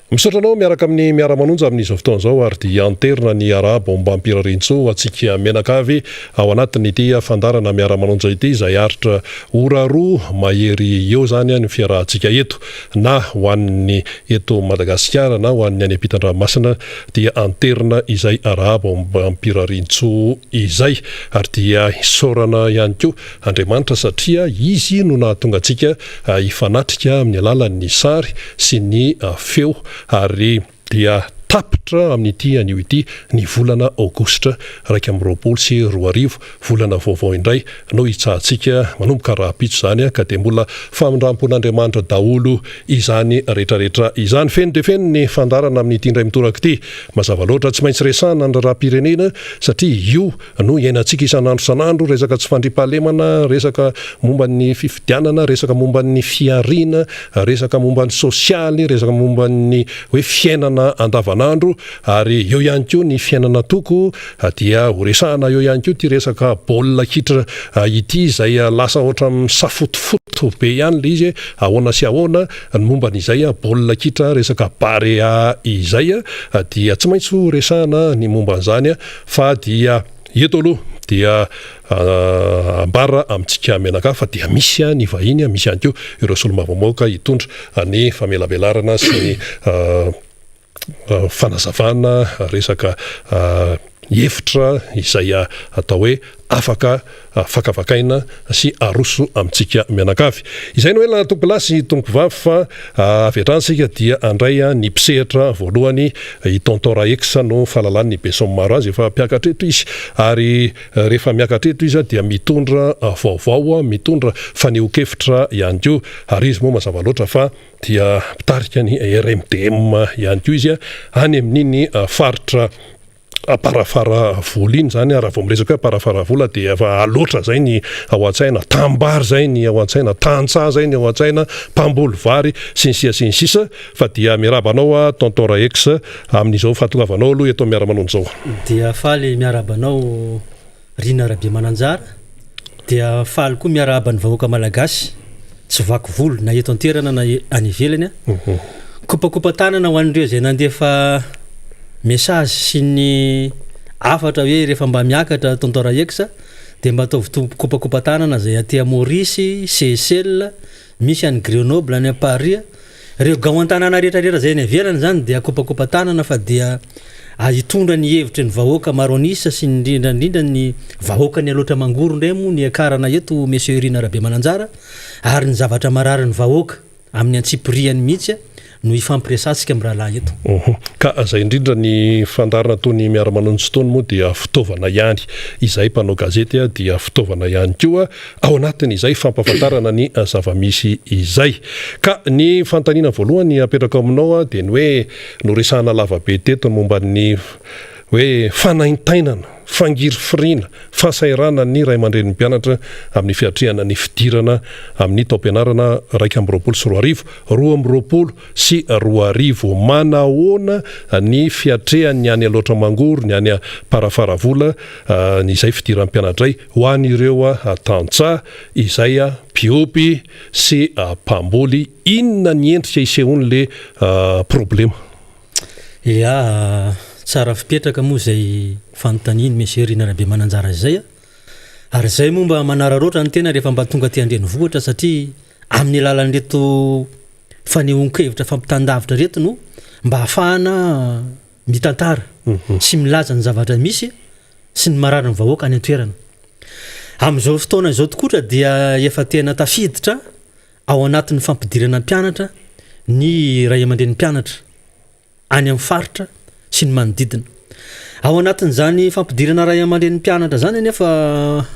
Misotranao miaraka amin'ny miara-manonja amin'izao fotoana izao ary dia anterina ny arabo mba ampirarintso atsika menakavy ao anatin'ity fandarana miara-manonja ity izay aritra ora roa mahery eo zany ny fiarahantsika eto na ho an'ny eto Madagasikara na ho an'ny any ampitan-dranomasina dia anterina izay arabo mba ampirarintso izay ary dia isaorana ihany koa Andriamanitra satria izy no nahatonga antsika hifanatrika amin'ny alalan'ny sary sy ny feo ary dia tapitra amin'ity anio ity ny volana Aogositra 2024 volana vaovao indray no hitsahantsika manomboka raha-pitso zany ka dia mbola famindrampon'Andriamanitra daholo izany rehetrarehetra izany feno dia feno ny fandarana amin'ity indray mitoraka ity mazava loatra tsy maintsy resahana ny raha-pirenena satria io no iainantsika isan'andro san'andro resaka tsy fandriampahalemana resaka momba ny fifidianana resaka momba ny fiariana resaka momba ny sosialy resaka momba ny hoe fiainana andavanandro ary eo ihany koa ny fiainana toko dia horesahana eo ihany koa ty resaka baolina kitra ity izay lasa ohatra misafotofoto be ihany le izy ahoana sy ahoana ny momba n'izay baolina kitra resaka barea izay dia tsy maintsy horesahana ny momba n'izany fa dia eto aloha dia ambara amintsika menaka fa dia misy ny vahiny misy ihany koa ireo solombavamboaka hitondra ny famelabelarana sy ny fanazavana resaka hevitra izay atao hoe afaka fakavakaina sy aroso amintsika menakavy izay no hoe tompolasy tompovavy fa avy hatransika dia andray ny mpisehatra voalohany i Tontora X no fahalalan'ny besom maro azy efa mpiakatreto izy ary rehefa miakatreto izy dia mitondra vaovao mitondra faneho-kevitra ihany koa ary izy moa mazava loatra fa dia mpitarika ny RMDM ihany koa izy any amin'iny faritra parafara vola iny zany raha vao miresaka hoe parafara vola dia efa aloatra zay ny ao an-tsaina tambary zay ny ao an-tsaina tantsa zay ny ao an-tsaina mpambolo vary sy ny sisa fa dia miarabanao Tontora X amin'izao fahatokavanao aloha eto miara-manonja zao dia faly miarabanao Rina Rabe Mananjara dia faly koa miaraban'ny vahoaka malagasy tsy vaky volo na eto anterana na any ivelany kopakopa tanana ho an'ireo zay nandefa message sy ny afatra hoe rehefa mba miakatra Tontora X dia mba ataovy kopakopa tanana zay aty Maurice, Seychelles, misy any Grenoble any Paris reo gao an-tanàna rehetrarehetra zay ny ivelany zany dia kopakopa tanana fa dia hitondra ny hevitra ny vahoaka maronisa sy ny indrindra ny vahoaka ny aloatra mangoro ndray moa ny akarana eto Monsieur Rina Rabe Mananjara ary ny zavatra marary ny vahoaka amin'ny antsipriany mihitsy no ifampiresantsika amin'ny rahalahy eto. Ka zay indrindra ny fandarana tony miara-manonjy tony moa dia fitaovana ihany izay mpanao gazety dia fitaovana ihany koa ao anatiny izay fampahafantarana ny zava-misy izay ka ny fantaniana voalohany apetraka aminao dia ny hoe no resahana lavabe teto momba ny hoe fanaintainana fangiry firina fahasairana ny ray aman-dren'ny mpianatra amin'ny fiatrehana ny fidirana amin'ny taom-pianarana 2024 sy 2024 manahoana ny fiatrehan'ny any aloatra mangoro ny any parafaravola ny izay fidiran'ny mpianatray ho an'ireo tantsa izay piopy sy mpamboly inona ny endrika isehony le problema tsara fipetraka moa zay fanontaniany Monsieur Rina Rabe Mananjara zay ary zay moa mba manararoatra ny tena rehefa mba tonga ty andrenivohitra satria amin'ny alalan'reto fanehoan-kevitra fampitandavitra reto no mba hafahana mitantara sy milaza ny zavatra misy sy ny marary ny vahoaka any an-toerana amin'izao fotoana izao tokotra dia efa tena tafiditra ao anatin'ny fampidirana mpianatra ny ray aman-dren'ny mpianatra any amin'ny faritra sy ny manodidina ao anatin'izany fampidirana ray aman-dren'ny mpianatra zany nefa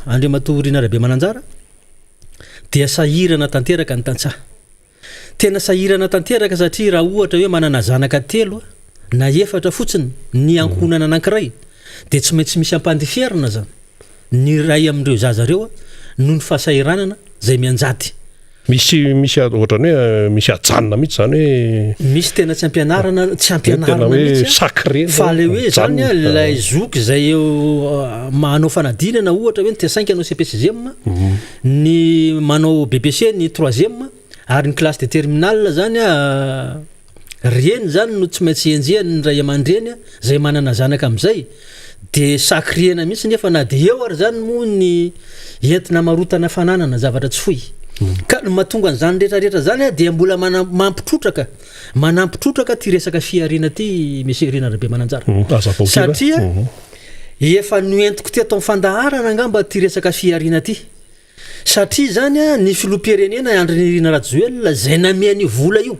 Andriamatoa Rina Rabe Mananjara dia sahirana tanteraka ny tantsaha tena sahirana tanteraka satria raha ohatra hoe manana zanaka telo na efatra fotsiny ny ankonana anankiray dia tsy maintsy misy ampandeferina zany ny ray amin'ireo zazareo noho ny fahasahiranana zay mianjady misy ohatrany hoe misy ajanona mihitsy zany hoe misy tena tsy ampianarana mihitsy sacré fa le hoe zany ilay zoky zay manao fanadinana ohatra hoe ny T5 anao CPCM ny manao BBC ny 3e ary ny classe de terminale zany reny zany no tsy maintsy enjehany ny ray aman-dreny zay manana zanaka amin'izay de sakriena mihitsy nefa na de eo ary zany moa ny entina marotana fananana zavatra tsy foy ka mahatonga an'izany rehetrarehetra zany dia mbola manampitrotraka ty resaka fiarina ty monsieur Rina Rabe Mananjara satria efa noentiko ty atao fandaharana angamba ty resaka fiarina ty satria zany ny filoham-pirenena Andry Nirina Rajoelina zay namiany vola io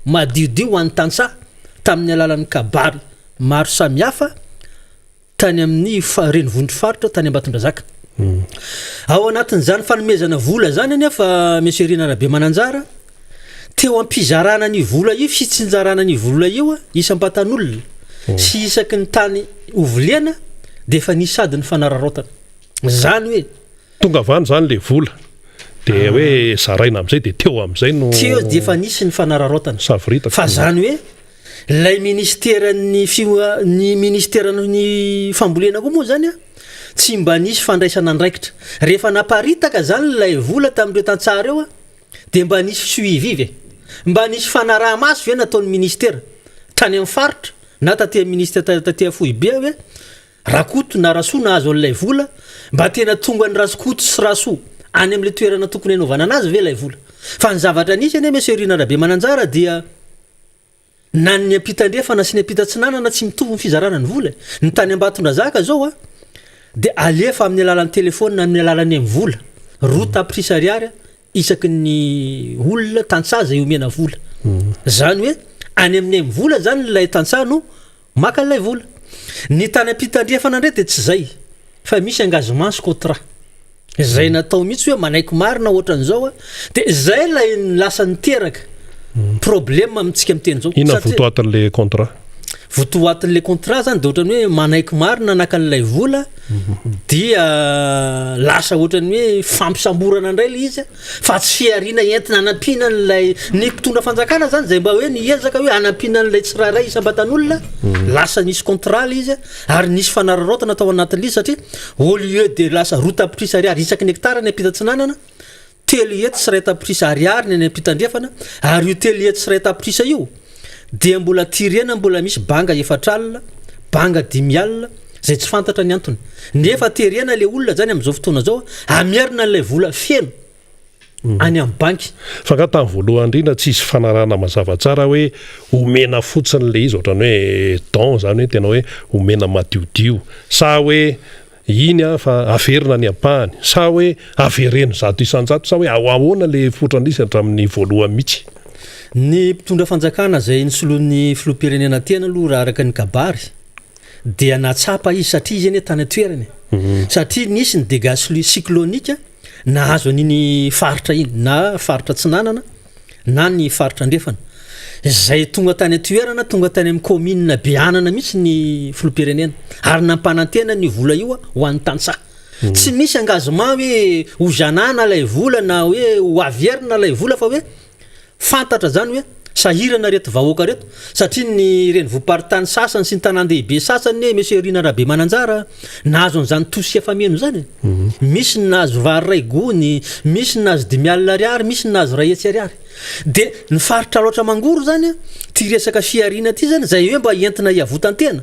madiodio an'ny tantsaha tamin'ny alalan'ny kabary maro samihafa tany amin'ny renivondry faritra tany Ambatondrazaka ao anatin'izany fanomezana vola zany nefa monsieur Rina Rabe Mananjara teo ampizarana ny vola io fitsinjarana ny vola io isam-batan'olona sy isaky ny tany oviliana de efa nisady ny fanararaotana zany hoe tonga vany zany le vola de hoe zaraina amin'izay de teo amin'izay no teo de efa nisy ny fanararaotana savorita fa zany hoe lay ministeran'ny ny ministeran'ny fambolena koa moa zany tsy mba nisy fandraisana andraikitra rehefa naparitaka zany lay vola tamin'ireo tantsara eo de mba nisy suivi mba nisy fanaraha-maso ve nataon'ny ministera tany amin'ny faritra na taty ministera taty foibe hoe rakoto na rasoa nahazo an'ilay vola mba tena tonga ny rasokoto sy rasoa any amin'le toerana tokony hanaovana anazy ve lay vola fa ny zavatra nisy ane monsieur Rina Rabe Mananjara dia na ny ampitandrefana sy ny ampita-tsinanana tsy mitovy ny fizarana ny vola ny tany Ambatondrazaka zao de alefa amin'ny alalan'ny telefôna amin'ny alalan'ny amin'ny vola rota prise ariary isaky ny olona tantsaha zay omena vola zany hoe any amin'ny amin'ny vola zany lay tantsaha no maka lay vola ny tany ampitandrefana ndray de tsy zay fa misy engagement sy contrat zay natao mihitsy hoe manaiky marina ohatran'izao de zay lay lasa niteraka problème amintsika miteny zao ina votoatin'le contrat votoatin'le contrat zany de ohatrany hoe manaiky marina naka an'ilay vola dia lasa ohatrany hoe fampisamborana indray le izy fa tsy fiarina entina anampina an'ilay ny mpitondra fanjakana zany zay mba hoe niezaka hoe anampina an'ilay tsirairay isam-batan'olona lasa nisy contrat le izy ary nisy fanararaotana atao anatin'izy satria au lieu de lasa rotaprise ariary isaky ny hectara ny ampita-tsinanana telo hety sy ray taprise ariary ny ampitandrefana ary io telo hety sy ray taprise io dia mbola tirena mbola misy banga 4 alina banga 10 alina zay tsy fantatra ny antony nefa tirena le olona zany amin'izao fotoana zao amiarina n'ilay vola feno any amin'ny banky fa ka tamin'ny voalohany indrindra tsisy fanarahana mazava tsara hoe omena fotsiny le izy ohatrany hoe don zany hoe tena hoe omena madiodio sa hoe iny fa averina ny ampahany sa hoe avereno zato isanjato sa hoe ahoana le fotranisy hatramin'ny voalohany mihitsy ny mpitondra fanjakana zay nisoloan'ny filoham-pirenena tena aloha raha araka ny kabary dia natsapa izy satria izy eny tany atoerany satria nisy ny dégâts cyclonique nahazo an'iny faritra iny na faritra tsinanana na ny faritra andrefana zay tonga tany atoerana tonga tany amin'ny commune Beanana mihitsy ny filoham-pirenena ary nampanantena ny vola io ho an'ny tantsaha tsy misy engagement hoe ho janana lay vola na hoe ho averina lay vola fa hoe fantatra zany hoe sahirana reto vahoaka reto satria ny renivohim-paritany sasany sy ny tanan-dehibe sasany hoe monsieur Rina Rabe Mananjara nahazo an'izany tosy efameno zany misy ny nahazo vary ray gony misy ny nahazo 10 alina ariary misy ny nahazo ray hetsy ariary de ny faritra loatra mangoro zany ty resaka fiarina ty zany zay hoe mba entina hiavotantena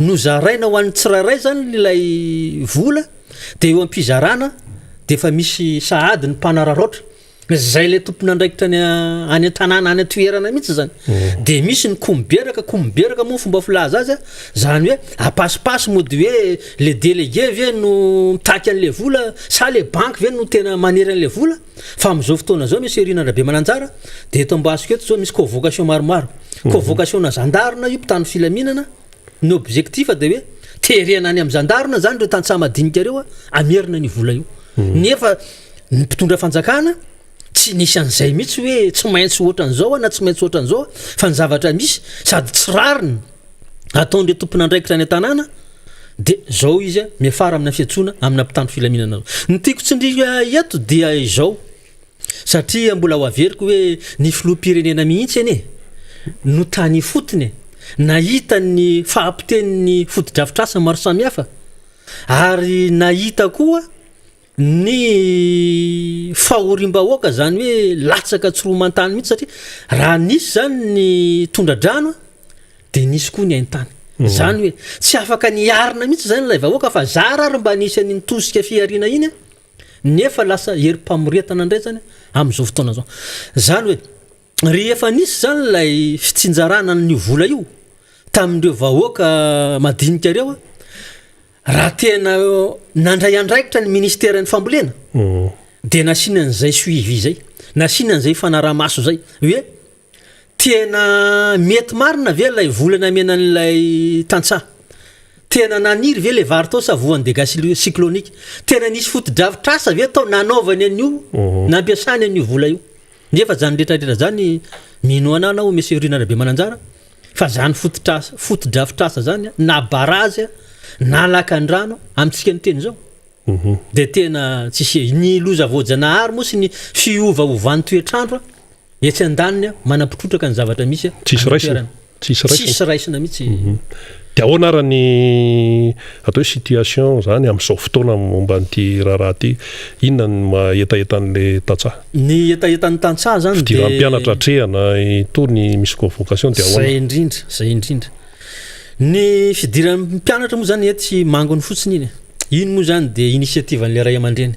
no zaraina ho an'ny tsirairay zany ilay vola de eo ampizarana de efa misy sahady ny mpanararoatra zay le tompony andraikitra any an-tanàna any atoerana mihitsy zany de misy ny komberaka moa fomba filaza azy zany hoe apasipasy mody hoe le délégué ve no mitaky an'le vola sa le banque ve no tena manery an'le vola fa am'izao fotoana zao monsieur Rina Rabe Mananjara de eto ambasiko eto zao misy convocation maromaro convocation na gendarme io mpitany filaminana ny objectif de hoe terena any amin'ny gendarme zany reo tantsaha madinika reo amerina ny vola io nefa ny mpitondra fanjakana tsy nisy an'izay mihitsy hoe tsy maintsy ohatran'izao na tsy maintsy ohatran'izao fa ny zavatra misy sady tsy rariny ataon'le tompony andraikitra any an-tanàna de zao izy miafara amina fiantsoana amina mpitandro filaminana zao ny tiako tsindriga eto dia izao satria mbola ho averiko hoe ny filoham-pirenena mihitsy eny no tany fotony nahita ny fahampiten'ny foto-drafitrasa maro samihafa ary nahita koa ny fahorim-bahoaka zany hoe latsaka tsoroman-tany mihitsy satria raha nisy zany ny tondra-drano de nisy koa ny haintany zany hoe tsy afaka niarina mihitsy zany lay vahoaka fa zarary mba nisy an'iny tosika fiariana iny nefa lasa herim-pamoretana indray zany am'izao fotoana zao zany hoe rehefa nisy zany lay fitsinjarana ny vola io tamindreo vahoaka madinika reo raha tena nandray andraikitra ny ministera ny fambolena de nasinan'izay suivi zay nasinan'izay fanaramaso zay hoe tena mety marina ve lay volana mena n'lay tantsaha tena naniry ve le vary tao sa voan'ny dégâts cyclonique tena nisy foto-dravitrasa ve tao nanaovany an'io nampiasany an'io vola io nefa zany rehetrarehetra zany mino anana o monsieur Rinarabe Mananjara fa zany foto-dravitrasa zany na barazy na lakan-drano amintsika ny teny zao de tena tsisy ny loza voajanahary moa sy ny fiovaovan'ny toetrandro etsy andaniny manapitrotraka ny zavatra misy tsisy raisina mihitsy de ahoana ara ny atao hoe situation zany amin'izao fotoana momba n'ity raharaha ty inona ny maetaetan'le tantsaha ny etaetan'ny tantsaha zany de fidiram-pianatra trehana itony misy convocation de ahoana zay indrindra ny fidiram-pianatra moa zany ety mangony fotsiny iny iny moa zany de initiativen'le ray aman-dreny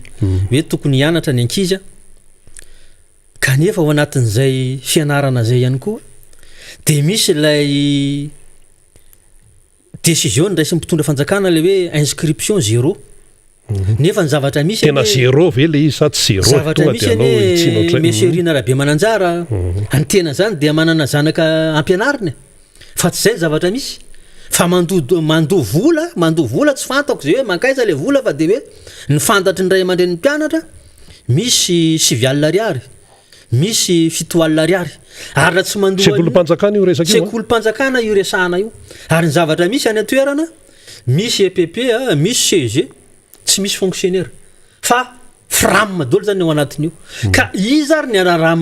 hoe tokony hianatra ny ankizy kanefa ao anatin'izay fianarana zay ihany koa de misy lay décision ndraisy mpitondra fanjakana le hoe inscription 0 nefa ny zavatra misy tena 0 ve le izy sa tsy 0 zavatra misy ane monsieur Rinarabe Mananjara antena zany de manana zanaka ampianariny fa tsy zay zavatra misy fa mandoa vola tsy fantako zay hoe mankaiza le vola fa de hoe ny fantatry ny ray aman-dreny mpianatra misy 7 alina ariary misy 7 alina ariary ary raha tsy mandoa sekolim-panjakana io resaka io sekolim-panjakana io resahana io ary ny zavatra misy any atoerana misy EPP misy CG tsy misy fonctionnaire fa fram dolo zany ao anatin'io ka izy ary ny raha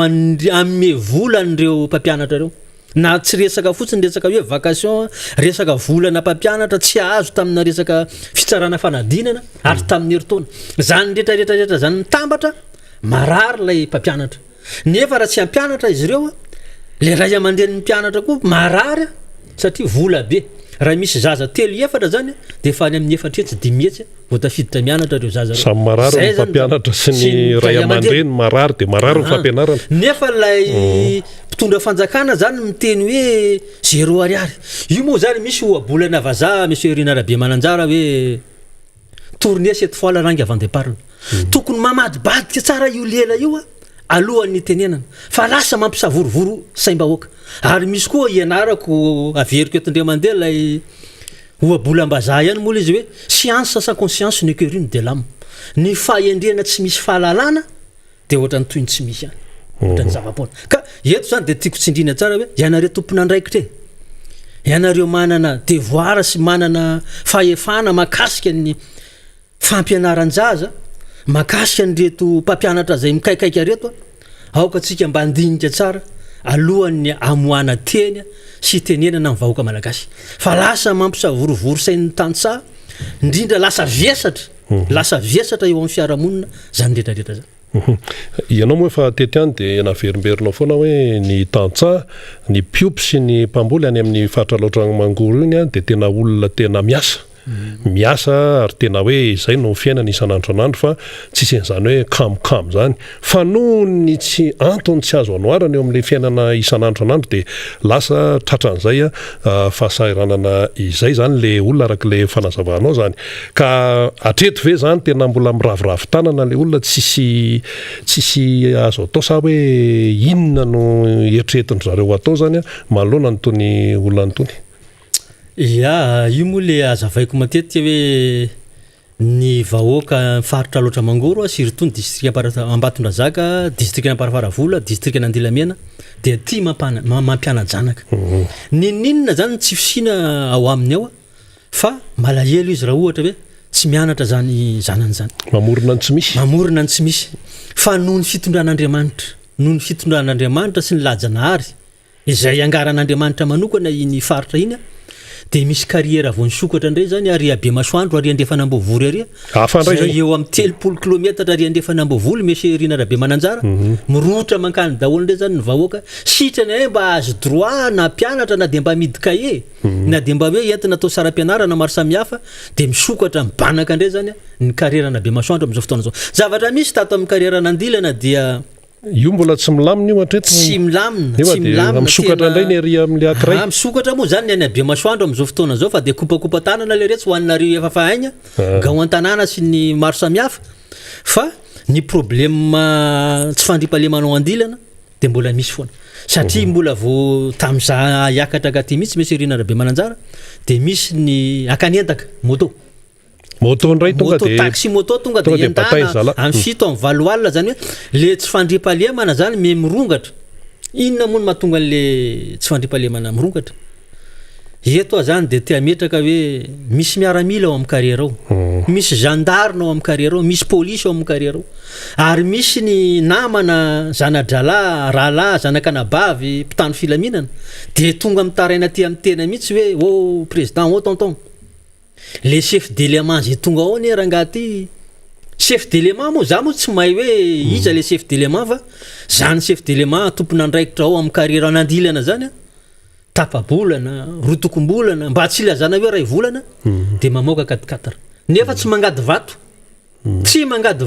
amme vola n'ireo mpampianatra reo na tsy resaka fotsiny resaka hoe vacation resaka volana mpampianatra tsy azo tamina resaka fitsarana fanadinana ary tamin'ny heritaona zany rehetrarehetrarehetra zany mitambatra marary lay mpampianatra nefa raha tsy ampianatra izy ireo le ray aman-dreny mpianatra koa marary satria vola be raha misy zaza telo efatra zany de fa any amin'ny efatra etsy dimy etsy vao tafiditra mianatra reo zaza samy marary ny fampianatra sy ny ray aman-dreny marary de marary ny fampianarana nefa lay mpitondra fanjakana zany miteny hoe 0 ariary io moa zany misy oabolana vazaha monsieur Rinarabe Mananjara hoe tourner cette fois la langue avant de parler tokony mamadibadika tsara io lela io alohan'ny tenenana fa lasa mampisavorovoro saim-bahoaka ary misy koa ianarako averiko eto-ndre mandeha lay oabolam-bazaha ihany moa izy hoe science sans conscience n'est que rune de l'âme ny fahendrena tsy misy fahalalana de ohatrany toy ny tsy misy ihany ohatrany zavapoana ka eto zany de tiako tsindrina tsara hoe ianareo tompona andraikitra ianareo manana devoir sy manana fahefana makasika ny fampianaran-jaza makasika nyreto mpampianatra zay mikaikaika reto aoka tsika mba andinika tsara alohan'ny amoana teny sy tenenana ny vahoaka malagasy fa lasa mampisavorovoro sain'ny tantsaha indrindra lasa viasatra eo amin'ny fiarahamonina zany rehetrarehetra zany ianao moa efa tety any de naverimberinao foana hoe ny tantsaha ny piopy sy ny mpamboly any amin'ny faritra laotrano mangoro iny de tena olona tena miasa ary tena hoe izay no fiainana isan'andro fa tsisy an'izany hoe kamokamo zany fa noho ny tsy antony tsy azo anoarana eo amin'le fiainana isan'andro de lasa tratran'izay fahasahiranana izay zany le olona arak'le fanazavanao zany ka atreto ve zany tena mbola miravoravo tanana le olona tsisy azo atao sa hoe inona no eritreretiny zareo atao zany manoloana nytony olona nytony io moa le azavaiko matetika hoe ny vahoaka faritra loatra mangoro surtout district Ambatondrazaka district Amparafaravola district Andilamena de ty mampiana janaka ninina zany tsy fisina ao aminy ao fa malahelo izy raha ohatra hoe tsy mianatra zany zanany zany mamorona ny tsy misy fa noho ny fitondran'Andriamanitra sy ny lajanahary izay angaran'Andriamanitra manokana iny faritra iny dia misy carrière vao nisokatra indray zany ary abe masoandro ary andefana ambovoly ary zay eo amin'ny 30 kilometatra ary andefana ambovoly meserina rabe mananjara mirotra mankany daholo indray zany ny vahoaka sitrany hoe mba azo droit na mpianatra na dia mba midy cahier na dia mba hoe entina atao saram-pianarana maro samihafa dia misokatra mibanaka indray zany ny carrière na be masoandro amin'izao fotoana zao zavatra misy tato amin'ny carrière nandilana dia io mbola tsy milamina io atreto tsy milamina misokatra indray ny ary amin'le akiray misokatra moa zany ny abe masoandro amin'izao fotoana zao fa dia kopakopa tanana le retsy ho anareo efa fahaigna ga ho an-tanàna sy ny maro samihafa fa ny problème tsy fandriam-pahalemanao andilana dia mbola misy foana satria mbola vao tamin'izah hiakatra katy mihitsy meserina rabe mananjara dia misy ny akanentaka moto ndray tonga dia taxi moto tonga dia entana amin'ny 7 amin'ny 20 alina zany hoe le tsy fandriam-pahalemana zany me mirongatra inona moa no mahatonga an'le tsy fandriam-pahalemana mirongatra eto zany dia tia metraka hoe misy miaramila ao amin'ny carrière ao misy gendarme ao amin'ny carrière ao misy polisy ao amin'ny carrière ao ary misy ny namana zanadralahy rahalahy zanakanabavy mpitano filaminana dia tonga mitaraina aty amin'ny tena mihitsy hoe ô président ô tonton le chef d'élément zay tonga ao ny rangaty chef d'élément moa za moa tsy mahay hoe iza le chef d'élément fa zany chef d'élément tompona andraikitra ao amin'ny carrière nandilana zany tapabolana rotokom-bolana mba tsy ilazana hoe ray volana dia mamoaka 4 nefa tsy mangady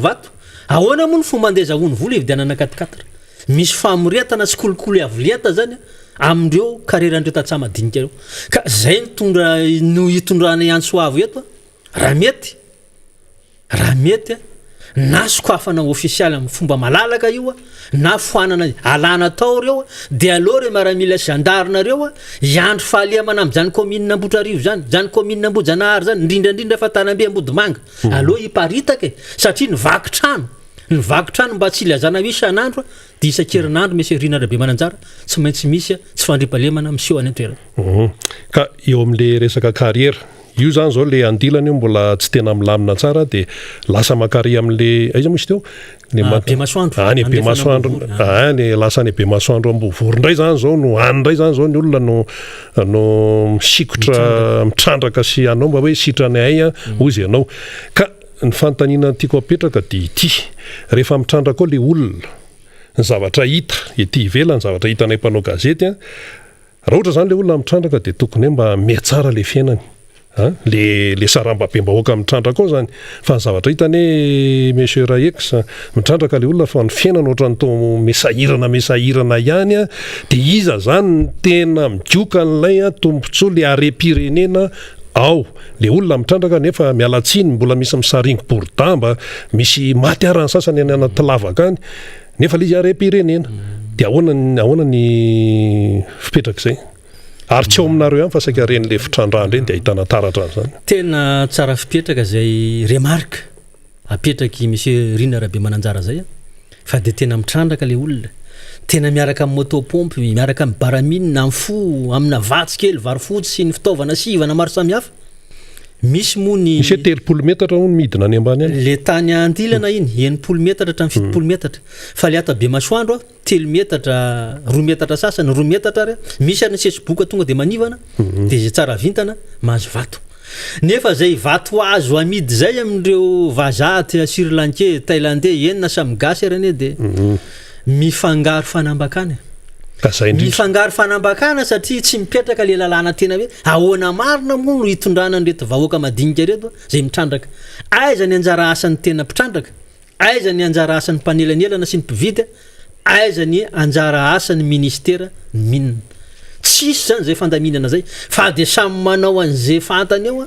vato ahoana moa ny fomba andezahoany vola hividianana 4 misy famoretana sy kolokolo avoleta zany amindreo carrière andreo tatsa madinika reo ka zay no hitondrana iantsoavo eto raha mety na sokafana ofisialy amin'ny fomba malalaka io na foanana alana tao reo dia aloha re miaramila gendarnareo iandro fahalemana amin'izany commune Ambotrarivo zany commune Ambojanahary zany indrindrandrindra fa Tanambe Ambodimanga aloha hiparitaka satria nivakitrano mba tsy ilazana hoe isan'andro dia isan-kerinandro meserina rabe mananjara tsy maintsy misy tsy fandriam-pahalemana miseho any an-toerana ka eo amin'le resaka carrière io zany zao le andilana io mbola tsy tena milamina tsara dia lasa makary amin'le aiza misy teo be masoandro be masoandro ny lasa ny be masoandro ambovory indray zany zao no andray zany zao ny olona no misikotra mitrandraka sy anao mba hoe sitrany ay ozy ianao ka ny fanontaniana tiako apetraka dia ity rehefa mitrandraka ao le olona ny zavatra hita ety ivelany zavatra hitanay mpanao gazety raha ohatra zany le olona mitrandraka dia tokony hoe mba mihatsara le fiainany le saram-babe-bahoaka mitrandraka ao zany fa ny zavatra hitany hoe monsieur X mitrandraka le olona fa ny fiainana ohatra ny tao mesahirana ihany dia iza zany ny tena midioka n'ilay tombontsoa le harem-pirenena ao le olona mitrandraka nefa mialatsiny mbola misy misaringo bordamba misy maty arany sasany any anaty lavaka any nefa le izy harem-pirenena dia ahoana ny fipetraka izay ary tsy ao aminareo ihany fa saika ren'le fitrandrahandre dia ahitana taratra zany tena tsara fipetraka zay remarque apetraky monsieur Rina Rabe Mananjara zay fa dia tena mitrandraka le olona tena miaraka amin'ny motopompe miaraka amin'ny baramine amin'ny fo amina vatsy kely varofotsy sy ny fitaovana sivana maro samihafa misy moa ny misy 3 metatra no midina any ambany any le tany andilana iny 9 metatra hatramin'ny 7 metatra fa le ato be masoandro 3 metatra 2 metatra sasany 2 metatra ary misy ary ny sesiboka tonga dia manivana dia zay tsara vintana mahazo vato nefa zay vato azo amidy zay amin'ireo vazaty sirlankais thaïlandais enina samy gasy arany dia mifangaro fanambakana satria tsy mipetraka le lalàna tena hoe ahoana marina moa no hitondrana nreto vahoaka madinika reto zay mitrandraka aiza ny anjara asany tena mpitrandraka aiza ny anjara asany mpanelanelana sy ny mpividy aiza ny anjara asany ministera minina tsisy zany zay fandaminana zay fa dia samy manao an'izay fantany ao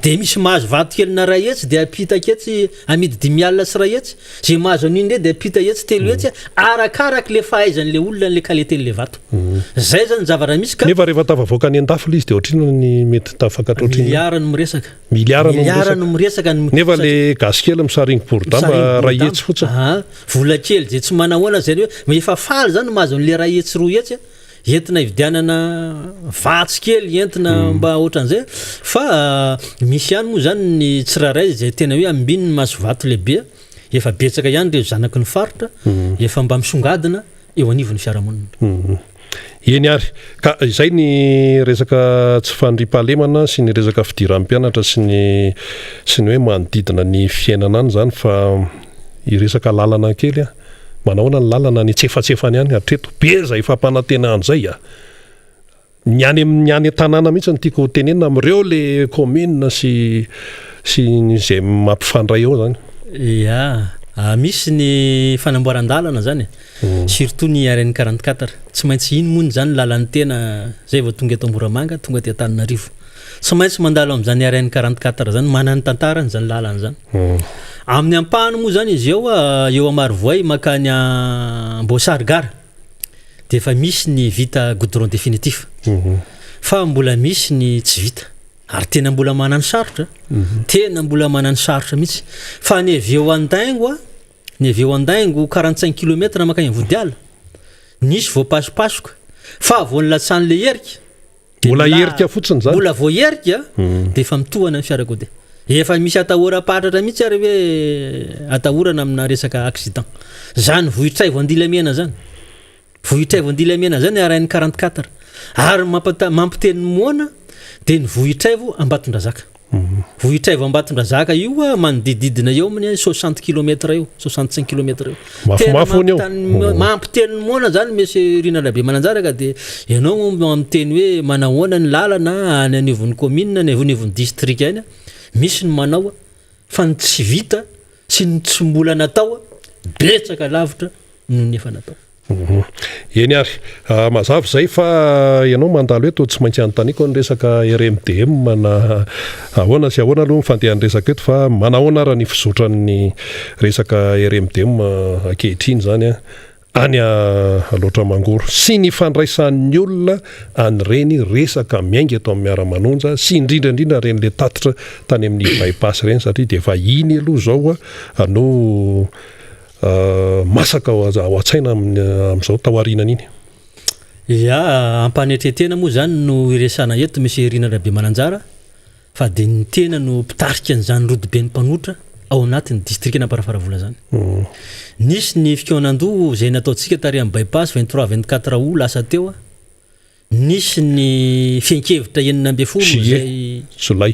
dia misy mahazo vato kelina ray etsy dia apitaka etsy amidy 10 alina sy ray etsy zay mahazo an'iny ndray dia apita etsy 3 etsy arakaraka le fahaizan'le olona le qualité-n'le vato zay zany zavatra misy ka nefa rehefa tafavoaka any an-dafo ilay izy dia ohatrino ny mety tafaka totriny miliarany miresaka nefa le gasikely misaringo bordamba ray etsy fotsiny vola kely zay tsy manahoana zay hoe efa faly zany mahazo an'le ray etsy 2 etsy entina hividianana vatsy kely entina mba ohatran'izay fa misy ihany moa zany ny tsiraray zay tena hoe ambiny ny mahazo vato lehibe efa betsaka ihany reo zanaky ny faritra efa mba misongadina eo anivon'ny fiarahamonina eny ary ka izay ny resaka tsy fandripahalemana sy ny resaka fidiran'ny mpianatra sy ny hoe manodidina ny fiainana any zany fa iresaka lalana kely manahoana ny lalana ny tsefatsefany any atreto be zay fampanantena an'izay ny any an-tanàna mihitsy ny tiako tenenina amin'ireo le commune sy zay mampifandray eo zany misy ny fanamboaran-dalana zany surtout ny RN 44 tsy maintsy iny moa zany lalan'ny tena zay vao tonga eto Moramanga tonga aty Antananarivo tsy maintsy mandalo amin'izany RN 44 zany manana tantarany zany lalana zany amin'ny ampahany moa zany izy eo Amarivoay makany Boasary Gare de efa misy ny vita goudron définitif fa mbola misy ny tsy vita ary tena mbola manany sarotra mihitsy fa ny aveo andaingo 45 km makany Vodiala nisy voapasipasoka fa vao nilatsany le herika mbola herika fotsiny zany mbola vao herika de efa mitohana ny fiarakodia efa misy atahora-patratra mihitsy ary hoe atahorana amina resaka accident zany vohitray voandilamena zany RN 44 ary mampiteny moana de ny Vohitraivo Ambatondrazaka Ambatondrazaka io manodididina eo amin'ny 60 km eo 65 km eo mampiteny moana zany mesy Rina Rabe Mananjaraka de ianao mamiteny hoe manahoana ny lalana any anivon'ny commune ny anivon'ny district any misy ny manao fa ny tsy vita sy ny tsy mbola natao betsaka lavitra no ny efa natao eny ary mazava zay fa ianao mandalo eto tsy maintsy anontaniako ny resaka RMDM ahoana sy ahoana aloha fandehan'ny resaka eto fa manahoana raha ny fizotran'ny resaka RMDM ankehitriny zany any loatra mangoro sy ny fandraisan'ny olona an'ireny resaka miainga eto amin'ny miara-manonja sy indrindra reny le tatitra tany amin'ny bypass reny satria de efa iny aloha zao no masaka ao an-tsaina amin'izao taorianana iny ampanetretena moa zany no iresana eto misy Rina Rabe Mananjara fa de ny tena no pitarika an'izany rodibe ny mpanotra ao anatin'ny district Namparafaravola zany nisy ny fikonan-doha zay nataontsika tary amin'ny bypass 23-24 août lasa teo nisy ny fiankevitra 9 zay Jolay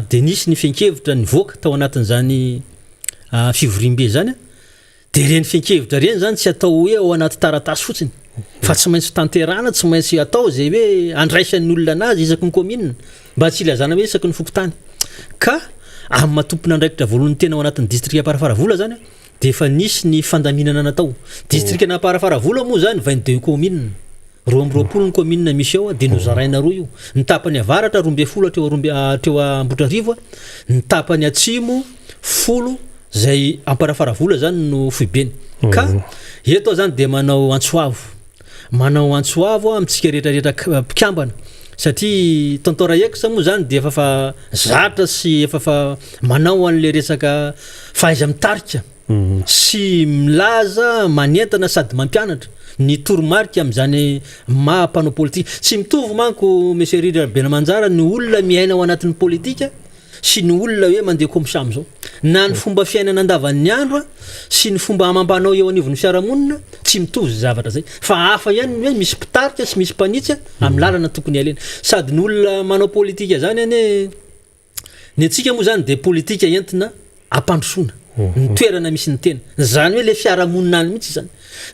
de nisy ny fiankevitra nivoaka tao anatin'izany fivorimbe zany de reny fiankevitra reny zany tsy atao hoe ao anaty taratasy fotsiny fa tsy maintsy tanterana tsy maintsy atao zay hoe andraisan'ny olona anazy isaky ny commune mba tsy ilazana hoe isaky ny fokotany ka amin'ny matompona andraikitra voalohany tena ao anatin'ny district Namparafaravola zany de efa nisy ny fandaminana natao district Namparafaravola moa zany 22 commune 20 ny commune misy ao de nozaraina roa io ny tapany avaratra 20 teo Ambotrarivo ny tapany atsimo 10 zay Amparafaravola zany no foibeny ka eto zany de manao antsoavo amintsika rehetrarehetra mpikambana satria tontora X moa zany de efa zatra sy efa manao an'le resaka fahaiza mitarika sy milaza manentana sady mampianatra ny toromarika amin'izany mahampanao politika tsy mitovy manko monsieur Rina Rabe Mananjara ny olona miaina ao anatin'ny politika sy ny olona hoe mandeha komsamy zao na ny fomba fiainana andavan'ny andro sy ny fomba amampanao eo anivon'ny fiarahamonina tsy mitovy zavatra zay fa hafa ihany hoe misy mpitarika sy misy mpanitsy amin'ny lalana tokony alena sady ny olona manao politika zany any ny antsika moa zany de politika entina ampandrosoana ny toerana misy ny tena zany hoe le fiarahamonina any mihitsy zany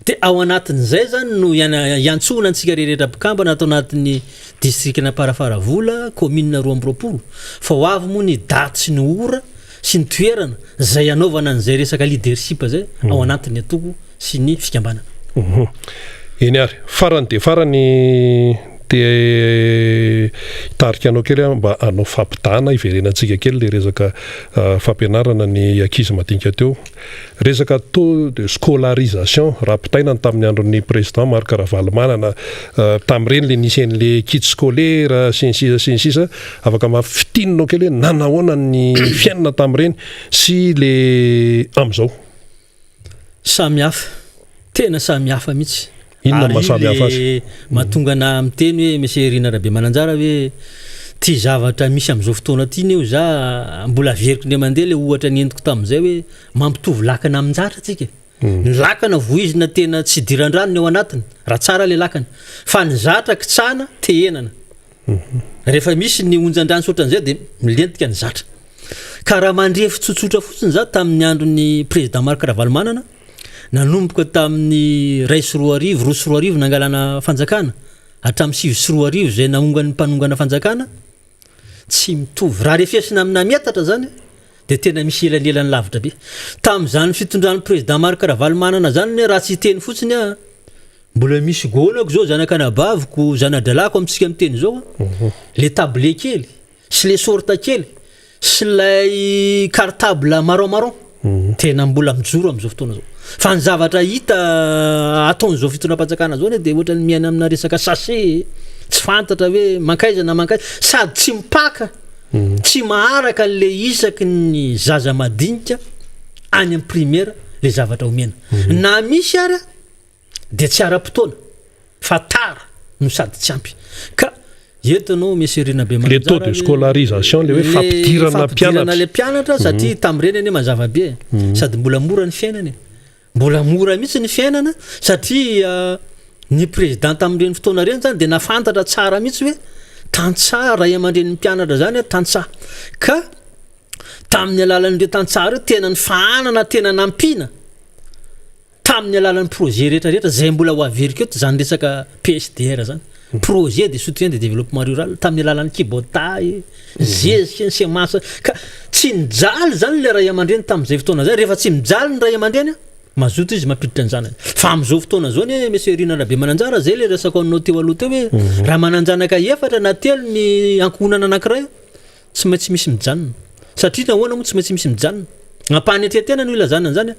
de ao anatin'izay zany no iantsona antsika rehetra mpikambana atao anatin'ny district Namparafaravola commune 20 fa ho avy moa ny daty sy ny ora sy ny toerana zay anaovana an'izay resaka leadership zay ao anatin'ny atoko sy ny fikambanana eny ary farany de tarika anao kely mba anao fampitana iverenantsika kely le resaka fampianarana ny ankizy madinika teo resaka taux de scolarisation rapitaina tamin'ny andron'ny président Marc Ravalomanana tamin'ireny le nisy an'le kit scolaire sy ny sisa afaka mafitinanao kely hoe nanahoana ny fiainana tamin'ireny sy le amin'izao tena samihafa mihitsy inona mahasamihafa azy mahatonga na miteny hoe monsieur Rina Rabe Mananjara hoe ty zavatra misy amin'izao fotoana ty eo za mbola veriko ndray mandeha le ohatra ny endiko tamin'izay hoe mampitovy lakana amin'njatra tsika ny lakana voizina tena tsy diran-drano ny eo anatiny raha tsara le lakana fa ny zatra kitsana tehenana rehefa misy ny onjan-drano sotran'izay dia milentika ny zatra ka raha mandrefy tsotsotra fotsiny za tamin'ny andron'ny président Marc Ravalomanana nanomboka tamin'ny 2 nangalana fanjakana hatramin'ny 7 zay naongany mpanongana fanjakana tsy mitovy raha refesina amina metatra zany dia tena misy elanelany lavitra be tamin'izany fitondran'ny président Marc Ravalomanana zany raha tsy teny fotsiny mbola misy gonako zao zanakanabaviko zanadalako amintsika miteny zao le table kely sy le sorta kely sy lay cartable marron tena mbola mijoro am'izao fotoana zao fa ny zavatra hita ataon'izao fitondram-panjakana zao dia ohatra ny miaina amina resaka sachet tsy fantatra hoe mankaizana sady tsy mipaka tsy maharaka le isaky ny zaza madinika any amin'ny primaire le zavatra omena na misy ary dia tsy ara-potoana fa tara no sady tsy ampy ka entinao meserina be le taux de scolarisation le hoe fampidirana le mpianatra satria tamin'ireny anie mazava be sady mbola mora ny fiainana mbola mora mihitsy ny fiainana satria ny président tamin'ireny fotoana reny zany dia nafantatra tsara mihitsy hoe tantsaha ray aman-dreny ny mpianatra zany tantsaha ka tamin'ny alalan'ireo tantsaha tena ny fahanana tena nampiana tamin'ny alalan'ny projet rehetrarehetra zay mbola ho averika eto zany resaka PSDR zany projet de soutien de développement rural tamin'ny alalan'ny kibotay zezika ny semence ka tsy mijaly zany le ray aman-dreny tamin'izay fotoana zay rehefa tsy mijaly ny ray aman-dreny mazoto izy mampiditra ny zanany fa amin'izao fotoana zao ny monsieur Rina Rabe Mananjara zay le resako anao teo aloha teo hoe raha mananjanaka efatra na telo ny ankohonana anankiray tsy maintsy misy mijanona satria nahoana moa tsy maintsy misy mijanona ampany atetena no ilazana zany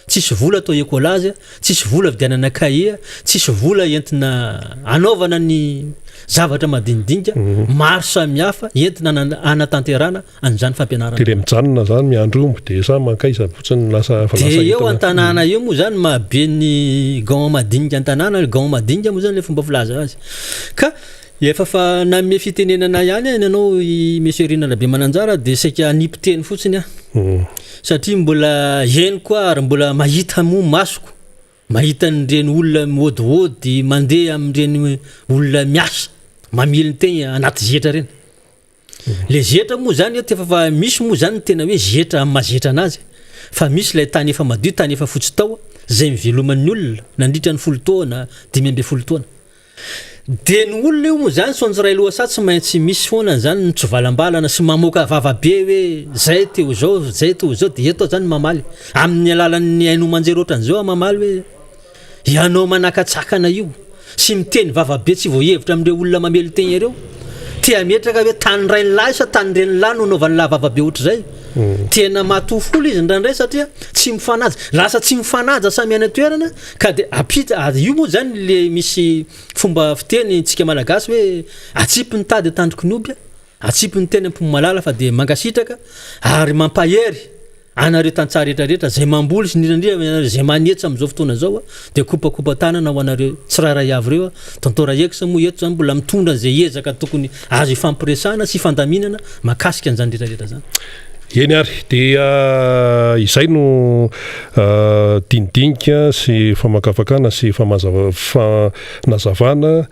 tsisy vola atao écolage tsisy vola vidianana cahier tsisy vola entina anaovana ny zavatra madinidinika maro samihafa entina anatanterana an'izany fampianarana dia le mijanona zany miandrombo dia sa mankaiza fotsiny lasa dia eo an-tanàna eo moa zany mahabe ny gant madinika an-tanàna gant madinika moa zany le fomba filaza azy ka efa fa name fitenenana ihany ianao i monsieur Rina Rabe Mananjara dia saika anipiteny fotsiny satria mbola eny koa ary mbola mahita mo masoko mahita n'ireny olona miôdiôdy mandeha amin'ireny olona miasa mamily ny tegna anaty zetra reny le zetra moa zany efa fa misy moa zany tena hoe zetra mazetra anazy fa misy ilay tany efa madio tany efa fotsy tao zay miveloman'ny olona nandritra ny 10 taona 12 taona dia ny olona io moa zany sonjiray loha sa tsy maintsy misy foana zany ny tsovalambalana sy mamoaka vavabe hoe zay teo zao dia eto zany mamaly amin'ny alalan'ny ainomanjero ohatran'izao mamaly hoe ianao manakatsakana io sy miteny vavabe tsy voahevitra amin'ireo olona mamely tegna ireo tia metraka hoe tany ray ny lahy sa tany ray ny lahy no anaovan'ny lahy vavabe ohatr'izay tena matofolo izy ndraindray satria tsy mifanaja lasa tsy mifanaja samy ana toerana ka dia apita io moa zany le misy fomba fiteny tsika malagasy hoe atsipy ny tady tandroko ny obia atsipy ny teny ampomalala fa dia mankasitraka ary mampahery anareo tantsara rehetrarehetra zay mamboly sy nirandria zay manetsa amin'izao fotoana zao dia kopakopa tanana ho anareo tsirairay avy reo tontora eksa moa eto zany mbola mitondra zay ezaka tokony azo ifampiresana sy fandaminana makasika an'izany rehetrarehetra zany eny ary dia izay no dinidinika sy famakafakana sy fanazavana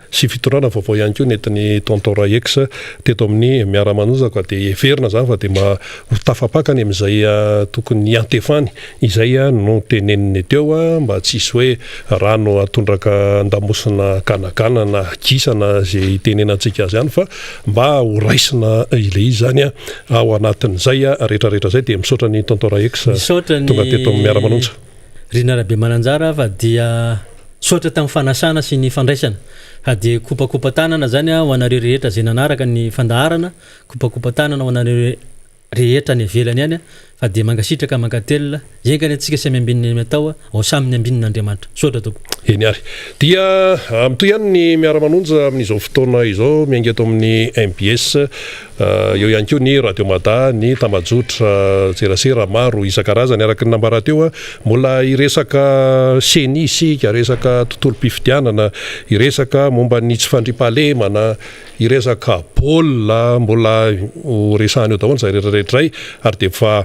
sy fitorana vaovao ihany koa nentin'ny tontora ex teto amin'ny miara-manozaka dia everina zany fa dia tafapakany amin'izay tokony antefany izay no teneniny teo mba tsisy hoe rano atondraka andamosina ganagana na kisana zay tenenantsika azy ihany fa mba ho raisina ile izy zany ao anatin'izay rehetrarehetra zay dia misaotra ny tontora ex tonga teto amin'ny miara-manonja Rina Rabe Mananjara fa dia sotra tamin'ny fanasana sy ny fandraisana fa dia kopakopa tanana zany ho anareo rehetra zay nanaraka ny fandaharana kopakopa tanana ho anareo rehetra ny velany ihany fa dia mangasitraka mankatelina engany antsika samy ambininy atao ao saminy ambinin'Andriamanitra sotra tompoko eny ary dia amin'itoy ihany ny miara-manonja amin'izao fotoana izao miainga eto amin'ny MBS eo ihany koa ny radio mada ny tamajotra serasera maro isan-karazany araka ny nambarateo mbola iresaka seny isika resaka tontolo-pifidianana iresaka momba ny tsy fandripahalemana iresaka baolina mbola ho resahany eo daholo zay rehetrarehetra izay ary dia fa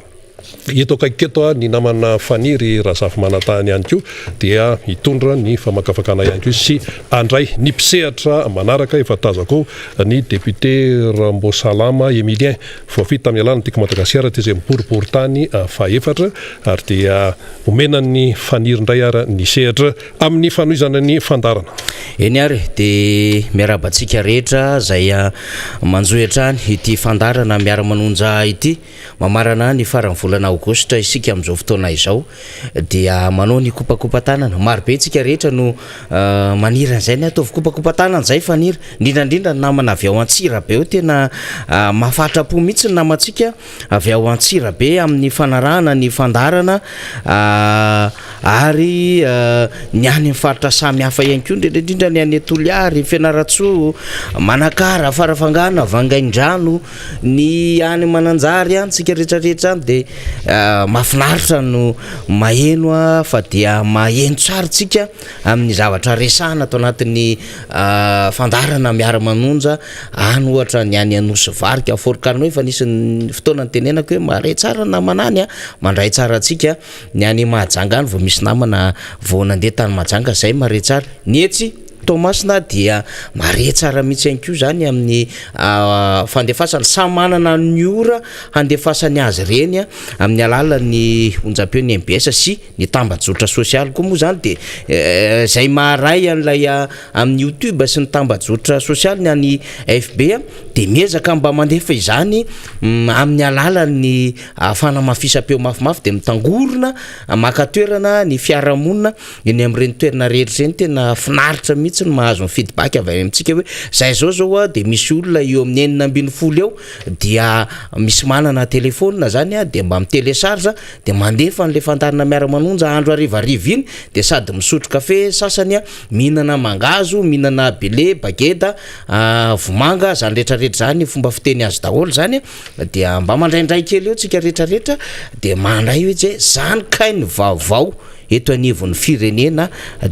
eto akaiketo ny namana faniry razafy manatany ihany koa dia hitondra ny famakafakana ihany koa sy andray ny mpisehatra manaraka efa tazako ny député Rambosalama Emilien voafita amin'ny alàna tiako Madagasikara ty zay miporiporitany faefatra ary dia omena ny faniry indray ara ny sehatra amin'ny fanoizana ny fandarana. Eny ary de miarabantsika rehetra zay manjoetrany ity fandarana miara-manonja ity mamarana ny farany volana aogositra isika amin'izao fotoana izao dia manao ny kopakopa-tanana maro be tsika rehetra no maniry an'izay ny ataovy kopakopa-tanana zay faniry indrindrandrindra ny namana avy ao Antsirabe eo tena mahafatrapo mihitsy ny namantsika avy ao Antsirabe amin'ny fanarahana ny fandarana ary ny any faritra samy hafa ihany koa indrindrandrindra ny any Toliary Fianaratsoa Manakara Farafangana Vangaindrano ny any Mananjary any tsika rehetrarehetra any de mahafinaritra no maheno fa dia maheno tsara tsika amin'ny zavatra resahana atao anatin'ny fandarana miara-manonja any ohatra ny any Anosy Varika Forokarino efa nisy fotoana ny tenenako hoe mahay tsara namanany mandray tsara atsika ny any Mahajanga any vao misy namana vao nandeha tany Mahajanga zay mahay tsara ny etsy Tomasina dia mare tsara mihitsy ihany koa zany amin'ny fandefasana samy manana ny ora handefasany azy reny amin'ny alalan'ny onjam-peo ny MBS sy ny tambajotra sosialy koa moa zany de zay maharay an'ilay amin'ny YouTube sy ny tambajotra sosialy ny any FB de miezaka mba mandefa izany amin'ny alalan'ny fanamafisam-peo mafimafy de mitangorona maka toerana ny fiarahamonina eny amin'ireny toerana rehetra reny tena finaritra mihitsy ny mahazo ny feedback avy amintsika hoe zay zao de misy olona eo amin'ny 420 eo dia misy manana telefônina zany de mba mitelesarza de mandefa an'le fandarana miara-manonja andro arivariva iny de sady misotro kafe sasany mihinana mangazo mihinana bele bageda vomanga zany rehetrarehetra zany fomba fiteny azy daholo zany dia mba mandraindray kely eo tsika rehetrarehetra de mandray hoe je zany kainy vaovao eto anivon'ny firenena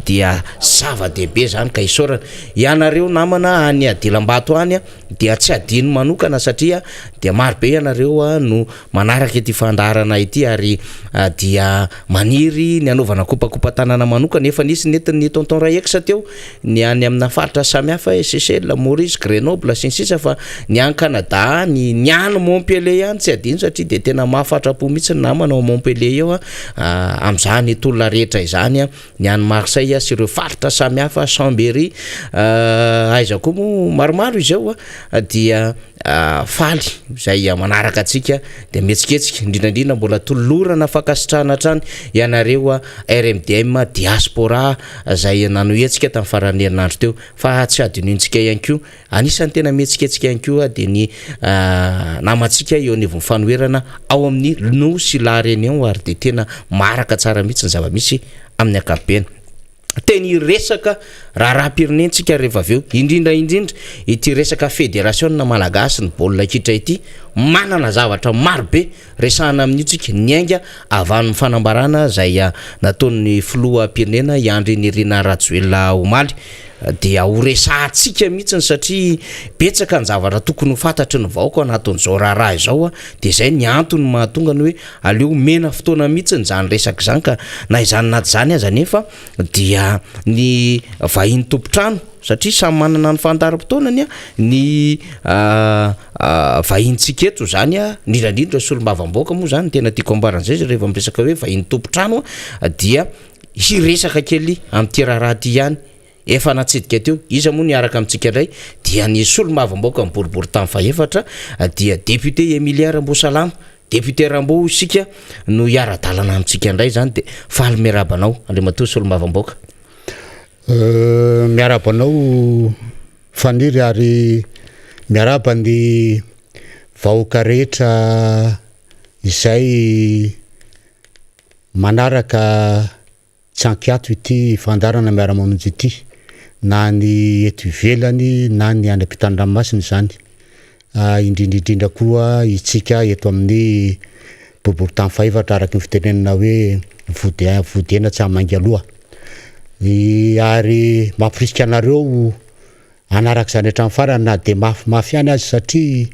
dia zava-dehibe zany ka isorana ianareo namana any Adilambato any dia tsy adino manokana satria dia maro be ianareo no manaraka ity fandarana ity ary dia maniry ny anaovana kopakopa-tanana manokana efa nisy netiny tonton Raeksa teo ny any amina faritra samy hafa Seychelles Maurice Grenoble sy ny sisa fa ny any Canada ny any Montpellier any tsy adino satria de tena mahafatrapo mihitsy ny namana ao Montpellier eo amin'izany tolona rehetra izany ny any Marseille sy ireo faritra samy hafa Chambéry aiza koa mo maromaro izao dia faly zay manaraka atsika de metsiketsika indrindrandrindra mbola tolorana fakasitrahana hatrany ianareo RMDM diaspora zay nanohetsika tamin'ny faran'ny herinandro teo fa tsy adinointsika ihany koa anisan'ny tena metsiketsika ihany koa de ny namatsika eo anivon'ny fanoherana ao amin'ny Nosy Lareny eo ary de tena maraka tsara mihitsy ny zava-misy amin'ny ankapobeny teny resaka raharam-pirenentsika rehefa aveo indrindra ity resaka fédération malagasy ny baolina kitra ity manana zavatra marobe resahana amin'itsika niainga avan'ny fanambarana zay nataon'ny filoham-pirenena Andry Nirina Rajoelina Omaly dia horesahantsika mihitsy satria betsaka ny zavatra tokony ho fantatry ny vahoaka anatin'izao raharaha izao de zay ny antony mahatonga ny hoe aleo mena fotoana mihitsy zany resaka zany ka na izany naty zany aza nefa dia ny vahiny tompotrano satria samy manana ny fandaram-potoanany ny vahintsika eto zany indrindrandrindra solombavam-boaka moa zany tena tiako ambaran'izay rehefa miresaka hoe vahiny tompotrano dia hiresaka kely amin'ity raharaha ty ihany efa natsidika teo iza moa niaraka amintsika indray dia ny solombavam-boaka miboribory tamin'ny faefatra dia député Emilia Rambosalama député Rambo isika no iara-dalana amintsika indray zany de faly miarabanao andriamatoa solombavam-boaka miarabanao faniry ary miarabany vahoaka rehetra izay manaraka tsankiato ity fandarana miara-manonjy ity na ny eto ivelany na ny any ampitan-dranomasina zany indrindrindrindra koa itsika eto amin'ny boribory tamin'ny faefatra araky ny fitenenana hoe vodena tsy hamangy aloha ary mampirisika anareo anaraka zany hatramin'ny farany na de mafimafy ihany azy satria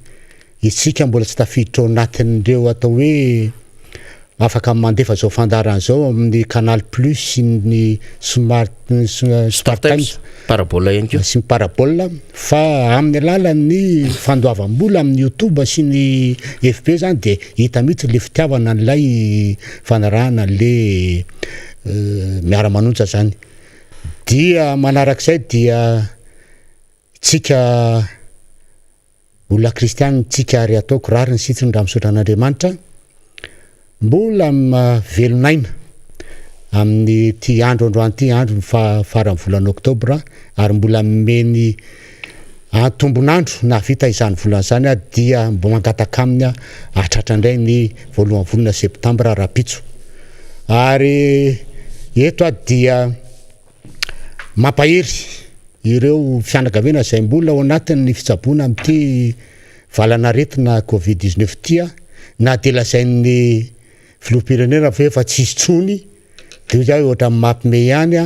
itsika mbola tsy tafiditra ao anatin'ireo atao hoe afaka mandefa zao fandaran' zao amin'ny Canal Plus sy ny Smart Times parabola ihany koa sy ny parabola fa amin'ny alalan'ny fandoavam-bola amin'ny YouTube sy ny FB zany de hita mihitsy le fitiavana an'ilay fanarahana le miara-manonja zany. Dia manarak'izay dia tsika olona kristianina tsika ary ataoko rariny sitsiny raha misaotra an'Andriamanitra mbola velonaina amin'ny ty andro androany andro farany volana Oktobra ary mbola meny tombonandro na vita izany volana zany dia mbo mangataka aminy atratra indray ny voalohan'ny volana Septambra rapitso. Ary eto dia mampahery ireo fianakaviana izay mbola ao anatin'ny fitsaboana amin'ity valana retina Covid-19 tia na de lazain'ny filoham-pirenena fa efa tsisy tsony de zay ohatra mampime ihany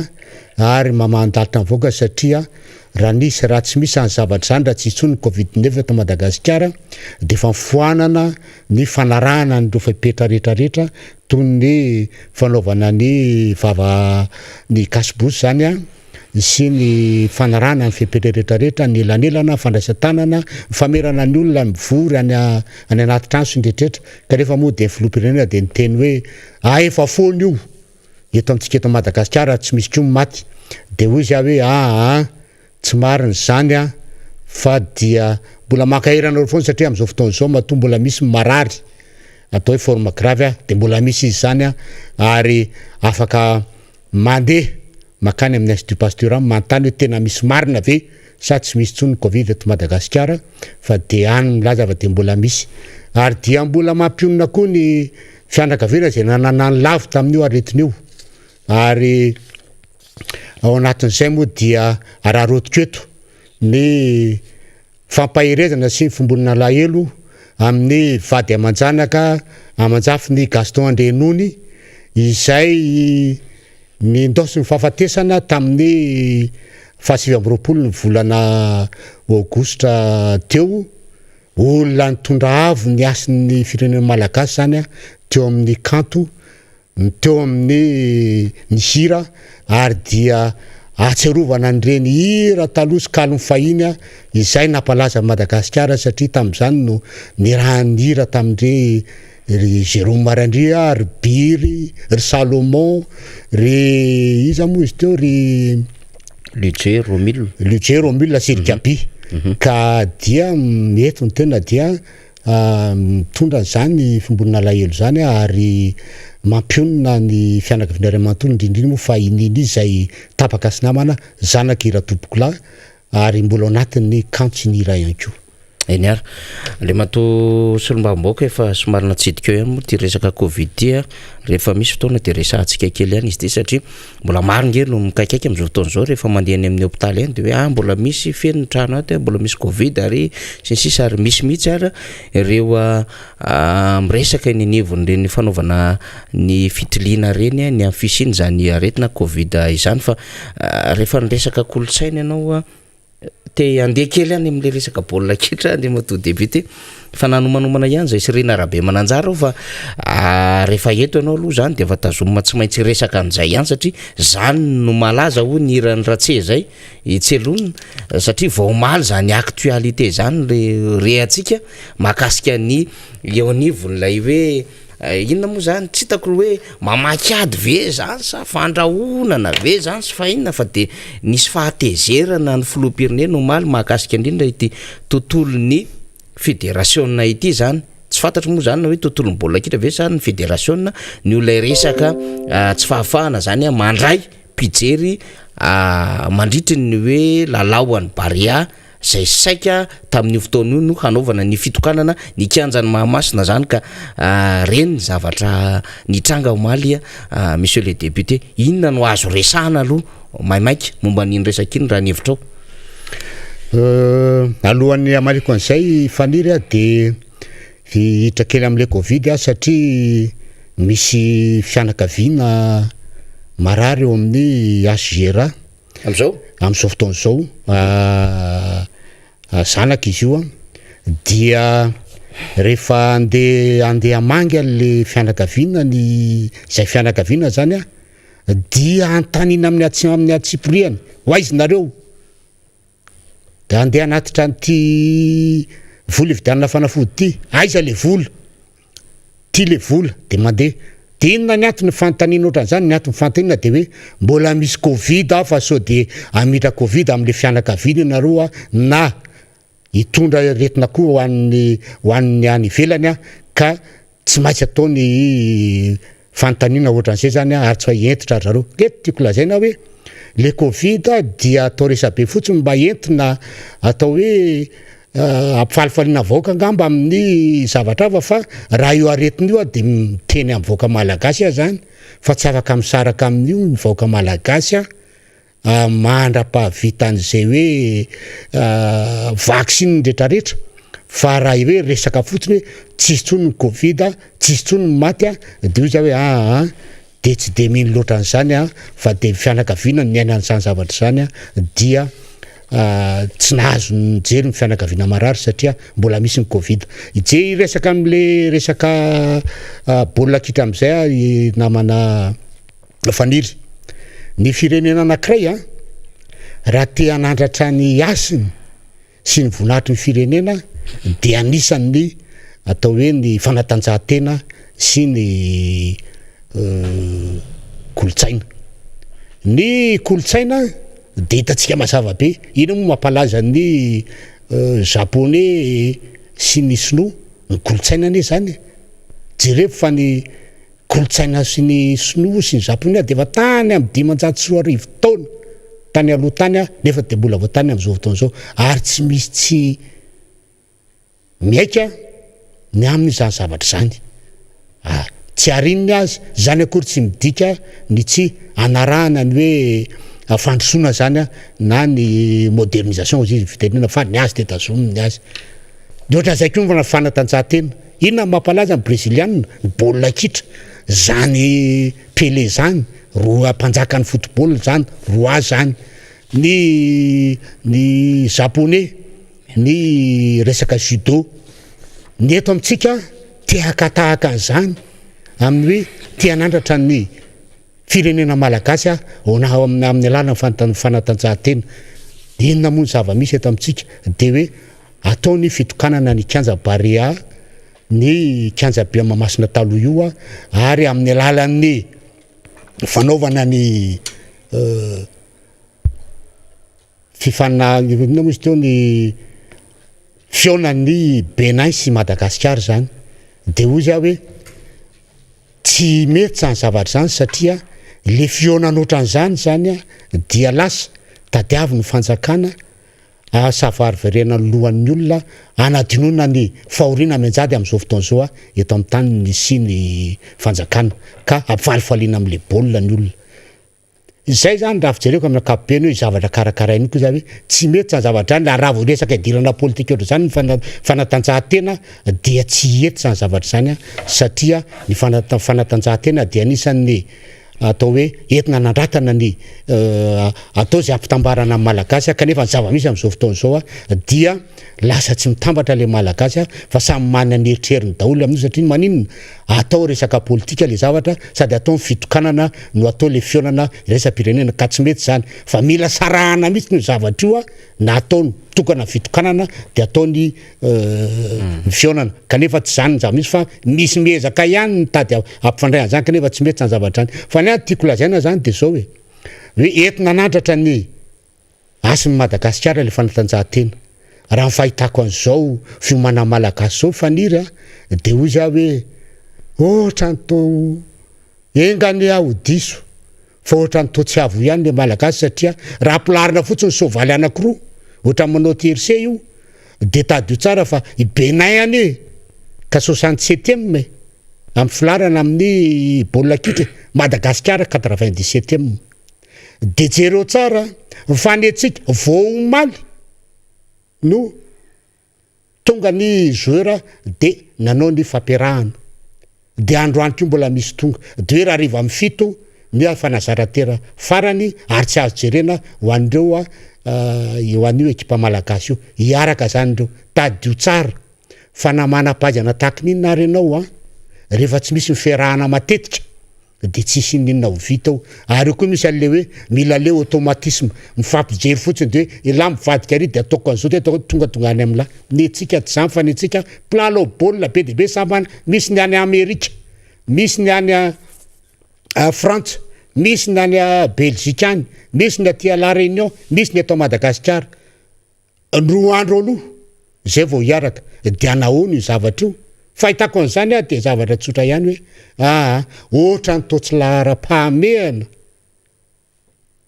ary mamandalitra mivoaka satria raha nisy raha tsy misy any zavatra zany raha tsisy tsony Covid-19 eto Madagasikara de fa mifoanana ny fanarahana ny rofepetra rehetrarehetra toy ny fanaovana ny vava ny kasibosy zany sy ny fanarahana ny fepetra rehetrarehetra ny elanelana fandraisan-tanana famerana ny olona mivory any anaty trano sy ndrehetrrehetra ka rehefa moa de filoham-pirenena de niteny hoe efa fony io eto amintsika eto Madagasikara tsy misy koa maty de hoy izy hoe tsy mariny zany fa dia mbola mankahirana foana satria amin'izao fotoana zao matoa mbola misy marary atao hoe forme grave de mbola misy izy zany ary afaka mandeha makany amin'ny Institut Pasteur manontany hoe tena misy marina ve sa tsy misy tsony Covid eto Madagasikara fa de any milaza fa de mbola misy ary dia mbola mampionona koa ny fianakaviana izay nananany lavo tamin'io aretin'io ary ao anatin'izay moa dia araharotiko eto ny fampaherezana sy ny fimbonana lahelo amin'ny vady aman-janaka aman-jafy ny Gaston Andrenony izay mindosy ny fahafatesana tamin'ny 2020 ny volana Aogositra teo olona nitondra avo ny asin'ny firenena malagasy zany teo amin'ny kanto teo amin'ny hira ary dia atserovana an'ireny hira taloha sy kalony fahiny izay nampalaza Madagasikara satria tamin'izany no nirahan'ny hira tamin'ire ry Jérôme Marandria, ry Biry, ry Salomon, ry iza moa izy teo ry Ludger Romil sy ry Gaby ka dia eto ny tena dia mitondra zany fimbonana lahelo zany ary mampionona ny fianakavian'Andriamanitra indrindra moa fa ininy izay tapaka sy namana zanaka ira tompokolahy ary mbola ao anatin'ny kanto ny ira ihany koa. Eny ary Andriamanitra solombavambaoaka efa somary natsidika eo ihany moa ty resaka Covid tia rehefa misy fotoana de resahantsika kely ihany izy ty satria mbola maro nge no mikaikaiky amin'izao fotoana zao rehefa mandeha any amin'ny hôpitaly any de hoe mbola misy feno trano ato mbola misy Covid ary sy ny sisa ary misy mihitsy ary ireo miresaka ny nivon'ireny fanaovana ny fitiliana reny ny amin'ny fisiny zany aretina Covid izany fa rehefa niresaka kolotsaina ianao te andeha kely any amin'le resaka baolina kitra de mato débuté fa nanomanomana ihany zay Sirina Rabe Mananjara fa rehefa eto ianao aloha zany de efa tazomina tsy maintsy resaka an'izay ihany satria zany no malaza ho ny irany ratse zay itselonina satria vao omaly zany actualité zany le rehatsika mahakasika ny eo anivon'ilay hoe inona moa zany tsy hitako hoe mamaky ady ve zany sa fandrahonana ve zany sy fa inona fa de nisy fahatezerana ny filoham-pirenena omaly mahakasika indrindra ity tontolon'ny fédération ity zany tsy fantatro moa zany na hoe tontolon'ny baolina kitra ve sa ny fédération ny olay resaka tsy fahafahana zany mandray pijery mandritry ny hoe lalaoan'ny Baria zay saika tamin'ny fotoana io no hanaovana ny fitokanana ny kianjan'ny Mahamasina zany ka reny zavatra nitranga omaly monsieur le député inona no azo resahana aloha maimaika momba ny resaka iny raha ny hevitrao alohan'ny amaliko an'izay faniry de hiditra kely amin'le Covid satria misy fianakaviana marary eo amin'ny Asgera am'izao fotoana zao zanaka izy io dia rehefa andeha amangy an'le fianakaviana izay fianakaviana zany a dia antanina amin'ny atsiporiany hoaizy nareo da andeha anatitra an'ity vola ividianana fanafody ty aiza le vola ty le vola de mandeha de inona ny antony fanontaniana ohatran'izany ny antony fanontaniana de hoe mbola misy covid fa so de amidra covid amin'le fianakaviana nareo a na hitondra retina koa ho an'ny any ivelany a ka tsy maintsy ataony fanontaniana ohatran'izay zany a ary tsy entitra zareo eto tiako lazaina hoe le covid dia atao resabe fotsiny mba entina atao hoe ampifalifaliana vahoaka angamba amin'ny zavatra hafa fa raha io aretina io de miteny amin'ny vahoaka malagasy a zany fa tsy afaka misaraka amin'io ny vahoaka malagasy a mandra-pahavita an'izay hoe vaksiny rehetrarehetra fa raha hoe resaka fotsiny hoe tsisy tsony ny covid tsisy tsony ny maty a de io zay hoe de tsy de mino loatra an'izany a fa de fianakaviana ny aina an'izany zavatra zany a dia tsy nahazo nijery ny fianakaviana marary satria mbola misy ny covid ije resaka am'le resaka baolina kitra am'izay namana faniry ny firenena anankiray raha te hanandratra ny asiny sy ny voninahitry ny firenena de anisan'ny atao hoe ny fanatanjahantena sy ny kolotsaina ny kolotsaina de hitantsika mazava be ino moa mampalaza ny japonais sy ny sinoa ny kolotsaina ane zany jereo fa ny kolotsaina sy ny sinoa sy ny japonais de efa tany amin'ny 500 taona tany aloha tany nefa de mbola voatany amin'izao fotoana zao ary tsy misy tsy miaika ny amin'izany zavatra zany tsy arininy azy zany akory tsy midika ny tsy anarahana ny hoe fandrosoana zany na ny modernisation izy fitenena fa ny azy de tazominy ny azy de ohatran'izay koa na fanatanjahantena inona mampalaza ny brésilianina ny baolina kitra zany Pelé zany roa mpanjakan'ny football zany roa zany ny japonais ny resaka judo ny eto amintsika tehakatahaka an'izany amin'ny hoe tia nandratra ny firenena malagasy amin'ny alalany fanatanjahantena inona moa ny zava-misy eto amintsika de hoe ataony fitokanana ny kanja barea ny kanja be mamasina taloha io ary amin'ny alalan'ny fanaovana ny inona moa izy teo ny fionan'ny Benin sy Madagasikara zany de ozy hoe tsy mety zany zavatra zany satria le fionana ohatran'izany zany dia lasa tadiavy ny fanjakana savaryverena ny lohan'ny olona anadinona ny fahoriana menjady amin'izao fotoana zao eto amin'ny tany ny sy ny fanjakana ka ampifalifaliana amin'le baolina ny olona zay zany raha fijereko amin'ny ankapobeny hoe zavatra karakarainy koa zany hoe tsy mety zany zavatra zany raha vao resaka idirana politika ohatra zany ny fanatanjahantena dia tsy ety zany zavatra zany satria ny fanatanjahantena dia anisan'ny atao hoe entina nandratana ny atao zay ampitambarana amin'ny malagasy kanefa ny zava-misy amin'izao fotoana zao dia lasa tsy mitambatra le malagasy fa samy manana ny eritreriny daholo amin'io satria maninona atao resaka politika le zavatra sady atao ny fitokanana no atao le fionana resam-pirenena ka tsy mety zany fa mila sarahana mihitsy ny zavatra io na ataony tokana fitokanana de ataony fionana kanefa tsy zany ny zava-misy fa misy miezaka ihany mitady ampifandray an'izany kanefa tsy mety zany zavatra zany fa ny tiako lazaina zany de zao hoe entina nandratra ny asin'ny Madagasikara le fanatanjahantena raha ny fahitako an'izao fiomana malagasy zao faniry de hoy za hoe ohatra ny to engany aho diso fa ohatra ny to tsy avo ihany le malagasy satria raha ampilarina fotsiny soavaly anankiroa ohatra manao TRC io de tady io tsara fa i Benin ane ka 67e amin'ny filarana amin'ny baolina kitra Madagasikara 97e de jereo tsara mifanetsika vao omaly no tonga ny joueur de nanao ny fampiarahana de androany ko mbola misy tonga de hoe raha riva amin'ny fito ny fanazaratera farany ary tsy azo jerena ho an'ireo ho an'io ekipa malagasy io hiaraka zany ireo tady io tsara fanamana-pajana tahaka ninona ary ianao a rehefa tsy misy mifiarahana matetika de tsisy ninona ho vita ao ary koa misy an'le hoe mila leo automatisme mifampijery fotsiny de hoe ila mivadika ary de ataoko an'izao de tonga any am'la ny antsika tsy zany fa ny antsika plalo baolina be de be sambana misy ny any Amerika misy ny any Frantsa misy ny any Belzika any misy ny aty La Réunion misy ny atao Madagasikara roa andro aloha zay vao hiaraka de anahoana io zavatra io fahitako an'izany a de zavatra tsotra ihany hoe ohatra ny toatsilahara-pahamehana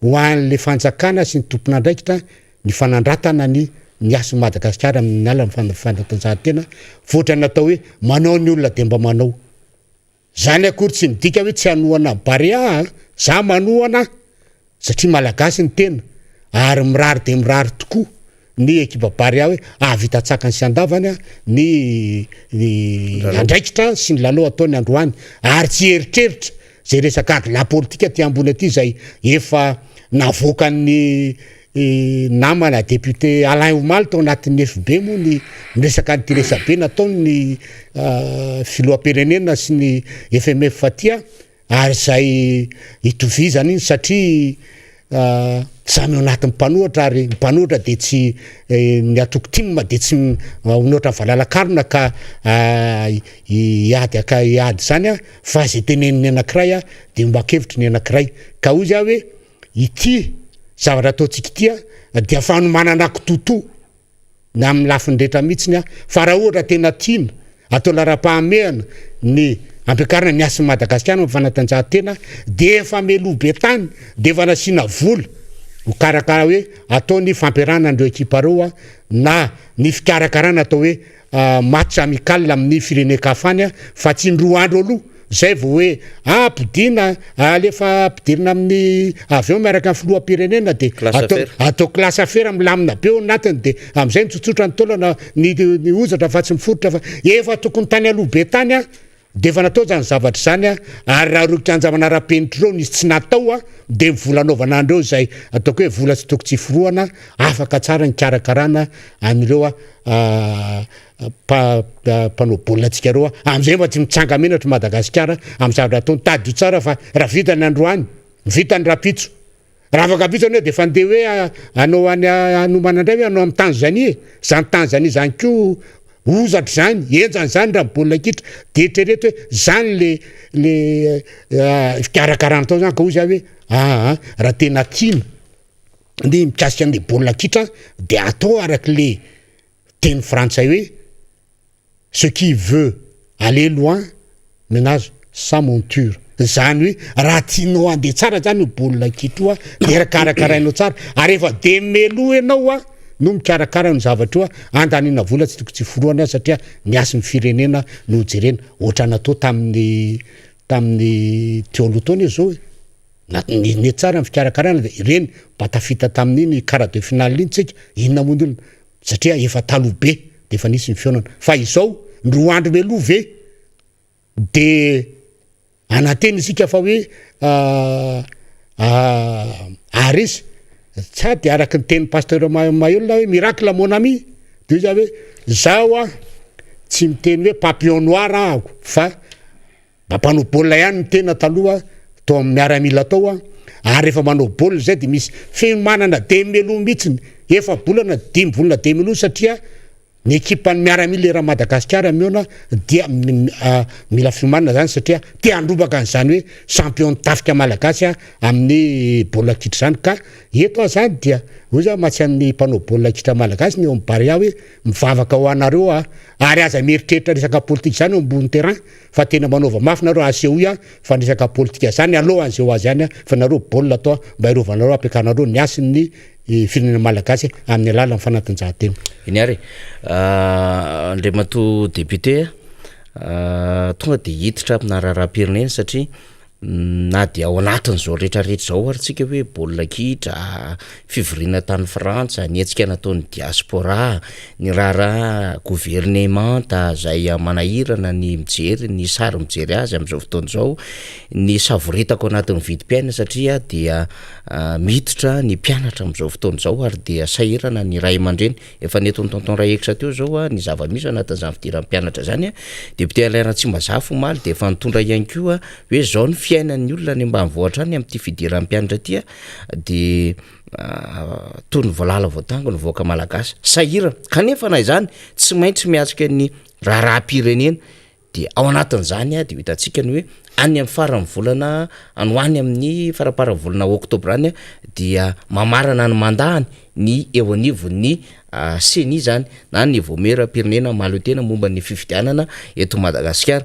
ho an'le fanjakana sy ny tompona ndraikitra ny fanandratana ny aso Madagasikara amin'ny alamy fanatanjahantena voatra natao hoe manao ny olona de mba manao zany akory tsy midika hoe tsy hanohana barea za manohana satria malagasy ny tena ary mirary de mirary tokoa ny ekipa barea hoe vita tsakany sy andavany ny andraikitra sy ny lalao ataony androany ary tsy eritreritra zay resaka ady la politika ty ambony aty zay efa navoakan'ny namana député Alain Omaly tao anatin'ny FB moa ny resaka ny tiresabe nataony filoam-pirenena sy ny FMF fatia ary zay itovizany iny satria samy anatin'ny mpanohatra ary mpanohatra de tsy ny atoko timma de tsy onoatra valalakarona ka iady zany fa zay teneniny anankiray de mbakevitry ny anankiray ka ozy hoe ity zavatra ataontsika ity de afahano manana kitoto na amin'ny lafiny rehetra mihitsiny fa raha ohatra tena tiana atao lara-pahamehana ny ampiakarina ny asin'ny Madagasikara fanatanjahantena de efa meloa be tany de efa nasiana vola ho karakara hoe ataony fampiarana andreo ekipa reo na ny fikarakarana atao hoe match amical amin'ny firenen-kafany fa tsy indroa andro aloha zay vao hoe ampidina alefa ampidirina amin'ny avy eo miaraka amin'ny filoham-pirenena de atao classe affaire milamina be ao anatiny de am'izay nitsotsotra ny taolana ny ozatra fa tsy miforotra fa efa tokony tany aloha be tany de efa natao zany zavatra zany ary raha rokitra anjavana ara-penitra reo nisy tsy natao de mivolanaovana andreo zay ataoko hoe vola tsy toko tsy forohana afaka tsara ny karakarana anireo mpanao baolina antsika reo am'izay mba tsy mitsanga menatra Madagasikara amin'ny zavatra ataony tady tsara fa raha vitany androany vitany rapitso raha afaka pitso any de fandeha hoe anao any anomana indray hoe anao amin'ny Tanzanie zany Tanzanie zany ko ozatra zany enjany zany raha baolina kitra de eritrereto hoe zany le fikarakarana tao zany ka ozy hoe raha tena tiana ny mikasika an'le baolina kitra de atao araky le teny frantsay hoe ce qui veut aller loin ménage sa monture zany hoe raha tianao andeha tsara zany baolina kitra de rakarakarainao tsara ary efa de melo ianao no mikarakara ny zavatra andanina vola tsy toko tsy foroana satria niasy firenena no jerena ohatra natao tamin'ny teolotony zao ny tsara ny fikarakarana de ireny batafita tamin'iny quart de finale iny tsika inona moa olona satria efa taloha be de efa nisy ny fionana fa izao ndroa andro meloa ve de anateny isika fa hoe aresy sady araky ny teny pasteur Maïolina hoe miracle mon ami de za hoe zao tsy miteny hoe papillon noir ahako fa mpanao baolina ihany ny tena taloha tao amin'ny miaramila tao ary rehefa manao baolina zay de misy fimanana de melo mihitsiny efa bolana 5 volana de melo satria ny ekipa ny miaramila era Madagasikara miona dia mila fimanana zany satria te androbaka an'izany hoe champion tafika malagasy amin'ny baolina kitra zany ka eto zany dia oza matsy an'ny mpanao baolina kitra malagasy ny eo amin'ny barea hoe mivavaka ho anareo ary aza mieritreritra resaka politika zany eo ambony terrain fa tena manaova mafy nareo asehoy fa resaka politika zany alohan'zay ho azy zany fa nareo baolina atao mba irovanareo ampiakanareo ny asin'ny firenena malagasy amin'ny alala ny fanatanjahantena iny ary Andriamato député tonga de hiditra aminararaha-pirenena satria na dia ao anatin'izao rehetrarehetra zao ary tsika hoe baolina kitra, fivorina tany frantsa, ny etsika nataon'ny diaspora, ny raharaha gouvernemanta zay manahirana ny mijery ny sary mijery azy am'izao fotoana zao, ny savoritako anatin'ny vidim-piaina satria dia miditra ny mpianatra am'izao fotoana zao ary dia sahirana ny ray aman-dreny. Efa netony tonton ray ekstra teo zao ny zava-misy anatin'izany fidiran'ny mpianatra zany député Alain Tsimbazaha omaly de efa nitondra ihany koa hoe zao ny fiainan'ny olona any ambanivohitra any am'ty fidiran'ny mpianatra ty de toy ny voalala voatango ny voaka malagasy sahirana kanefa na izany tsy maintsy miatsika ny raharaham-pirenena de ao anatin'izany de hitantsika ny hoe any amin'ny farany volana anoany amin'ny faraparan'ny volana oktobra any dia mamarana ny mandahany ny eo anivon'ny CENI zany na ny voamera-pirenena mahaloatena momba ny fifidianana eto Madagasikara.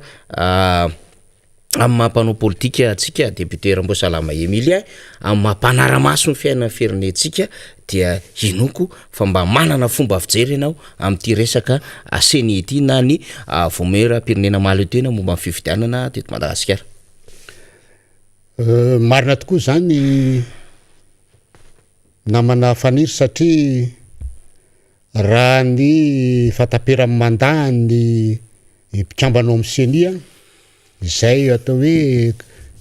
Amin'ny mampanao politika atsika député Ramboasalama Emilia amin'ny mampanara-maso ny fiainan'ny firenentsika dia hinoko fa mba manana fomba fijery ianao amin'ity resaka CENI ity na ny voamera-pirenena mahaloatena momba ny fifidianana teto Madagasikara. Marina tokoa zany namana faniry satria raha ny fatapera-ny mandahany mpikambana amin'ny CENI izay atao hoe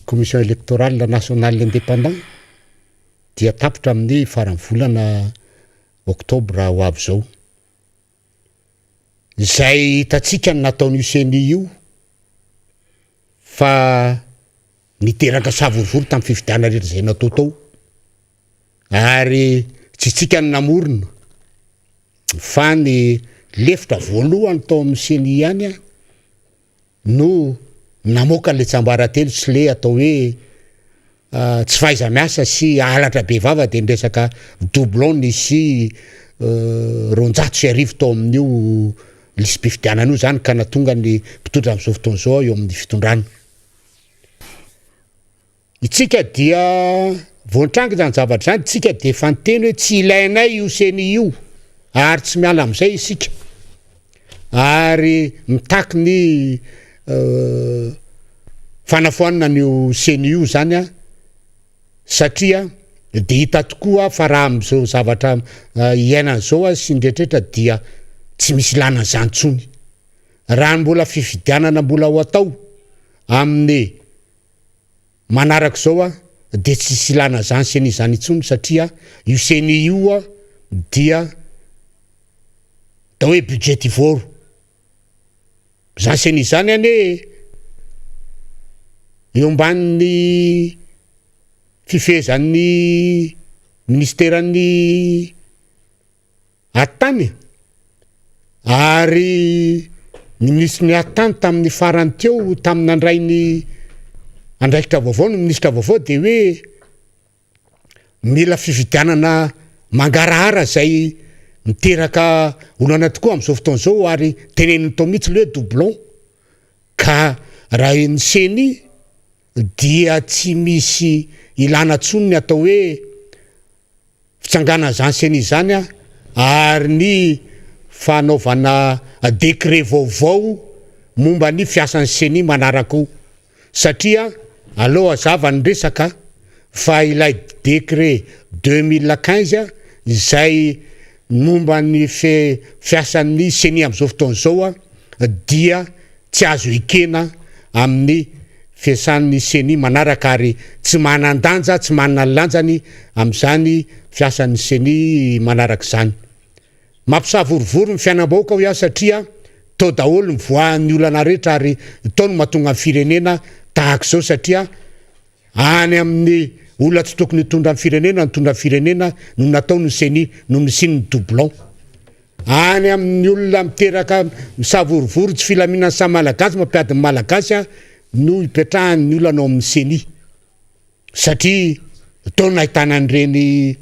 commission électorale nationale indépendant dia tapitra amin'ny farany volana oktobra ho avy zao. Izay hitatsika ny nataon'io CENI io fa niteraka savorivory tamin'ny fifidiana rehetra zay natao tao ary tsy tsika ny namorona fa ny lefitra voalohany tao amin'ny CENI ihany no namoaka le tsambaratelo sy le atao hoe tsy faiza miasa sy alatra be vava de ndresaka doublon sy 250 tao amin'io lisy mpifidianana io zany ka natonga ny mpitondra am'izao fotoana zao eo amin'ny fitondrana. Itsika dia voantranga zany zavatra zany tsika de fanteny hoe tsy ilainay io CENI io ary tsy miala am'izay isika ary mitaky ny fanafoanana n'io CENI io zany satria de hita tokoa fa raha am'izao zavatra iainana zao sy ndretrehitra dia tsy misy lana zany tsony raha mbola fifidianana mbola ho atao amin'ny manaraka zao de tsy misy lana zany CENI zany tsony satria io CENI io dia da hoe budgetivore zany CENI zany eo ambanin'ny fifehezan'ny ministeran'ny atany ary ny ministry ny atany tamin'ny farany teo tamin'ny andrainy andraikitra vaovao ny ministra vaovao de hoe mila fifidianana mangarahara zay miteraka olana tokoa am'izao fotoana zao ary teneniny tao mihitsy le hoe doublon ka raha ny CENI dia tsy misy ilana tsony ny atao hoe fitsangana zany CENI zany ary ny fanaovana décret vaovao momba ny fiasan'ny CENI manaraka satria aloha zava ny resaka fa ilay décret 2015 izay momba ny fiasan'ny CENI am'izao fotoana zao dia tsy azo ikena amin'ny fiasan'ny CENI manaraka ary tsy manandanja tsy manana lanjany am'izany fiasan'ny CENI manaraka zany. Mampisavorivory ny fiainam-bahoaka ho iaho satria tao daholo ny voan'ny olana rehetra ary tao no mahatonga ny firenena tahaka zao satria any amin'ny olona tsy tokony hitondra ny firenena nitondra ny firenena no natao ny CENI no misiny ny doublon any amin'ny olona miteraka misavorivory tsy filaminany samy malagasy mampiadiny malagasy no hipetrahan'ny olana ao amin'ny CENI satria tao no nahitana an'ireny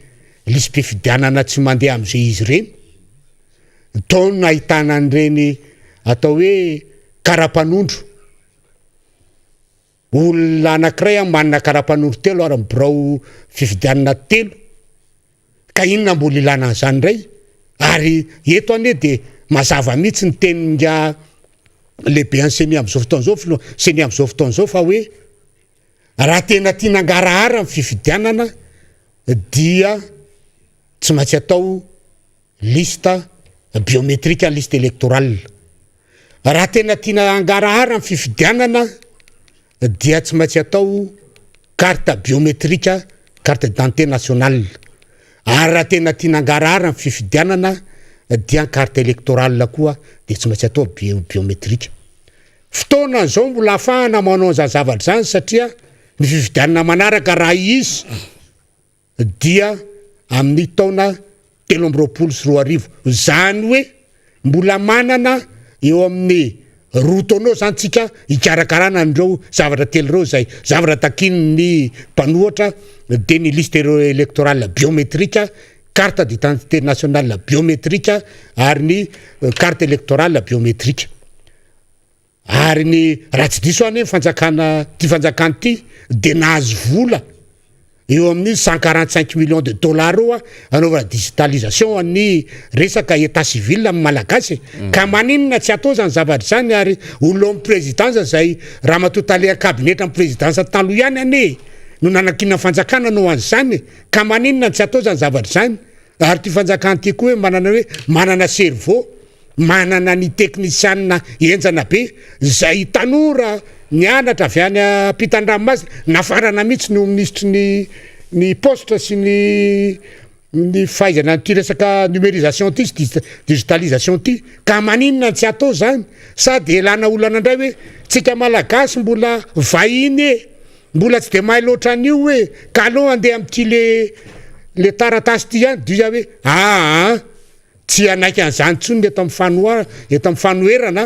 lisy mpifidianana tsy mandeha am'izay izy reny tao no nahitana an'ireny atao hoe karapanondro olona anankiray manana karapanondro telo ary birao fifidianana telo ka inona mbola ilana an'izany indray ary eto ane de mazava mihitsy ny teninga lehibe any CENI am'izao fotoana zao CENI am'izao fotoana zao fa hoe raha tena tiana angarahara amin'ny fifidianana dia tsy maintsy atao lista biometrika liste électorale. Raha tena tiana angarahara amin'ny fifidianana dia tsy maintsy atao carte biometrika carte d'identité nationale. Ary raha tena tiana angarahara amin'ny fifidianana dia carte électorale koa dia tsy maintsy atao biometrika. Fotoana zao mbola afahana manao zavatra zany satria ny fifidianana manaraka raha izy dia amin'ny taona 2024 zany hoe mbola manana eo amin'ny rotonao zany tsika ikarakarana andreo zavatra telo reo zay zavatra takin'ny mpanohatra de ny liste électorale biométrique carte d'identité nationale biométrique ary ny carte électorale biométrique. Ary ny raha tsy diso any fanjakana ty de nahazo vola eo amin'ny 145 millions de dollars anaovana digitalisation any resaka état civil amin'ny malagasy ka maninona tsy atao zany zavatra zany ary olo présidence zay raha matotale cabinet amin'ny présidence taloha ihany ane no nanakina fanjakana no an'izany ka maninona tsy atao zany zavatra zany ary ty fanjakana ty koa hoe manana cerveau manana ny technician enjana be zay tanora nianatra avy any ampitan-dranomasina nafarana mihitsy no ministre ny poste sy ny fahaizana ty resaka numérisation ty sy digitalisation ty ka maninona tsy atao zany sady elana olana ndray hoe tsika malagasy mbola vahiny mbola tsy de mahay loatra an'io hoe ka aloha andeha am'ty le taratasy ty ihany dia hoe tsy anaiky an'izany tsony eto amin'ny fanoherana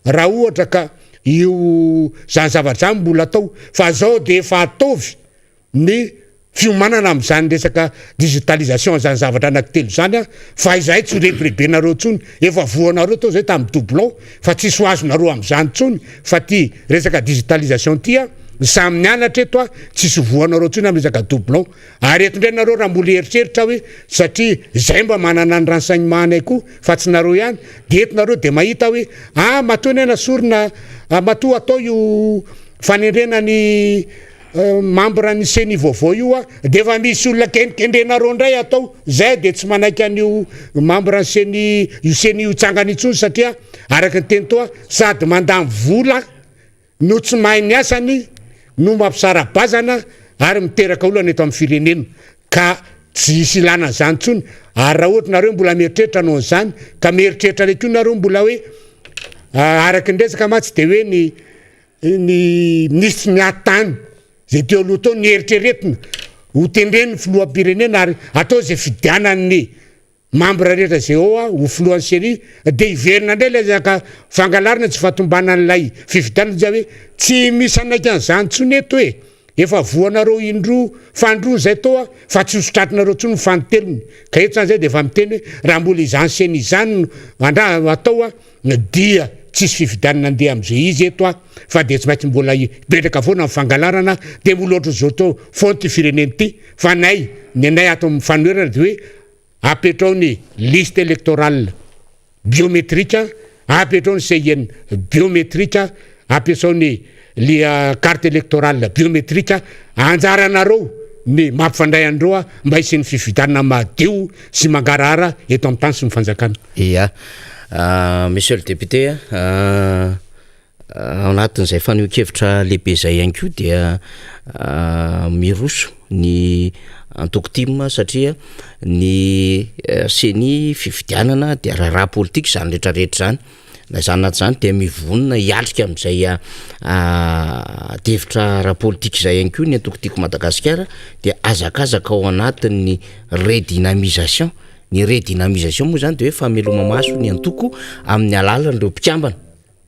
raha ohatra ka io zany zavatra zany mbola atao fa zao de efa ataovy ny fiomanana amin'izany resaka digitalisation zany zavatra anankitelo zany fa izay tsy rebebenareo tsony efa voanareo tao zay tamin'ny doublon fa tsisy ho azonareo amin'izany tsony fa ty resaka digitalisation ty samy nianatra eto tsisy voanareo tsony amin'ny resaka doublon ary eto ndray nareo raha mbola eritreritra hoe satria zay mba manana ny renseignement anay koa fa tsy nareo ihany de eto nareo de mahita hoe matoa ny nasorina matoa atao io fanendrenany membre ny seni vaovao io de efa misy olona kendrenareo ndray atao zay de tsy manaiky an'io membre ny seni io tsangany itsony satria araka ny teny toa sady mandamy vola no tsy mahay ny asany no mampisara-bazana ary miteraka olana eto amin'ny firenena ka tsy isy ilana zany tsony ary raha ohatra nareo mbola mieritreritra anao an'izany ka mieritreritra leky nareo mbola hoe araka ny resaka matsy de hoe ny ministre miatany zay teo aloha tao ny eritreretina ho tendreny ny filoham-pirenena ary atao zay fidianany membre rehetra zay ho filohan'ny seni de iverina ndray le zaka fangalarina tsy fatombana an'ilay fifidianana dia hoe tsy misy anaiky an'izany tsony eto hoe efa voanareo fandro zay tao fa tsy hosotratinareo tsony fanotelony ka eto zany zay de efa miteny hoe raha mbola izany seni izany atao dia tsisy fifidianana andeha am'izay izy eto fa de tsy maintsy mbola ipetraka foana amin'ny fangalarana de mbola ohatry zao tao foana ty fireneny ty fa nay ny anay ato amin'ny fanoherana de hoe apetrao ny liste électorale biométrique apetrao ny CIN biométrique apetrao ny carte électorale biométrique anjaranareo ny mampifandray andreo mba hisy ny fifidianana madio sy mangarahara eto amin'ny tany sy ny fanjakana. Ia monsieur le député anatin'izay faneho-kevitra lehibe zay ihany koa dia miroso ny antoko tim satria ny seni fifidianana dia raha politika zany rehetrarehetra zany na zany naty zany de mivonona hiatrika amin'izay tevitra raha politika zay ihany koa ny antoko tiako Madagasikara dia azakazaka ao anatin'ny redynamisation ny redynamisation moa zany de hoe fameloma maso ny antoko amin'ny alalan'ireo mpikambana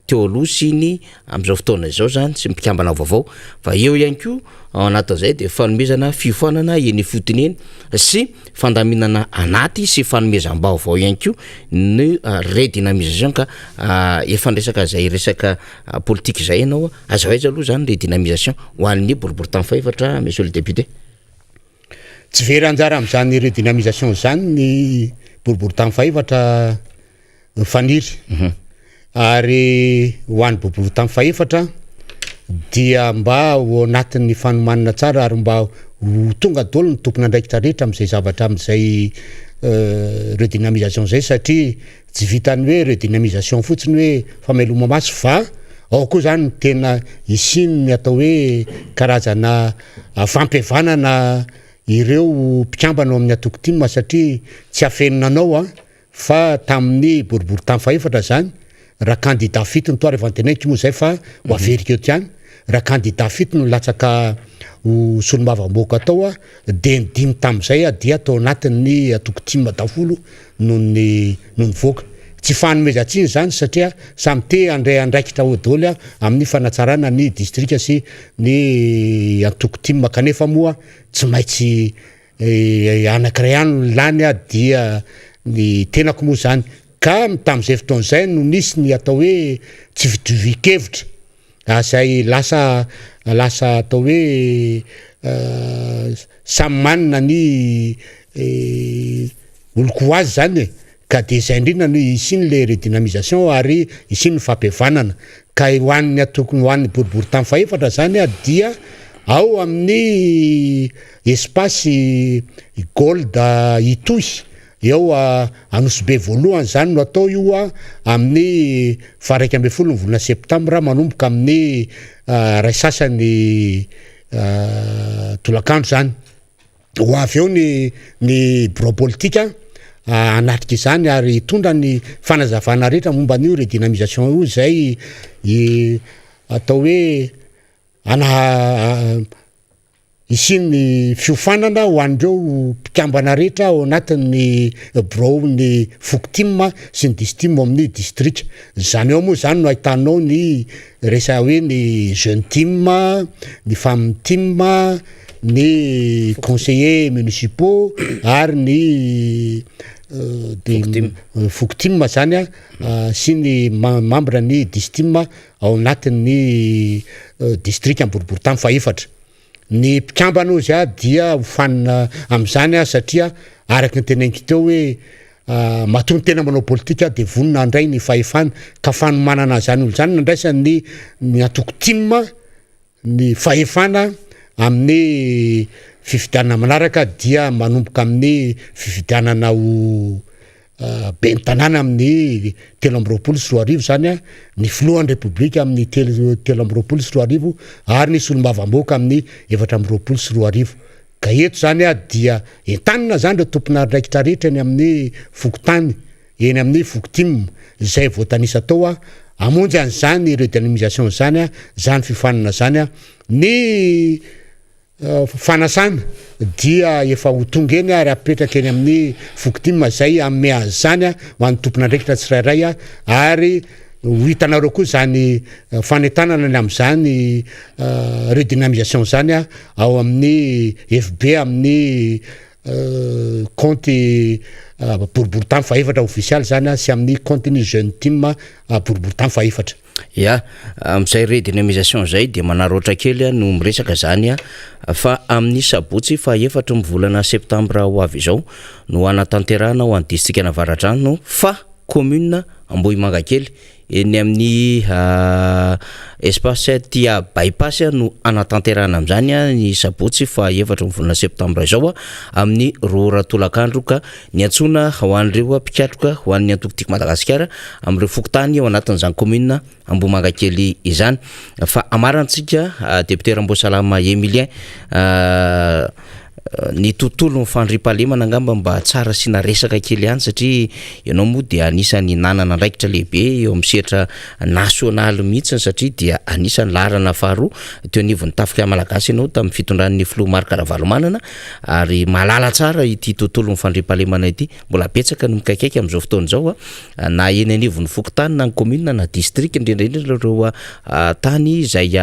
teo aloha sy ny am'izao fotoana izao zany sy mpikambana vaovao fa eo ihany koa ao anatin'izay de fanomezana fifoanana eny fotineny sy fandaminana anaty sy fanomezam-baovao ihany koa ny redynamisation ka efa resaka zay resaka politika zay ianao azo aiza aloha zany redynamisation ho an'ny boribory tamin'ny faefatra monsieur le député. Tsy very anjara amin'izany redynamisation zany ny boribory tamin'ny faefatra faniry ary ho an'ny boribory tamin'ny faefatra dia mba ho anatin'ny fanomanana tsara ary mba ho tonga dolo ny tompona andraikitra rehetra am'izay zavatra am'izay redynamisation zay satria tsy vitany hoe redynamisation fotsiny hoe fameloma maso fa ao koa zany ny tena isinony atao hoe karazana fampivanana ireo mpikambana amin'ny atoko timma satria tsy afenonanao fa tamin'ny boribory tamy faefatra zany raha candidat fito ny toary evantenaiky moa zay fa ho averika eo tiany raha candidat fito no latsaka ho solomavamboaka atao de ny dimy tam'izay dia atao anatin'ny atoko timma dafolo no ny voaka tsy fanomezantsiny zany satria samy te andray andraikitra odoly amin'ny fanatsarana ny distrika sy ny atoko timma kanefa moa tsy maintsy anankiray any lany dia ny tenako moa zany ka tam'izay fotoan'izay no nisy ny atao hoe tsy fitovikevitra zay lasa atao hoe samy manina ny oloko azy zany ka de zay indrindra no isiny le redynamisation ary isiny ny fampivanana ka hoan'ny atokony hoan'ny boribory tamy faefatra zany dia ao amin'ny espace gold itoy eo Anosy-Be voalohany zany no atao io amin'ny faraiky amby folo ny volana septambra manomboka amin'ny ray sasany tolakandro zany ho avy eo ny bureau politika anatrika izany ary hitondra ny fanazavana rehetra momba an'io redynamisation io zay atao hoe isiny fiofanana ho an'ireo mpikambana rehetra ao anatin'ny bureau ny foko-timma sy ny distimma amin'ny distrika zany eo moa zany no ahitanao ny resa hoe ny jeune timma ny femme timma ny conseillers municipaux ary ny foko-timma zany sy ny membre ny distimma ao anatin'ny distrika amin'ny boribory tamy faefatra ny mpikambana ozy dia hofanina am'izany satria araky ny tenenky teo hoe maton'ny tena manao politika de vonina andray ny fahefana ka fanomanana zany olo zany nandraisany ny atoko timma ny fahefana amin'ny fifidianana manaraka dia manomboka amin'ny fifidianana ho be ny tanàna amin'ny 324 zany ny filohan'ny republika amin'ny 324 ary ny solomavamboaka amin'ny 424 ka eto zany dia entanina zany reo tompona andraikitra rehetra eny amin'ny fokotany eny amin'ny foko-timma zay voatanisa tao amonjy an'izany redynamisation zany zany fifanana zany ny fanasana dia efa ho tonga eny ary apetraka eny amin'ny foko-timma zay ame azy zany ho an'ny tompona andraikitra tsirairay ary ho hitanareo koa zany fanetanana ny am'izany redynamisation zany ao amin'ny FB amin'ny compte boribory tamy faefatra official zany sy amin'ny compte-ny jeune timma boribory tamy faefatra am'izay redynamisation zay de manaroatra kely no miresaka zany fa amin'ny sabotsy fa efatra my volana septambra ho avy izao no anatanterahana ho an'ny distrika Navaratrano fa commune Ambohimangakely eny amin'ny espace tia bypass no anatanterahana am'izany ny sabotsy fa efatra my volana septambra izao amin'ny roa tolakandro ka ny antsona ho an'ireo mpikatroka ho an'ny antokotiko Madagasikara am'ireo fokotany ao anatin'izany commune Ambohimangakely izany fa amarantsika député Rambosalama Emilien ny tontolo fandripahalemana angamba mba tsara sy naresaka kely ihany satria ianao moa dia anisany nanana andraikitra lehibe eo amin'ny sehatra nasionaly mihitsy satria dia anisany larana faharoa teo anivon'ny tafika malagasy ianao tamin'ny fitondran'ny Filoha Marc Ravalomanana ary malala tsara ity tontolo fandripahalemana ity mbola betsaka no mikakaiky amin'izao fotoana izao na eny anivon'ny fokotany na ny commune na district indrindraindrindra ireo tany izay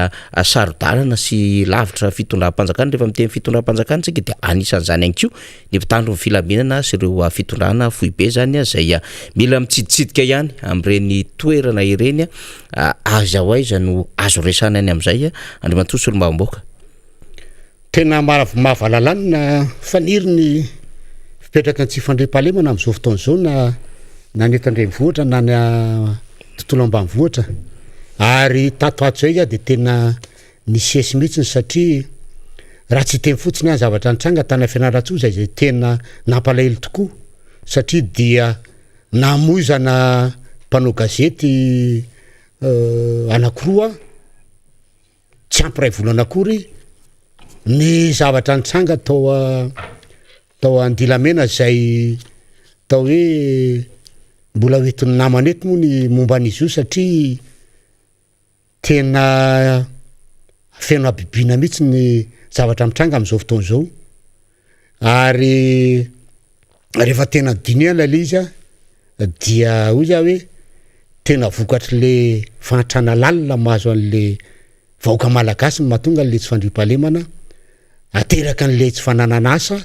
sarodalana sy lavitra fitondram-panjakana rehefa miteny fitondram-panjakana tsika dia anisan'izany ihany koa ny mpitandro ny filaminana sy ireo fitondrana foibe zany zay mila mitsiditsidika ihany amin'ireny toerana ireny aza ho aiza no azo resana any amin'izay Andriamatoa Solomavamboaka tena mahavalalana faniry ny fipetraka ny tsy fandripahalemana amin'izao fotoana izao na ny eto andrenivohitra na ny tontolo ambanivohitra ary tato ato zay de tena ny sesy mihitsiny satria raha tsy teny fotsiny any zavatra nitranga tany fianarantsoa zay tena nampalahelo tokoa satria dia namoizana mpanao gazety anakiroa tsy ampiray vola anakory ny zavatra nitranga tao Andilamena zay tao hoe mbola hoetiny namana eto moa ny momba an'izy io satria tena feno abibina mihitsy ny zavatra mitranga am'izao fotoana zao ary rehefa tena dinihana le izy dia hoy za hoe tena vokatry le fantrana lalina mahazo an'le vahoaka malagasy ny mahatonga an'le tsy fandriam-pahalemana ateraka an'le tsy fananana asa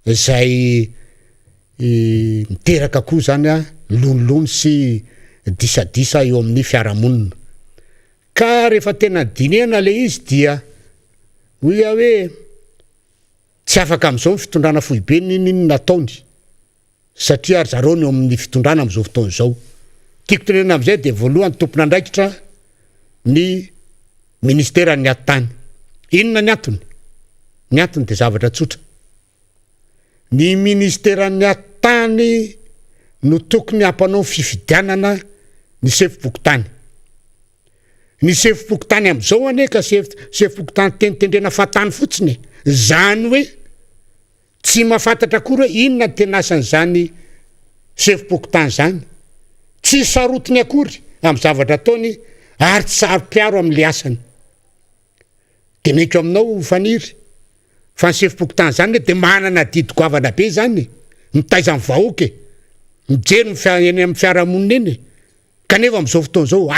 zay miteraka koa zany lonolono sy disadisa eo amin'ny fiarahamonina ka rehefa tena dinihana le izy dia hoy hoe tsy afaka am'izao ny fitondrana foibe niny nataony satria ary zareo ny eo amin'ny fitondrana am'izao fotoana zao tiako tenena am'izay de voalohany tompona andraikitra ny ministera ny atany inona ny antony de zavatra tsotra ny ministera ny atany no tokony ampanao fifidianana ny sefim-pokotany ny sefim-pokotany am'izao ane ka sefim-pokotany tenitendrena fatany fotsiny zany hoe tsy mahafantatra akory hoe inona tenasan' zany sefim-pokotany zany tsy sarotiny akory amy zavatra ataony ary tsy saro-piaro am'le asany de meko aminao faniry fa ny sefim-pokotany zany de manana didy-goavana be zany mitaiza ny vahoaka mijery eny amin'ny fiarahamonina eny kanefa am'izao fotoana zao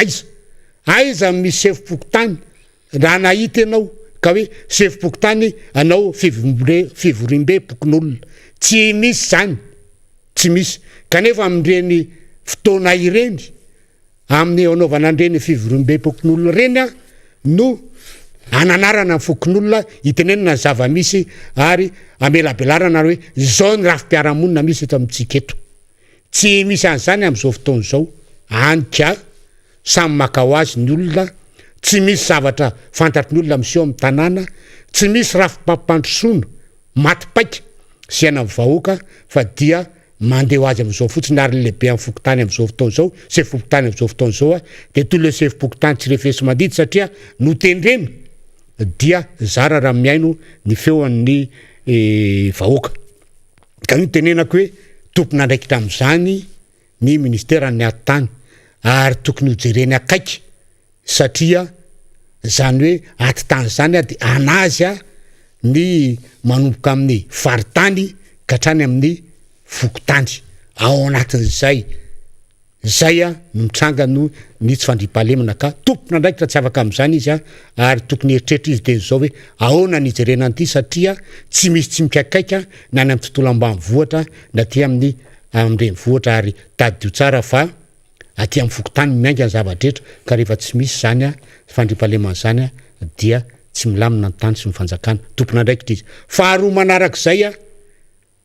aiza misy sefim-pokotany raha nahita ianao ka hoe sefim-pokotany anao fivorim-be pokon'olona tsy misy zany tsy misy kanefa amin'ireny fotoana ireny amin'ny anaovana an'ireny fivorim-be pokon'olona reny no ananarana ny fokon'olona itenenina ny zava-misy ary amelabelarana hoe zao ny rafi-piarahamonina misy eto amintsika eto tsy misy an'izany am'izao fotoana zao anika samy makao azy ny olona tsy misy zavatra fantatry ny olona miseho amin'ny tanàna tsy misy rafi-pampandrosoana matipaika sy ana amin'ny vahoaka fa dia mandeha azy am'izao fotsiny ary lehibe amin'ny fokotany am'izao fotoana zao sefim-pokotany am'izao fotoana zao de toy le sefim-pokotany tsy refesy mandidy satria no tendrena dia zara raha miaino ny feo an'ny vahoaka ka io tenenako hoe tompona andraikitra am'izany ny ministera ny atany ary tokony hojereny akaiky satria zany hoe aty tany zany de anazy ny manomboka amin'ny faritany ka hatrany amin'ny fokotany ao anatin'izay no mitranga no ny tsy fandriam-pahalemana ka tompona andraikitra tsy afaka am'izany izy ary tokony heritreritra izy de zao hoe ahoana ny ijerena an'ity satria tsy misy tsy mikakaika na any amin'ny tontolo ambany vohatra na ty am'ireny vohatra ary tadio tsara fa aty amin'ny fokotany miainga ny zavadrehetra ka rehefa tsy misy zany fandriam-pahalemana zany dia tsy milamina ny tany sy mifanjakana tompona andraikitra izy faharoa manarak'izay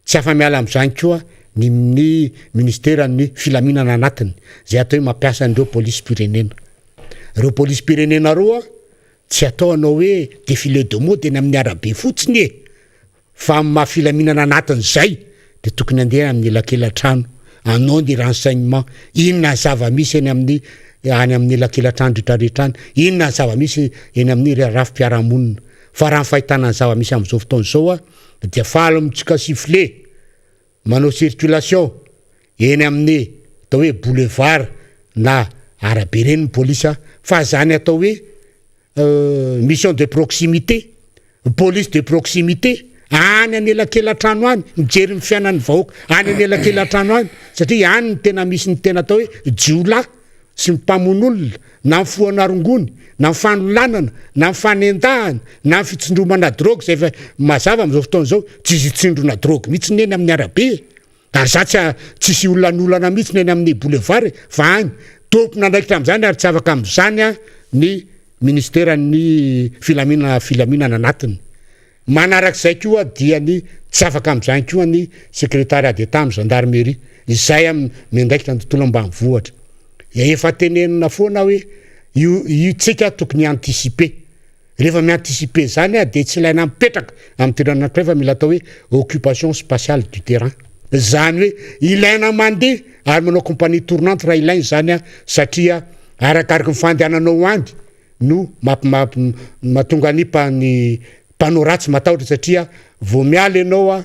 tsy afa-miala am'izany koa ny ministera ny filaminana anatiny zay atao hoe mampiasa an'ireo polisy pirenena reo polisy pirenena roa tsy atao anao hoe défilé de mode eny amin'ny arabe fotsiny fa mahafilaminana anatiny zay de tokony andeha amin'ny elakelan-trano anao ny renseignement inona zava-misy eny amin'ny elakelan-trano rehetrarehetrany inona zava-misy eny amin'ny rafi-piarahamonina fa raha ny fahitana ny zava-misy am'izao fotoana zao dia fahala mitsika siffle manao circulation eny amin'ny atao hoe boulevard na arabe reny ny polisy fa zany atao hoe mission de proximité police de proximité any anelakelan-trano any mijery ny fiainan'ny vahoaka any anelakelan-trano any satria any ny tena misy ny tena atao hoe jiola sy mimpamon'olona na mifoanarongony na mifanolanana na mifanendahana na fitsindromana drogue zay fa mazava am'izao fotoana zao tsisy tsindrona drogue mihitsy neny amin'ny arabe ary za tsisy olonan'olana mihitsy neny amin'ny boulevard fa any tompona andraikitra am'izany ary tsy afaka am'izany ny ministera ny filaminana anatiny manarak'izay koa dia ny tsy afaka am'izany koa ny secrétariat d'état amin'ny gendarmerie izay miandraikitra ny tontolo ambany vohatra efa tenenina foana hoe io tsika tokony anticiper rehefa mianticiper zany de tsy ilaina mipetraka amin'ny toerana anankiray fa mila atao hoe occupation spatiale du terrain zany hoe ilaina mandeha ary manao compagnie tournante raha ilainy zany satria arakaraka ny fandehananao andy no mahatonga ny mpanao ratsy matahotra satria vao miala ianao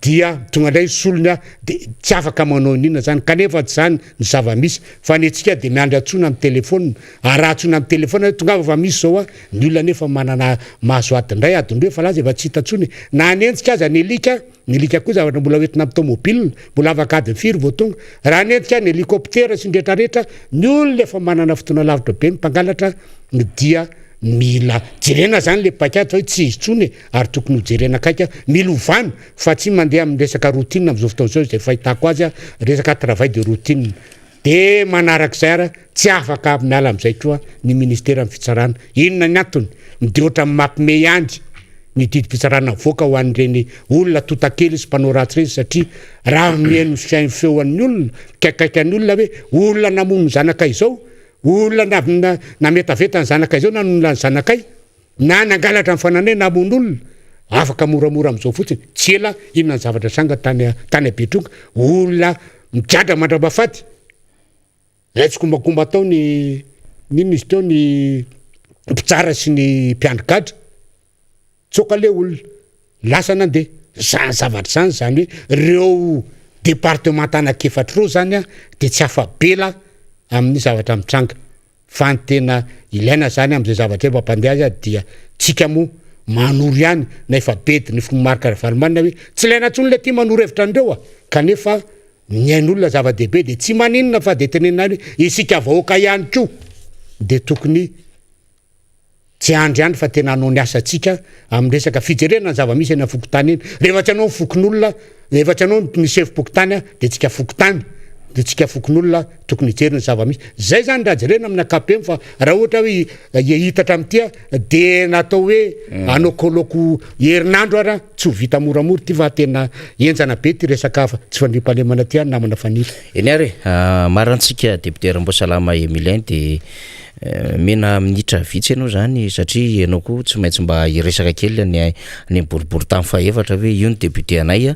dia tonga indray solony de tsy afaka manao n'inona zany kanefa tsy zany ny zava-misy fa ny antsika de miandry antsona amin'ny telefona arahatsona amin'ny telefona tonga fa misy zao ny olona nefa manana mahazo adindray adindroe fa laza efa tsy hitantsony na nentsika aza ny lika koa zavatra mbola hoentina amin'ny tomobile mbola afaka adiny firy vao tonga raha nentsika ny hélicoptère sy ndretrarehetra ny olona efa manana fotoana lavitra be ny mpangalatra dia mila jerena zany le paquet hoe tsy izy tsony ary tokony ho jerena akaika mila ovana fa tsy mandeha amin'ny resaka routine amin'izao fotoana izao izay fahitako azy resaka travail de routine de manarak'izay ara tsy afaka miala amin'izay koa ny ministère amin'ny fitsarana inona ny antony de ohatra mampime andy ny didy fitsarana voaka ho an'ireny olona totakely sy mpanao ratsy reny satria raha mihaino feo an'ny olona kaikaiky an'ny olona hoe olona namono zanaka izao olona nametaveta ny zanakay zao nanonona ny zanakay na nangalatra ny fananay namono olona afaka moramora amin'izao fotsiny tsy ela inona ny zavatra sanga tany abetroka olona migadra mandrabafaty zay tsy kombakomba atao ny nino izy teo ny mpitsara sy ny mpiandrigadra tsoka le olona lasa nandeha zany zavatra zany zany hoe reo département anakefatra reo zany de tsy afabela amin'ny zavatra mitranga fa ny tena ilaina zany amin'izay zavatra hoe mampandeha azy dia tsika moa manoro ihany na efa bedy ny fomarika valomana hoe tsy ilaina tsony le ty manoro hevitra andreo kanefa ny ain'olona zava-dehibe de tsy maninona fa de tenenina hoe isika vahoaka ihany koa de tokony tsy andry ihany fa tena anao ny asatsika amin'ny resaka fijerena ny zava-misy eny fokotany eny rehefa tsy anao ny fokon'olona rehefa tsy anao ny sevi-pokotany de tsika fokotany de tsika fokon'olona tokony hijery ny zava-misy zay zany raha jerena amin'ny ankapobeny fa raha ohatra hoe hitatra amin'ity de natao hoe anaokoloko herinandro ara tsy ho vita moramora ty fa tena enjana be ty resaka hafa tsy fandrimpalemana ty namana fanila eny ary marantsika député Ramboasalama Emilien de mena minitra vitsy ianao zany satria ianao koa tsy maintsy mba iresaka kely ny boribory tany faefatra hoe io ny député anay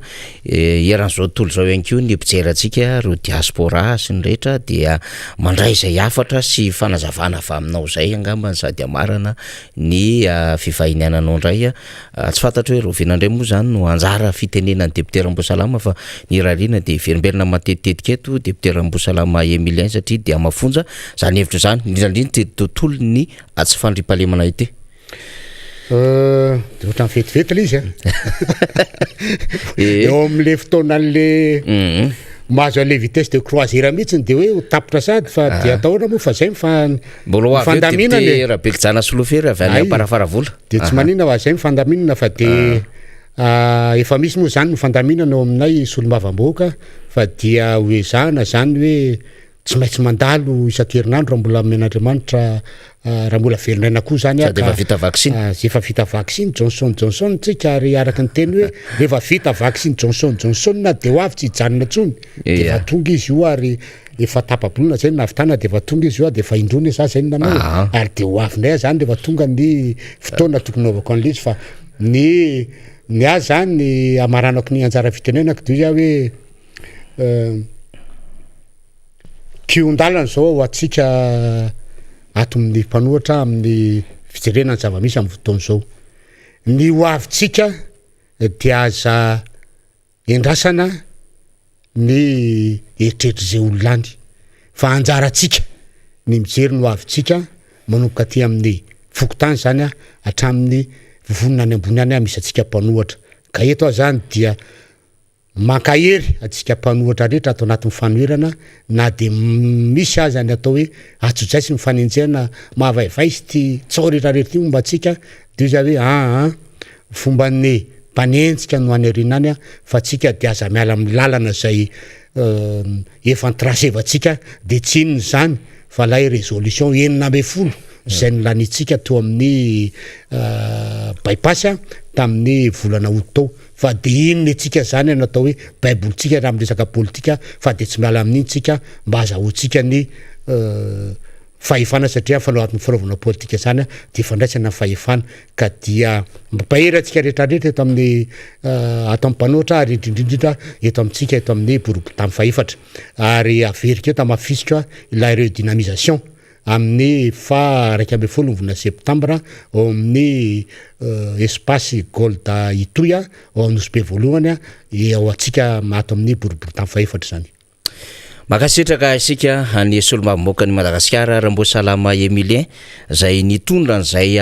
eran'izao tontolo zao ihany koa ny mpijerantsika ro diaspora sy ny rehetra dia mandray izay afatra sy fanazavana fa aminao zay angambany sady amarana ny fifahiniananao ndray tsy fantatro hoe rovinandray moa zany no anjara fitenenan'ny député Ramboasalama fa ny rarina de verimbelona matetitetika eto député Ramboasalama Emilien satria dia mafonja zany hevitra zany indrindra de tontolo ny tsy fandrimpalemana ity de ohatra vetivety le izy eo am'le fotoana an'le mahazo an'le vitesse de croisière mihitsiny de hoe ho tapitra sady fa de ataona moa fa zay mifandaminana raha Beljana Solofery avy any Amparafara-Vola de tsy manina fa zay mifandaminana fa de efa misy moa zany mifandaminana ao aminay solombavam-boaka fa dia hoezahana zany hoe tsy maintsy mandalo isan-kerinandro raha mbola amin'Andriamanitra raha mbola velondraina koa zany efa vita vaccine efa vita vaccine Johnson tsika ary araka ny teny hoe rehefa vita vaccine Johnson de ho avy tsy hijanona tsony de efa tonga izy io ary efa tapabolona zay navitana de efa tonga izy io de efa indrony za zay nanao ary de ho avy ndray zany rehefa tonga ny fotoana tokony naovako an'le izy fa ny azy zany amaranako ny anjara fitenenako de izy hoe kiondalana zao ho atsika ato amin'ny mpanohatra amin'ny fijerenany zava-misy amin'ny fotoana zao ny ho avitsika dia aza endrasana ny eritreritry zay olonany fa anjaratsika ny mijery no avitsika manomboka aty amin'ny fokotany zany hatramin'ny vonona any ambony any misy atsika mpanohatra ka eto zany dia mankahery atsika mpanohatra rehetra atao anatin'ny fanoherana na de misy azy any atao hoe atsojay sy mifanenjena mahavaivay sy ty tsao rehetrarehetra io mba atsika de izy hoe fomba ny mpanenjika no any any fa atsika de aza miala amin'ny lalana zay efa ntrasevatsika de tsy inony zany fa lay résolution 90 zay nolanintsika teo amin'ny bypass tamin'ny volana août fa de inony atsika zany natao hoe baibolitsika raha amin'ny resaka politika fa de tsy miala amin'iny tsika mba azahoantsika ny fahefana satria faloatin'ny fanaovana politika zany de fandraisana fahefana ka dia mampahery atsika rehetrarehetra eto amin'ny ato amin'ny mpanoatra ary indrindrindrindra eto amintsika eto amin'ny boroboritamy fahefatra ary averika eto amafisika la redynamisation amin'ny raiky amby folo novona septambra ao amin'ny espace golda itoya ao anosy be voalohany ao atsika ato amin'ny boroboritamy fahefatra zany makasitraka isika ny solombavamboaka ny Madagasikara Rambo Salama Emilien zay nitondra an'izay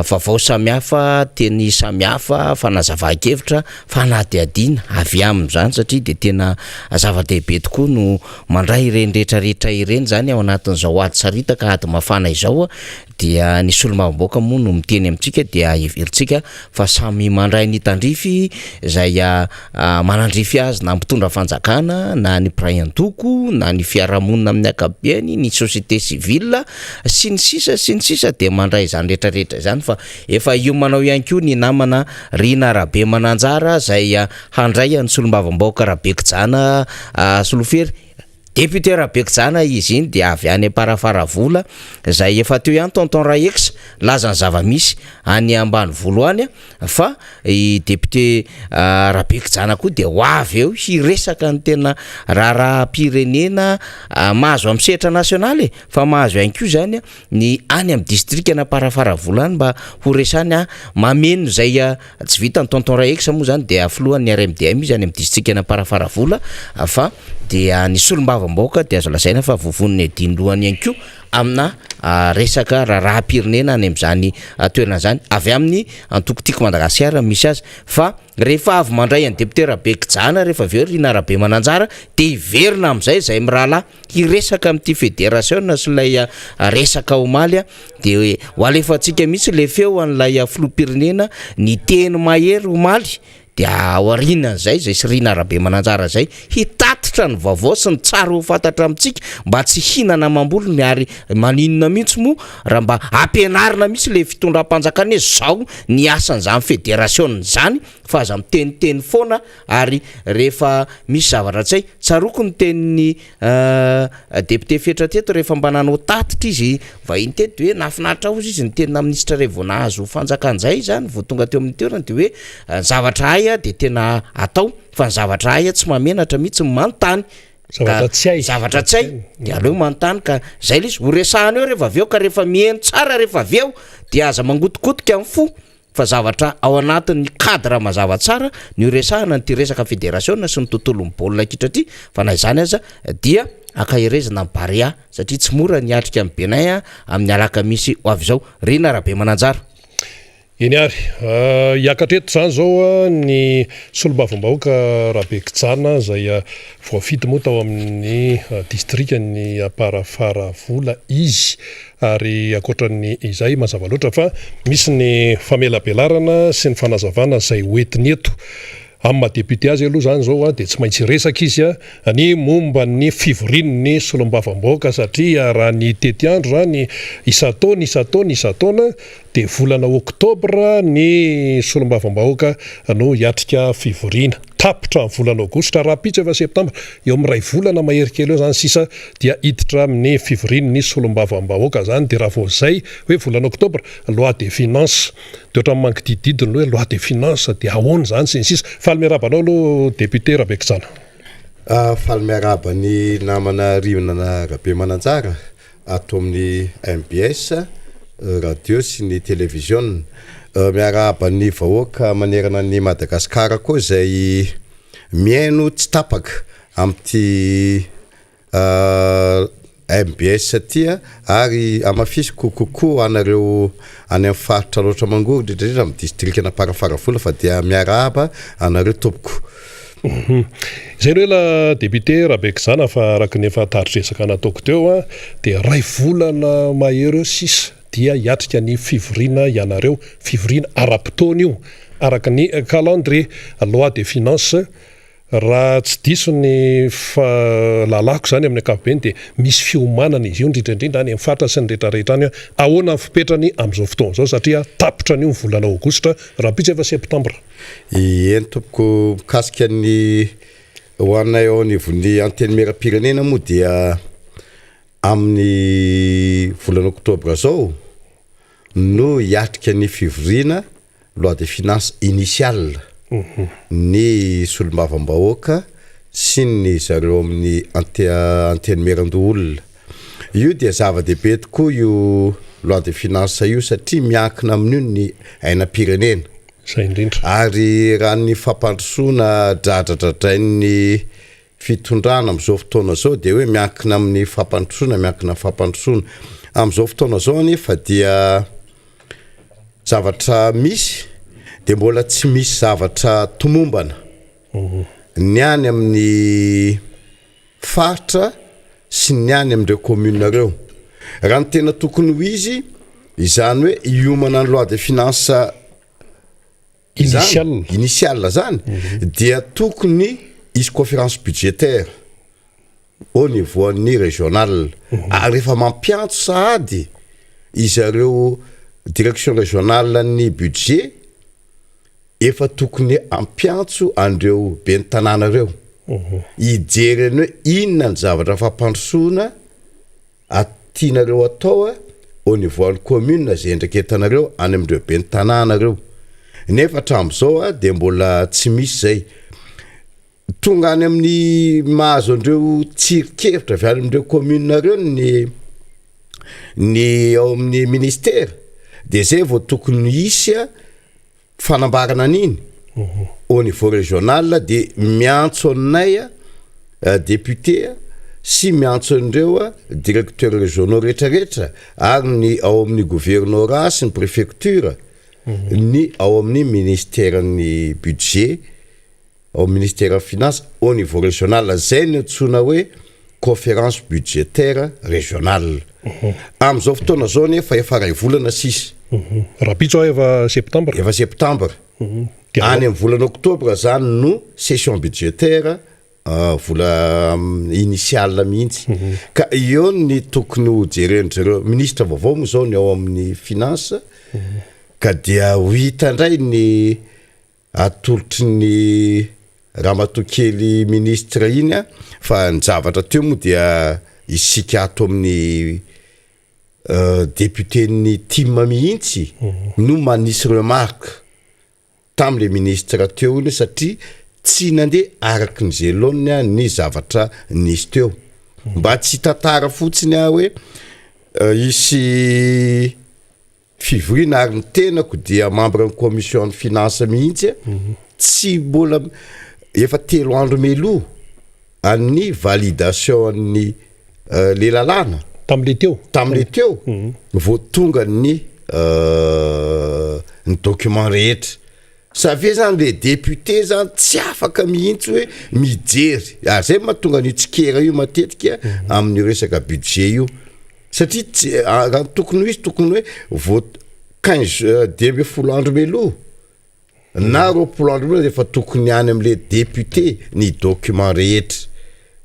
vaovao samihafa teny samihafa fanazava-kevitra fanadiadiana avy amin'izany satria de tena zava-dehibe tokoa no mandray ireny rehetrarehetra ireny zany ao anatin'izao ady saritaka ady mafana izao dia ny solombavamboaka moa no miteny amintsika dia everitsika fa samy mandray ny tandrify zay manandrify azy na mpitondra fanjakana na ny prayantoko na ny fiarahamonina amin'ny akabiany ny société civile sy ny sisa de mandray zany rehetrarehetra zany fa efa io manao ihany koa ny namana Rina Rabe Mananjara zay handray ny solombavamboaka Rabekijana Solofery député Rabekijana izy iny de avy any Parafaravola zay efa teo ihany tonton Raex laza ny zava-misy any ambany voalohany fa i député Rabekijana koa de hoavy eo hiresaka ny tena raharam-pirenena mahazo amin'ny sehatra nasionaly fa mahazo ihany koa zany ny any amin'ny district na Parafaravola any mba ho resany mameno zay tsy vita ny tonton Raex moa zany de aflohan'ny RMDM izy any amin'ny district na Parafaravola fa dia ny solombavamboaka de azo lasaina fa vovon'ny dinlohany ihany koa amina resaka raharam-pirenena any amin'izany toerana zany avy amin'ny antokotiko Madagasikara misy azy fa rehefa avy mandray any député Rabekijana rehefa avy eo Rina Rabe Mananjara de hiverina amin'izay zay mirahalahy hiresaka amin'ity fédération sy lay resaka omaly de ho alefantsika mihitsy le feo an'lay filoham-pirenena ny teny mahery omaly de aorinan'izay zay sy Rina Rabe Mananjara zay hitatitra ny vaovao sy ny tsara ho fantatra amintsika mba tsy hinana mambolony ary maninona mihitsy moa raha mba ampianarina mihitsy le fitondram-panjakana zao ny asan'izany fédération zany fa aza miteniteny foana ary rehefa misy zavatra tsay tsaroko ny tenin'ny député fetra teto rehefa mba nanao tatitra izy vahiny teto hoe nafinaritra ozy izy ny tenina ministra revo nahazo fanjakan'izay zany vao tonga teo amin'ny toerana de hoe zavatra hay de tena atao fa ny zavatra hay tsy mamenatra mihitsy manontany zavatra tsy hay de aleo manontany ka zay le izy ho resahana eo rehefa avy eo ka rehefa mihaino tsara rehefa avy eo de aza mangotokotika amin'ny fo fa zavatra ao anatin'ny cadre mazava tsara ny resahana ny resaka fédération sy ny tontolon'ny baolina kitra ty fa na izany aza dia akahirezana ny Barea satria tsy mora ny atrika amin'ny Benay amin'ny alakamisy ho avy zao Rina Rabe Mananjara eny ary hiakatreto zany zao ny solombavamboaka Rabekijana zay voafity moa tao amin'ny district ny Parafaravola izy ary akoatran'ny izay mazava loatra fa misy ny famelabelarana sy ny fanazavana zay hoetiny eto amin'ny madéputé azy aloha zany zao de tsy maintsy resaka izy ny momba ny fivorin'ny solombavamboaka satria raha ny tety andro zany isataona de volana oktobra ny solombavamboaka no hiatrika fivorina tapitra amin'ny volana aogositra raha pitsy efa septambra eo amin'ny ray volana mahery kely eo zany sisa dia hiditra amin'ny fivorin'ny solombavamboaka zany de raha vao zay hoe volana oktobra loi des finances de ohatran'ny manodidididiny hoe loi des finances de ahoana zany sy ny sisa faly miarabanao aloha député Rabekijana faly miaraba ny namana Rina Rabe Mananjara ato amin'ny MBS radio sy ny télévision miaraba ny vahoaka manerana ny Madagasikara koa zay miaino tsy tapaka amin'ty MBS tia ary amafisiko kokoa anareo any amin'ny faritra loatra mangory drehetra amin'ny district na Parafaravola fa dia miaraba anareo tompoko zay hoe la député Rabekijana fa araka ny efa taritresaka nataoko teo de ray volana mahery eo sisa dia hiatrika ny fivorina ianareo fivorina ara-potoana io araka ny calendrier loi des finances raha tsy diso ny lalako zany amin'ny ankapobeny de misy fiomanana izy io indrindraindrindra any amin'ny faritra sy ny rehetrarehetra any ahoana ny fipetrany amin'izao fotoana zao satria tapitra an'io ny volana aogositra raha pitsy efa septambra eny tompoko mikasika ny hoanay ao anivon'ny anteny meram-pirenena moa dia amin'ny volana oktobra zao no hiatrika ny fivoriana loi de finance initiale ny solombavambahoaka sy ny zareo amin'ny antenumerandoolona. Io dia zava-dehibe tokoa io loi de finance io satria miankina amin'io ny ainam-pirenena. Zay indrindra. Ary raha ny fampandrosoana dradradradrain'ny fitondrana am'izao fotoana zao dia hoe miankina amin'ny fampandrosoana, miankina fampandrosoana. Am'izao fotoana zao nefa dia zavatra misy dia mbola tsy misy zavatra tomombana. Ny any amin'ny faritra sy ny any amin'ireo commune reo. Raha ny tena tokony ho izy, izany hoe hiomana ny loi de finance initiale zany, dia tokony isy conférence budgétaire au niveau ny régional. Ary rehefa mampiantso sahady izareo direction régionale ny budget, efa tokony ampiantso andreo ben'ny tanàna reo. Ijereny hoe inona ny zavatra fampandrosoana tianareo atao au niveau ny commune zay endraketanareo any amin'ireo ben'ny tanàna reo. Nefa hatramin'izao dia mbola tsy misy zay. Tonga any amin'ny mahazo andreo tsirikevitra avy any amin'ireo commune reo ny ao amin'ny ministère, dia zay vao tokony hisy fanambarana an'iny au niveau régional, dia miantso anay député sy miantso andreo directeur régionaux rehetrarehetra ary ny ao amin'ny gouvernorat sy ny préfecture, ny ao amin'ny ministère ny budget, au ministère finance au niveau régional. Zay ny antsoina hoe conférence budgétaire régionale. Am'izao fotoana zao nefa efa ray volana sisa. Rapitso efa septembre. Efa septembre. Any amin'ny volana oktobra zany no session budgétaire vola initiale mihitsy. Ka io ny tokony ho jeren'zareo ministre vaovao moa zao ny ao amin'ny finance, ka dia ho hita indray ny atolotry ny ramatokely ministre iny fa ny zavatra teo moa dia isika ato amin'ny député ny team mihitsy no manisy remarque tam'le ministre teo iny satria tsy nandeha araky ny zelony ny zavatra nisy teo. Mba tsy tantara fotsiny hoe isy fivoriana ary ny tenako dia membre ny commission ny finance mihitsy, tsy mbola efa 3 andro meloa amin'ny validation ny le lalàna tam'le teo vao tonga ny document rehetra. Savie zany le député zany tsy afaka mihitsy hoe mijery. Zay mahatonga ny tsikera io matetika amin'ny resaka budget io. Satria raha tokony ho izy tokony hoe vao 15 andro meloa na 20 andro meloa efa tokony any amin'le député ny document rehetra.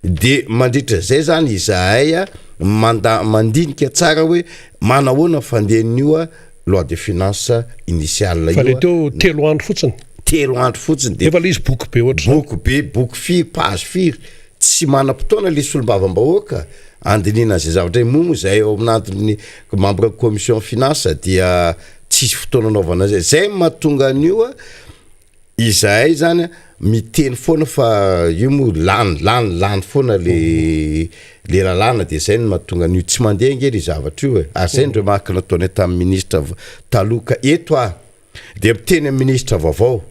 De mandritra zay zany izahay mandinika tsara hoe manahoana fandehan'io loi de finance initiale io. Fa le teo 3 andro fotsiny. 3 andro fotsiny de efa le izy boky be ohatra. Boky be, boky firy, page firy. Tsy manam-potoana le solombavambahoaka andinina zay zavatra moa zay ao amin'antony membre commission finance dia tsisy fotoana anaovana zay. Zay mahatonga an'io izahay zany miteny foana fa io moa lany foana le lalàna, dia zay no mahatonga an'io tsy mandeha ngely zavatra io. Zay ny remarque nataony tamin'ny ministre taloka eto dia miteny amin'ny ministre vaovao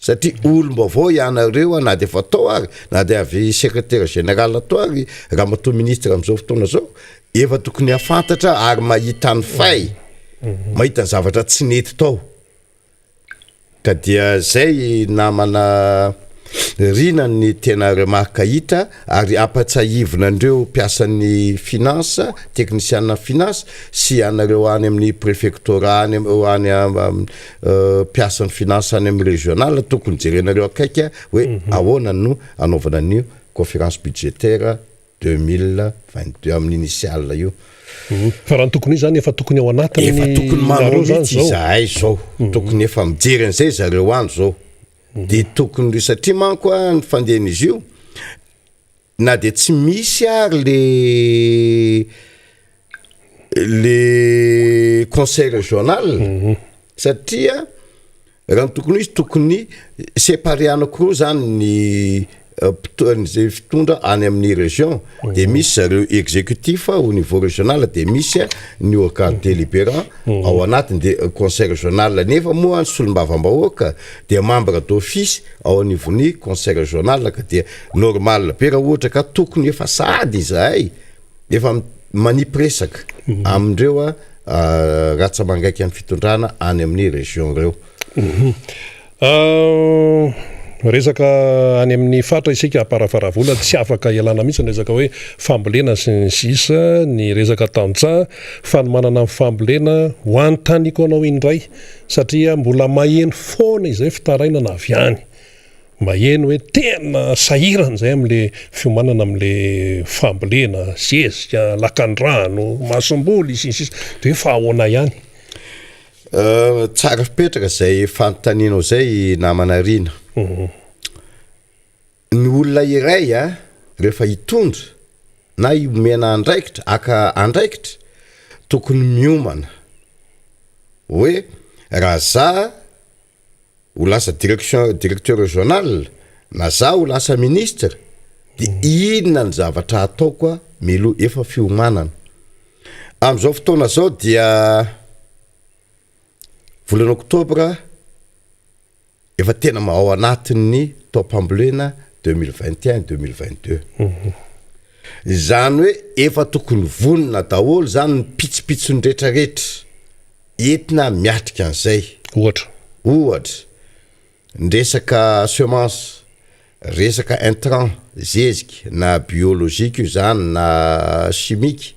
satria olom-baovao ianareo na dia efa atao ary na dia avy secrétaire général atao ary raha matoa ministre amin'izao fotoana zao efa tokony hafantatra ary mahita ny fay, mahita ny zavatra tsy nety tao. Ka dia zay namana rina ny tena remarque hita ary ampatsahivina andreo mpiasan'ny finance, technicien finance sy anareo any amin'ny préfectorat any mpiasan'ny finance any amin'ny régional tokony jerenareo akaiky hoe ahoana no anaovana an'io conférence budgétaire 2022 amin'ny initiale io. Fa raha tokony zany efa tokony ao anatiny efa tokony manao mihitsy izahay zao, tokony efa mijery an'izay zareo andro zao. De tokony satria manko ny fandehan'izy io na de tsy misy ary le conseil régional satria raha tokony izy tokony séparé anakiro zany ny zay fitondra any amin'ny région de misy zareo exécutif au niveau régional de misy ny organe délibérant ao anatiny de conseil régional nefa moa ny solombavam-bahoaka de membre d'office ao anivon'ny conseil régional ka de normal be raha ohatra ka tokony efa sady izahay efa manipresaka amindreo ratsa mangaiky amin'ny fitondrana any amin'ny région reo. Resaka any amin'ny fatra isika aparafaravola tsy afaka ialana mihitsy ny resaka hoe fambolena sy ny sisa ny resaka tantsaha fa ny manana amin'ny fambolena ho antaniko anao indray satria mbola maheno foana izay fitaraina na avy any maheno hoe tena sahirana zay amin'le fiomanana amin'le fambolena zezika lakandrano masomboly sisa de fa ahoana ihany. Tsara fipetraka zay fanontanianao zay namanarina. Ny olona iray rehefa hitondra na iomena andraikitra aka andraikitra tokony miomana hoe raha za ho lasa directeur régional na za ho lasa ministre de inona ny zavatra ataoko milo efa fiomanana am'izao fotoana zao dia volana oktobra efa tena ao anatin'ny taopambolena 2021-2022 zany hoe efa tokony vonina daholo zany ny pitsopitsony rehetrarehetra entina miatrika an'izay ohatra ny resaka semence resaka intrant zezika na biolojika io zany na chimique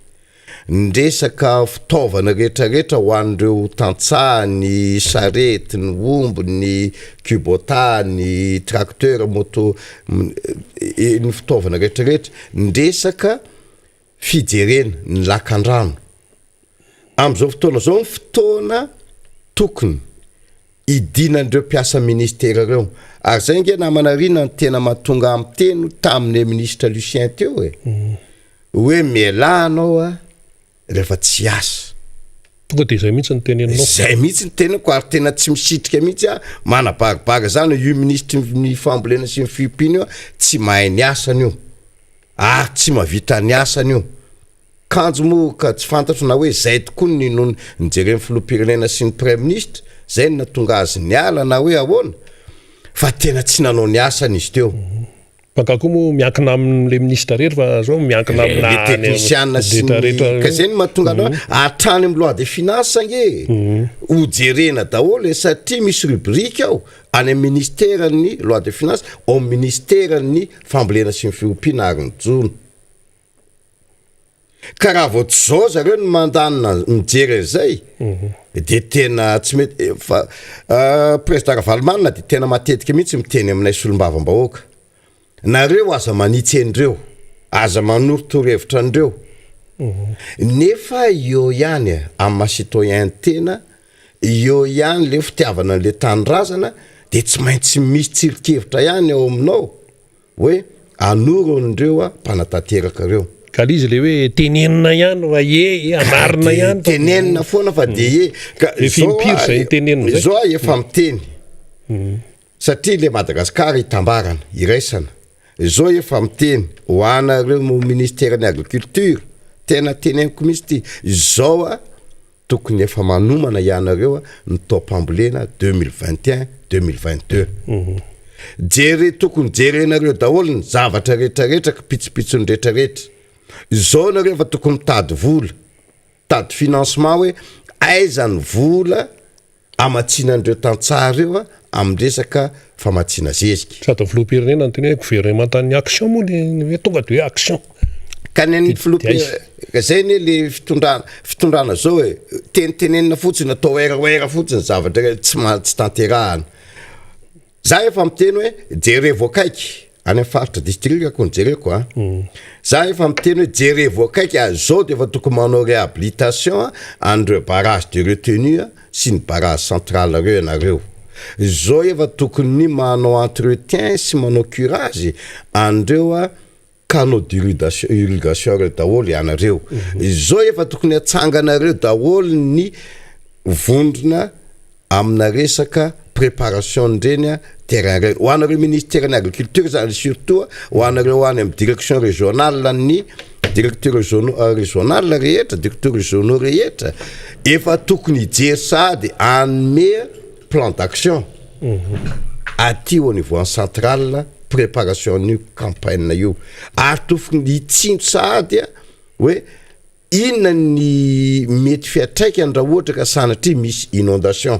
ny resaka fitaovana rehetrarehetra ho an'ireo tantsaha ny sarety ny omby ny kubota ny tracteur moto ny fitaovana rehetrarehetra ny resaka fijerena ny lakan-drano am'izao fotoana zao ny fotoana tokony idinan'ireo mpiasa ministera reo ary zay nge namanarina ny tena mahatonga amin'ny teny tamin'ny ministre Lucien teo hoe mialanao rehefa tsy asa tonga de zay mihitsy ny tenenao zay mihitsy ny tenenako ary tena tsy misitrika mihitsy manabaribaga zany io ministre ny fambolena sy ny fiompiana io tsy mahay ny asany io ary tsy mahavita ny asany io kanjo moa ka tsy fantatro na hoe zay tokoa ny noho ny jeren'ny filoham-pirenena sy ny premier ministre zay no natonga azy ny ala na hoe ahoana fa tena tsy nanao ny asany izy teo Pakako mo miankina amin'le ministre rehetra fa zao miankina amina technicienne sy ka zay no mahatonga anao hatrany amin'ny loi de finance nge ho jerena daholo satria misy rubrique ao any amin'ny ministère-ny loi de finance ao ministère-ny fambolena sy ny fiompiana ary ny jono ka raha vao tsy zao zareo ny mandanina mijery zay de tena tsy mety fa président Ravalomanina de tena matetika mihitsy miteny aminay solombavam-bahoaka nareo aza manitsy andreo aza manorotorohevitra andreo nefa eo ihany amin'ny citoyen tena eo ihany le fitiavana le tanindrazana de tsy maintsy misy tsirikevitra ihany ao aminao hoe anoro andreo mpanatanteraka reo ka izy le hoe tenenina ihany va anarina ihany tenenina foana fa de fimpiro zay tenenina zay zao efa miteny satria le Madagasikara hitambarana iraisana zao efa miteny ho anareo mo ministère-ny agriculture tena teneniko misy ty zao tokony efa manomana ianareo ny taopambolena 2021-2022 jere tokony jerenareo daholo ny zavatra rehetrarehetra pitsopitsony rehetrarehetra zao nareo efa tokony mitady vola tady financement hoe aizany vola amatsinandreo tantsaha reo amin'ny resaka famatsina zezika sady filoham-pirenena ny teny hoe gouvernementan'ny action moa le hoe tonga de hoe action kaneny filoham-pirenena zay ne le fitondrana zao hoe tenitenenina fotsiny atao era fotsiny zavatra tsy tanterahana za efa miteny hoe jere voakaiky any faritra district ko jereko za efa miteny hoe jere voakaiky zao de efa tokony manao réhabilitation andreo barrage de retenue sy ny barrage central reo ianareo zao efa tokony manao entretien sy manao curage andreo canaux d'irrigation reo daholo ianareo izao efa tokony atsanganareo daholo ny vondrona amina resaka préparation ndreny terrain reny ho anareo ministère ny agriculture zany surtout ho anareo any amin'ny direction régionale ny directeur régional rehetra directeur régionaux rehetra efa tokony hijery sady anome plan d'action aty au niveau central préparation ny campagne io ary tokony hitsinjo sady hoe inona ny mety fiatraikany raha ohatra ka sanatry misy inondation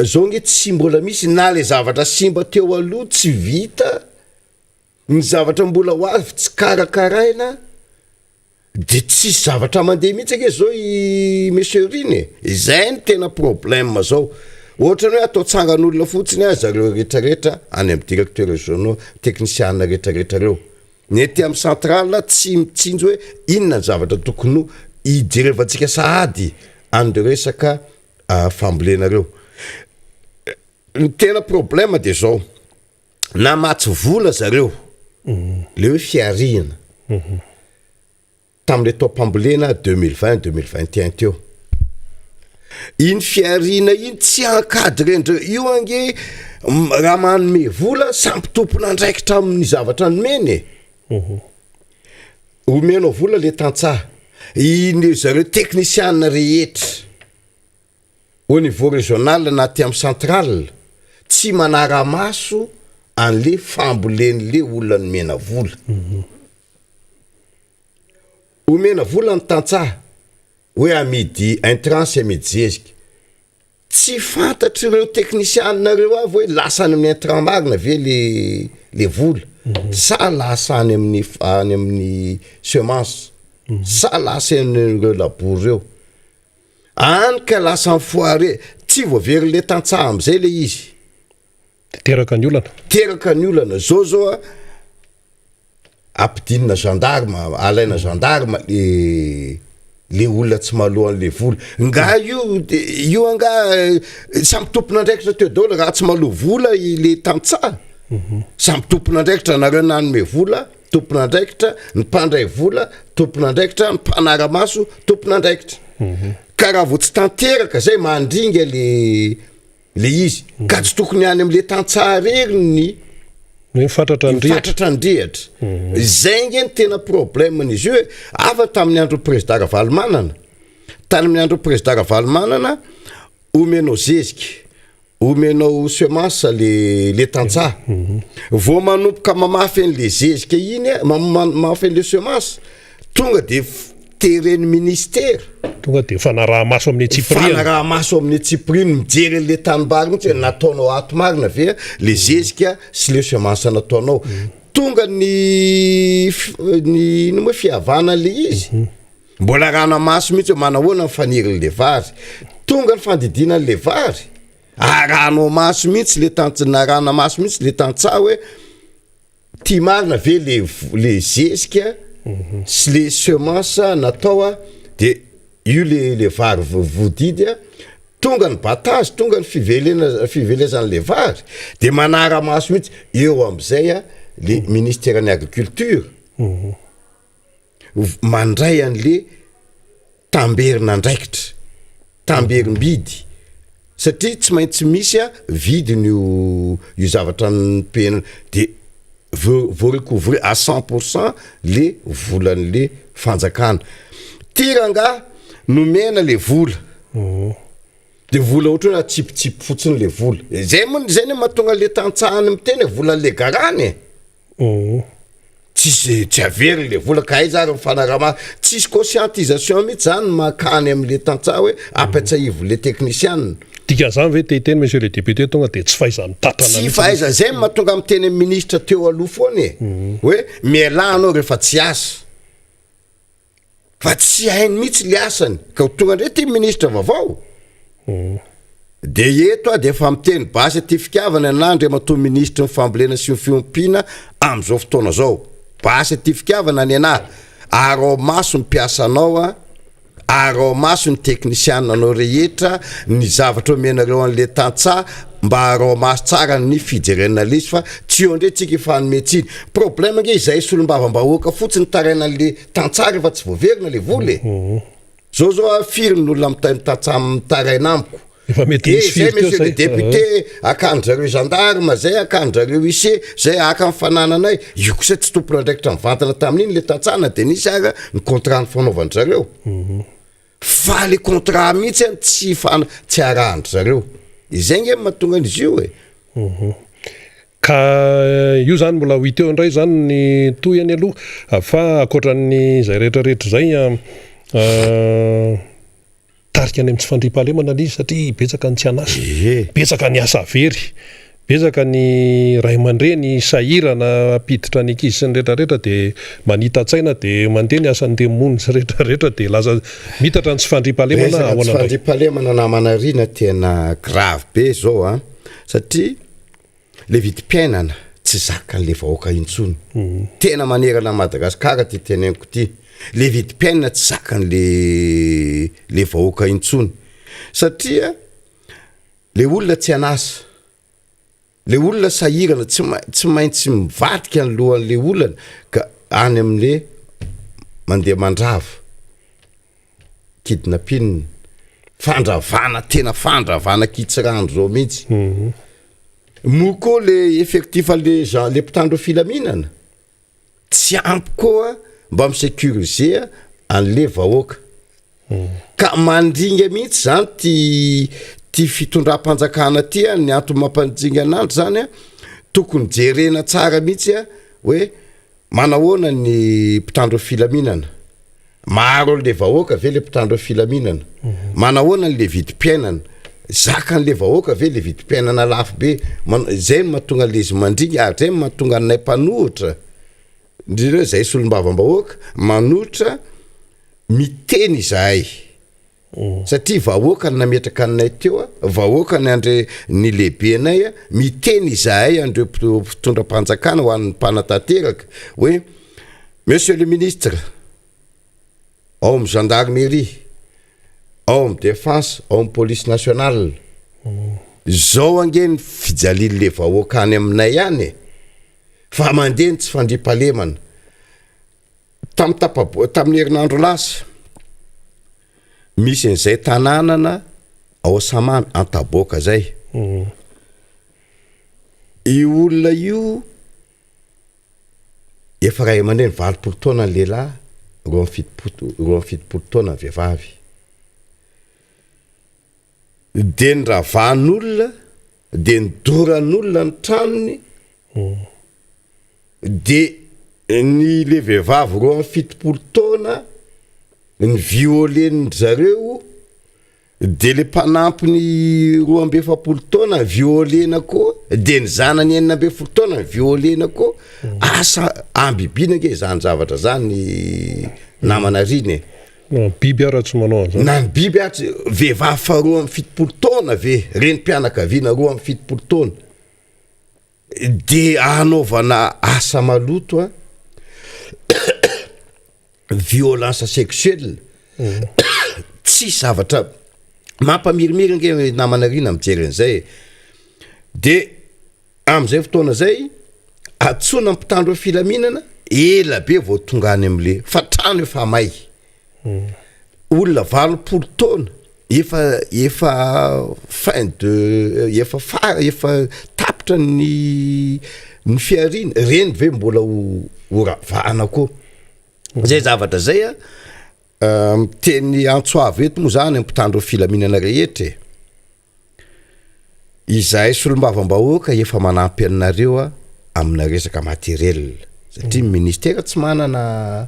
zao nge tsy mbola misy na le zavatra simba teo aloha tsy vita ny zavatra mbola ho avy tsy karakaraina de tsy zavatra mandeha mihitsy ake zao i monsieur Rine izay ny tena problème zao ohatra hoe atao tsangan'olona fotsiny zareo rehetrarehetra any amin'ny directeur régionaux technicien rehetrarehetra reo nety amin'ny central tsy mitsinjo hoe inona ny zavatra tokony hijerevantsika sahady an'ireo resaka fambolena reo ny tena problème de zao na matsy vola zareo le hoe fiarina tam'le taom-pambolena 2020-2021 teo iny fiarina iny tsy encadrendreo io ange raha manome vola sampy tompona andraikitra amin'ny zavatra nomeny omenao vola le tantsaha iny zareo technicien rehetra au niveau régional na ty amin'ny central tsy manara-maso an'le famboleny le olona nomena vola omena vola ny tantsaha hoe amidy intrance amidy zezika tsy fantatry ireo technicien nareo avy hoe lasany amin'ny intrant marina ve le vola sa lasany amin'ny any amin'ny semence sa lasany ireo labour reo any ka lasa foire tsy voavery le tantsaha am'izay le izy teraka ny olana zao ampidinina gendarme alaina gendarme le olona tsy malohan'le vola nga io anga samy tompona andraikitra teo daholo raha tsy maloha vola le tantsaha samy tompona andraikitra nareo nanome vola tompona andraikitra ny mpandray vola tompona andraikitra ny mpanara-maso tompona andraikitra ka raha vo tsy tanteraka zay mandringa le izy ka tsy tokony any am'le tantsaha rery ny fatratra andrehatra zay nge ny tena problème n'izy io afa tamin'ny andro président Ravalomanana tany amin'ny andro président Ravalomanana omenao zezika omenao semence le tantsaha vo manompoka mamafy an'le zezika iny mamafy an'le semence tonga de tereny ministère tonga de fanaraha-maso amin'ny Tsipriny mijery le tanimbary mihitsy nataonao ato marina ve le zezika sy le semence nataonao tonga ny moa fihavana le izy mbola rana maso mihitsy manahoana mifaniry le vary tonga ny fandidina le vary arano maso mihitsy le tantsina rana maso mihitsy le tantsaha hoe ty marina ve le zezika sy le semence natao de io le vary vodidy tonga ny batage tonga ny fivelezan'le vary de manara-maso mihitsy eo am'izay le ministère ny agriculture mandray an'le tamberina andraikitra tamberim-bidy satria tsy maintsy misy vidiny io zavatra ny pena de vao recouvrer à 100% le volan'le fanjakana tiranga nomena le vola de vola ohatra hoe atsipitsipy fotsiny le vola zay ny mahatonga le tantsahany miteny volan'le garany tsy avery le vola ka zary mifanarama tsisy conscientisation mihitsy zany makany am'le tantsaha hoe apatsaivo le technicien dikan'izany ve tehiteny monsieur le député tonga de tsy fahaiza mitatrana tsy fahaiza zay mahatonga miteny ministre teo aloha foany hoe miala anao rehefa tsy asa fa tsy hainy mihitsy le asany ka tonga ndray ty ministre vaovao de eto de efa miteny basy ty fitiavana anandro matoa ministre ny fambolena sy ny fiompiana am'izao fotoana zao basy ty fitiavana ny anahy arao maso mpiasa anao arao maso ny teknisiana anao rehetra ny zavatra omenareo an'le tantsaha mba arao maso tsara ny fijerena lesy fa tsy eo ndre tsika efa nometsiny problème nge izay solom-bava-mbahoaka fotsiny taraina an'le tantsara efa tsy voaverina le voly zao afiry ny olona mitantsaha mitaraina amiko efa mety zay monsieur le député akandrareo gendarme zay akandrareo huissier zay aka mifanananay io kosa tsy tompona ndraikitra mivantana tamin'iny le tantsahana de nisy ara ny contrat ny fanaovany zareo fa le contrat mihitsy tsy arahany zareo izay nge mahatonga an'izy io ka io zany mbola hoiteo indray zany ny toyany aloha fa akoatran'ny zay rehetrarehetra zay tarika any amin'ny tsy fandriam-pahalemana izy satria betsaka ny tsy anasa betsaka ny asa very betsaka ny ray aman-dreny sahirana apiditra ny ankizy sy ny rehetrarehetra de manita-tsaina de mandeha ny asan'ny demony sy rehetrarehetra de laza mitatra ny tsy fandriam-pahalemana tsy fandriam-pahalemana namanarina tena grave be zao satria le vidim-piainana tsy zakan'le vahoaka intsony tena manerana Madagasikara ty teneniko ty le vidim-piainana tsy zakan'le vahoaka intsony satria le olona tsy anasa le olona sahirana tsy maintsy mivadika ny lohan'le olana ka any amin'le mandeha mandrava kidnapin fandravana tena fandravana kitsirandro zao mihitsy moko le effectif le mpitandro filaminana tsy ampy koa mba misécuriser an'le vahoaka ka mandringa mihitsy zany ty fitondram-panjakana ty ny antony mampanjinga anandro zany tokony jerena tsara mihitsy hoe manahoana ny mpitandro filaminana maro le vahoaka ve le mpitandro filaminana manahoana le vidim-piainana zakan'le vahoaka ve le vidim-piainana lafo be zay no mahatonga lezy mandringa ary zay no mahatonga anay mpanohitra ndreo zay solom-bava-mbahoaka manohitra miteny izahay satria vahoaka ny nametraka anay teo vahoaka ny andre ny lehibe anay miteny izahay andreo mpitondram-panjakana ho an'ny mpanatanteraka hoe monsieur le ministre ao amin'ny gendarmerie ao amin'ny défense ao amin'ny police nationale zao ange ny fijalile vahoaka any aminay ihany fa mandeha ny tsy fandriam-pahalemana tamin'ny herinandro lasa misy an'izay tanànana ao Samamy Antaboaka zay io olona io efa ray aman-dreny 20 taona ny lehilahy 70 taona ny vehivavy de ny ravan'olona de ny doran'olona ny tranony de ny le vehivavy 70 taona ny violen'ny zareo de le mpanampiny 12 taona violena koa de ny zanany 40 taona violena koa asa ambibina nge zany zavatra zany namana riny biby ara tsy manao an'izany na ny biby ary vehivavy fa 70 taona ve renim-pianakaviana 70 taona de anaovana asa maloto violence sexuelle tsy zavatra mampamirimirina nge namana rina mijery an'izay de am'izay fotoana zay atsona mpitandro filaminana ela be vao tonga any am'le fa trano efa may olona 20 taona efa fin de efa tapitra ny fiarina reny ve mbola horavahana koa zay zavatra zay miteny Antsoavy eto moa zany mpitandro filaminana rehetra izahay solom-bava-mbahoaka efa manampy anareo amina resaka materiel satria ministera tsy manana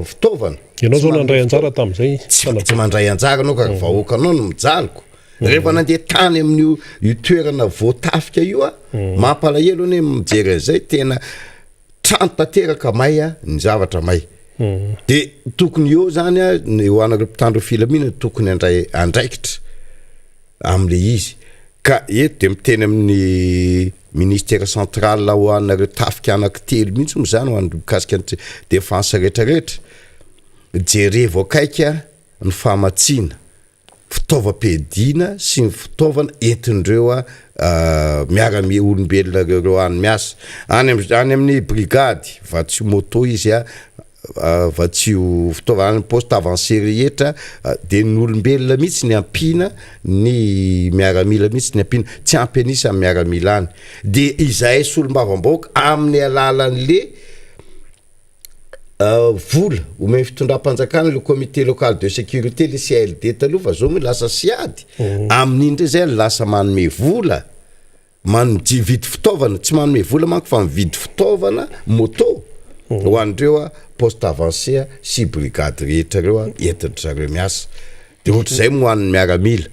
fitaovana ianao zao nandray anjara tamin'izay tsy mandray anjara anao ka vahoaka anao no mijaliko rehefa nandeha tany amin'io toerana voatafika io mampalahelo ane mijery an'izay tena trano tanteraka may ny zavatra may de tokony eo zany ho anareo mpitandro filaminana tokony andraikitra am'le izy ka eto de miteny amin'ny ministère central ho anareo tafika anaky telo mihitsy moa zany ho an'ny mikasika ny défense rehetrarehetra jere voakaika ny famatsiana fitaovam-piadiana sy ny fitaovana entindreo miara-mi olombelona reo any miasa any amin'ny brigady vatsio moto izy vatsio fitaovana poste avancé rehetra de ny olombelona mihitsy ny ampina ny miaramila mihitsy ny ampina tsy ampy anisy amin'ny miaramila any de izay solombavam-bahoaka amin'ny alalan'le vola omeny fitondram-panjakana le comité local de sécurité le CLD taloha fa zao moa lasa siady amin'iny ndray zay lasa manome vola vidy fitaovana tsy manome vola manko fa mividy fitaovana moto ho andreo poste avancé sy brigade rehetra reo entindry zareo miasa de ohatr'izay moa hoan'ny miaramila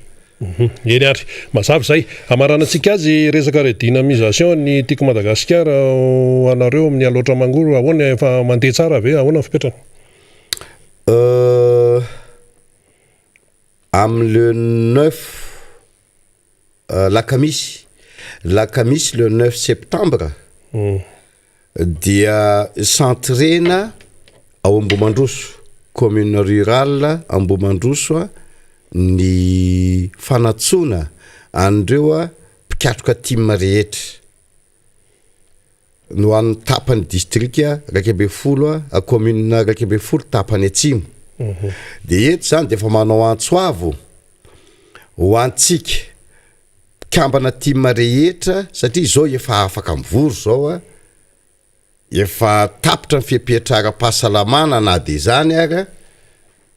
eny ary mazava zay amaranantsika azy resaka redynamisation ny tiako Madagasikara anareo amin'ny aloatra mangoro ahoana efa mandeha tsara ve ahoana fipetrana le 9 lakamisy le 9 septembre dia centrena ao Ambomandroso commune rurale Ambomandroso ny fanatsona andreo mpikatroka tim rehetra no an'ny tapany district Raikebe Folo commune Raikebe Folo tapany atsimo de eto zany de efa manao antsoavo ho antsika mpikambana tim rehetra satria zao efa afaka mivoro zao efa tapitra ny fipetrara-pahasalamana na de zany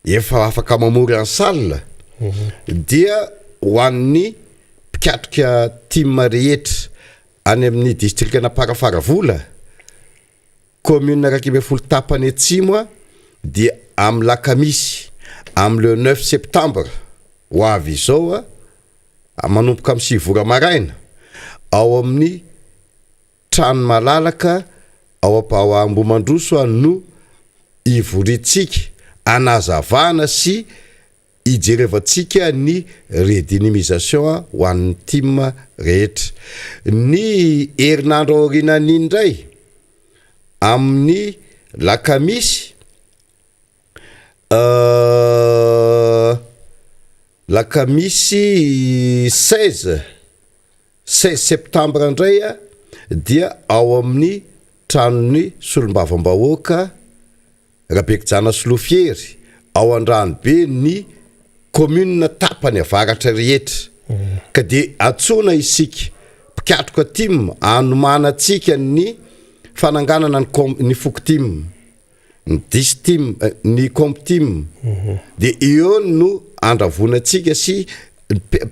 efa afaka mamory en salle dia ho an'ny mpikatroka tim rehetra any amin'ny district Naparafaravola commune Raikebe Folo tapany atsimo dia am lakamisy am le 9 septembre ho avy zao manomboka amin'ny 6 vora maraina ao amin'ny trano malalaka ao Ambomandroso no ivoritsika anazavana sy ijerevantsika ny redynamisation ho an'ny tim rehetra ny herinandro aorianany indray amin'ny lakamisy 16 septembre indray dia ao amin'ny tranony solombavam-bahoaka Rabekijana Solofiery ao Andranobe ny commune tapany avaratra rehetra ka de atsona isika mpikatroka tim anomanantsika ny fananganana ny foko tim ny 10 tim ny comp tim de io no andravonantsika sy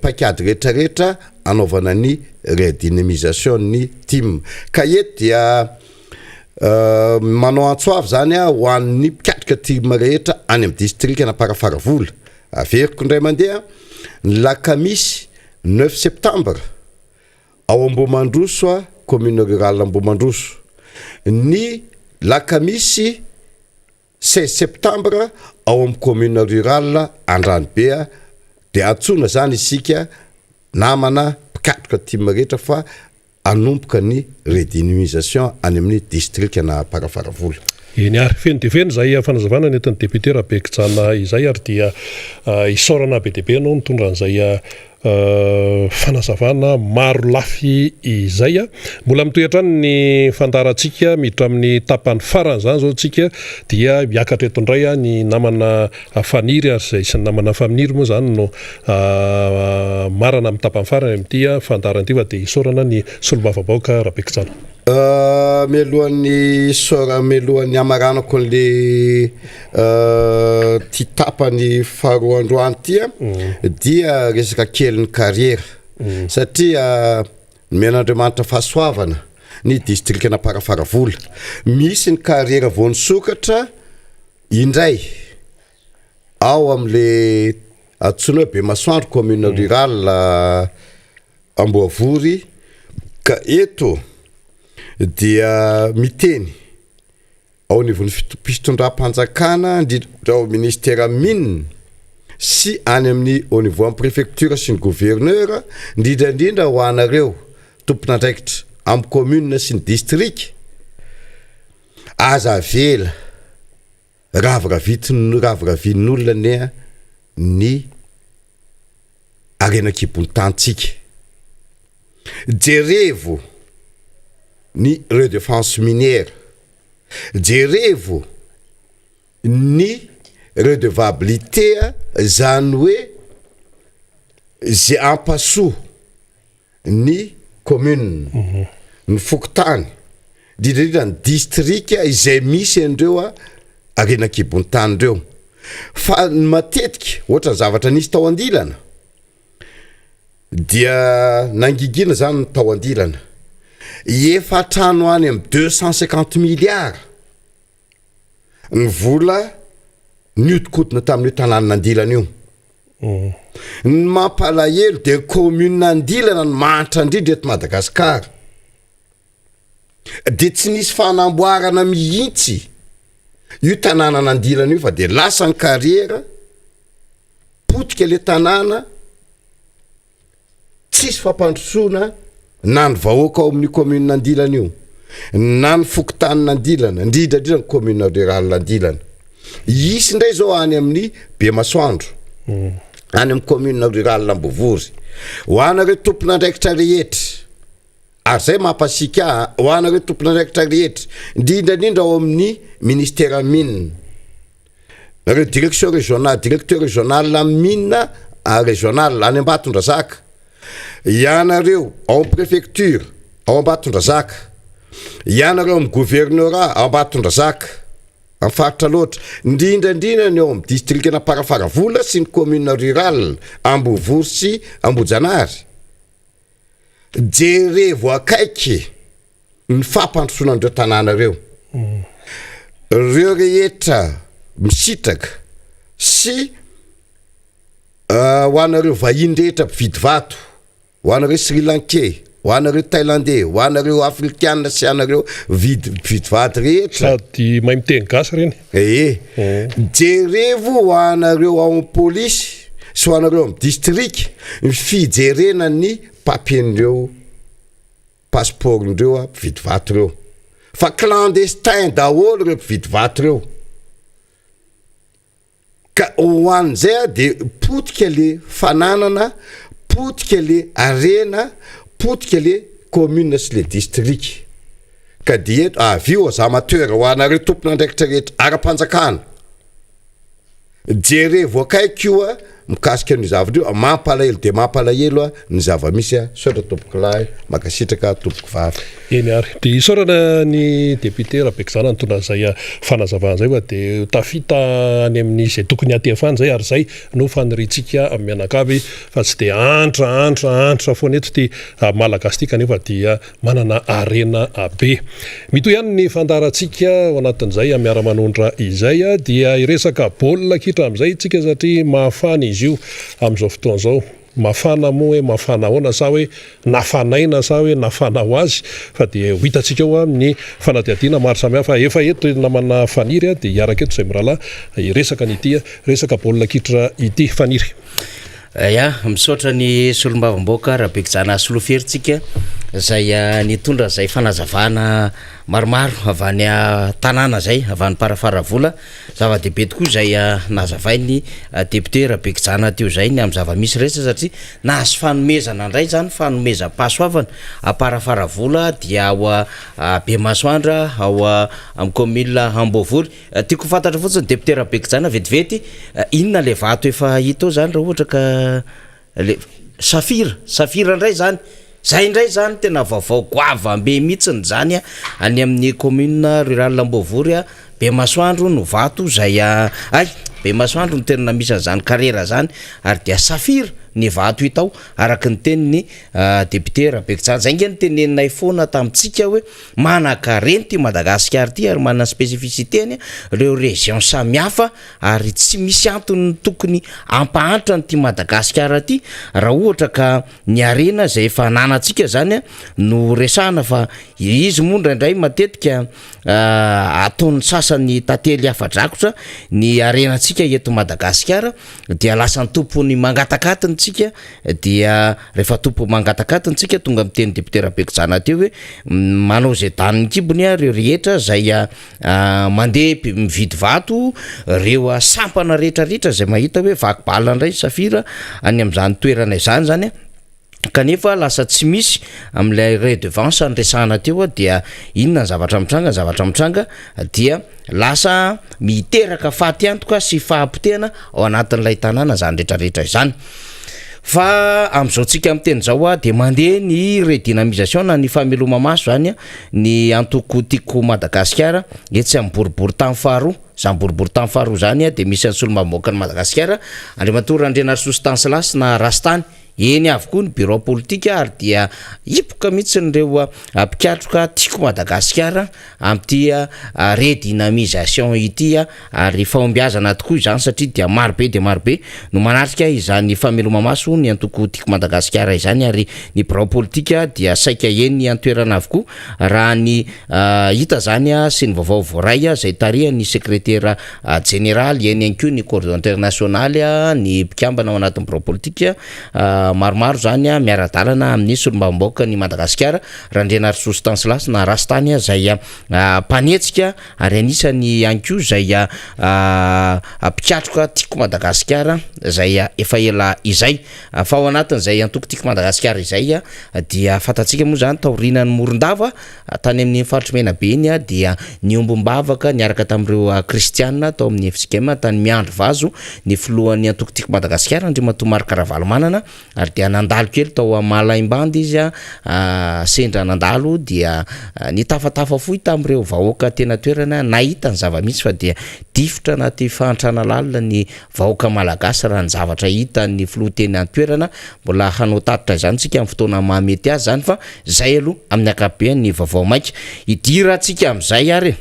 pakady rehetrarehetra anaovana ny redynamisation ny tim ka eto dia manao antsoavy zany ho an'ny mpikatroka tim rehetra any amin'ny district Naparafaravola averiko indray mandeha ny lakamisy 9 septembre ao Ambomandroso commune rurale Ambomandroso ny lakamisy 16 septembre ao amin'ny commune rurale Andranobe de atsona zany isika namana mpikatroka tim rehetra fa anomboka ny redynamisation any amin'ny district Naparafaravola eny ary feno de feno zay fanazavana ny etin'ny député Rabekijana izay ary dia isorana be deabe anao mitondra an'izay fanazavana maro lafy izay mbola mitoetrany ny fandarantsika miditra amin'ny tapany farany zany zao tsika dia miakatra eto indray ny namana faniry ary zay sy namana faniry moa zany no marana amin'ny tapany farany amin'ity fandarany fa de isorana ny solombavam-bahoaka Rabekijana melohan'ny amaranako le ty tapany faharoa androany ty dia resaka kely ny carrière satria men'Andriamanitra fahasoavana ny district Naparafaravola misy ny carrière vao nisokatra indray ao am'le atsona be masoandro commune rurale Amboavory ka eto dia miteny ao nivon'ny fitondram-panjakana indrindra ao ministère mine sy any amin'ny au niveau amin'ny préfecture sy ny gouverneur indrindrandrindra ho anareo tompon'andraikitra amin'ny commune sy ny district aza vela raviravin'olona nia ny arenakibony tantsika jerevo ny redefense minière jerevo ny redevabilité zany hoe zay ampaso ny commune ny fokotany didrindra ny district izay misy andreo arenakibony tany reo fa matetika ohatra ny zavatra nisy tao andilana dia nangigina zany tao andilana efa trano any am 250 milliards ny vola niodikotina tamin'io tanàna nandilana io ny mampalahelo de commune nandilana ny manitra indrindra eto Madagasikara de tsy nisy fanamboarana mihitsy io tanàna nandilana io fa de lasa ny carrière potika le tanàna tsisy fampandrosoana na ny vahoaka ao amin'ny commune nandilana io na ny fokotany nandilana indrindra ny commune rurale nandilana isy ndray zao any amin'ny Bemasoandro any amin'ny commune rurale Ambovory ho anareo tompon'andraikitra rehetra ary zay mampasika ho anareo tompon'andraikitra rehetra indrindra ao amin'ny ministère mine nareo directeur régional mine régional any Ambatondrazaka ianareo ao préfecture ao Ambatondrazaka ianareo amin'ny gouvernorat ao Ambatondrazaka amin'ny faritra loatra indrindra ny ao amin'ny district na Parafaravola sy ny commune rurale Ambovory sy Ambojanary jerevo akaiky ny fampandrosonandreo tanàna reo reo rehetra misitraka sy ho anareo vahiny rehetra mpividy vato ho anareo Sri Lankais ho anareo Thaïlandais ho anareo Afrikana sy anareo mpividy vato rehetra sady mahay miteny gasy reny jerevo ho anareo ao amin'ny polisy sy ho anareo amin'ny district fijerena ny papier-ndreo passeport-ndreo mpividy vato reo fa clandestin daholo reo mpividy vato reo ka ho an'izay de potika le fananana potika le arena potika le commune sy le district ka dia avio az amateur ho anareo tompon'andraikitra rehetra ara-panjakana jerevo akaiky io mikasika ny zavatra mampalahelo de mampalahelo ny zava-misy sodra tompoko lahy makasitraka tompoko vavy eny ary de isorana ny député Rabekizana nitondra zay fanazavana zay fa de tafita any amin'izay tokony atefany zay ary zay no faniritsika amin'ny mianakavy fa tsy de antra foana eto ty malagasy tika nefa dia manana arena be mito ihany ny fandarantsika ao anatin'izay miara-manondra izay dia iresaka baolina kitra amin'izay tsika satria mafana izy io amin'izao fotoana zao mafana moa hoe mafana hoana sa hoe nafanaina sa hoe nafana ho azy fa de ho hitantsika ao amin'ny fanadihadiana maro samihafa efa eto namana faniry de hiaraka eto zay mirahalahy iresaka nyity resaka baolina kitra ity faniry misaotra ny solombavamboaka Rabekizana soloferintsika zay nitondra zay fanazavana maromaro avany tanàna zay avany Parafaravola zava-dehibe tokoa zay nazavainy député Rabekizana teo zay ny amin'ny zava-misy rehetra satria nahazo fanomezana indray zany fanomezam-pahasoavana Parafaravola dia ao Bemasoandra ao amin'ny commune Ambovory tiako fantatra fotsiny député Rabekizana vetivety inona le vato efa hita ao zany raha ohatra ka le safira indray zany zay indray zany tena vaovao goava mbe mihitsiny zany any amin'ny commune rurale Ambovory Bemasoandro no vato zay Bemasoandro no tena misy an'izany carrière zany ary dia safira ny vato hitao araka ny teniny député Rabekizana zay nge ny teneninay foana tamintsika hoe manakarenty Madagasikara ty ary manana spécificité reo région samihafa ary tsy misy antony tokony ampahantra ny ty Madagasikara ty raha ohatra ka ny arena zay efa nanantsika zany no resahana fa izy moa indraindray matetika ataon'ny sasany tantely afadrakotra ny arenantsika eto Madagasikara dia lasany tompony mangatakatonytsika dia rehefa tompo mangatakatonytsika tonga miteny deputera Bekojana teo hoe manao zay daniny kibony reo rehetra zay mandeha mividy vato reo sampana rehetrarehetra zay mahita hoe vakibalina ndray safira any am'izany toerana izany zany kanefa lasa tsy misy am'ilay redevance andresana teo dia inona ny zavatra mitranga dia lasa miteraka fahatyantoka sy fahampitehana ao anatin'ilay tanàna zany rehetrarehetra izany fa am'izao tsika miteny zao de mandeha ny redynamisation ny fameloma maso zany ny antoko tiako Madagasikara etsy amin'ny boribory tany faharoa zany boribory tany faharoa zany de misy antsolo-mamoaka ny Madagasikara Andriamatoa Andrenarisosy Stanislas na Rastany eny avokoa ny bureau politika ary dia hipoka mihitsy nireo mpikatroka tiako Madagasikara amty redynamisation ity ary fahombiazana tokoa izany satria dia marobe no manatrika izany fameloma maso ny antoko tiako Madagasikara izany ary ny bureau politika dia saika eny antoerana avokoa raha ny hita zany sy ny vaovao voaray zay tarihany secrétaire général eny ihany koa ny coordonnateur national ny mpikambana ao anatin'ny bureau politika maromaro zany miara-dalana amin'ny solombamboaka ny Madagasikara Andrenarisosy Stanislas na Rastany zay mpanetsika ary anisany anko zay mpikatroka tiako Madagasikara zay efa ela izay fa ao anatin'izay antoko tiako Madagasikara izay dia fatatsika moa zany taorinan'ny Morondava tany amin'ny faritry Menabe iny dia ny ombombavaka niaraka tamin'ireo kristianina tao amin'ny FCM tany miandro vazo ny filohan'ny antoko tiako Madagasikara Andriamatoa Marc Ravalomanana ary dia nandalo kely tao Malaimbandy izy sendra nandalo dia nitafatafa fohy tamin'ireo vahoaka tena toerana nahita ny zava-misy fa dia difitra anaty fahantrana lalina ny vahoaka malagasy raha ny zavatra hita ny filoha teny an-toerana mbola hanao tatitra izany tsika amin'ny fotoana mahamety azy zany fa zay aloha amin'ny ankapobeny ny vaovao maika idira tsika amin'izay ary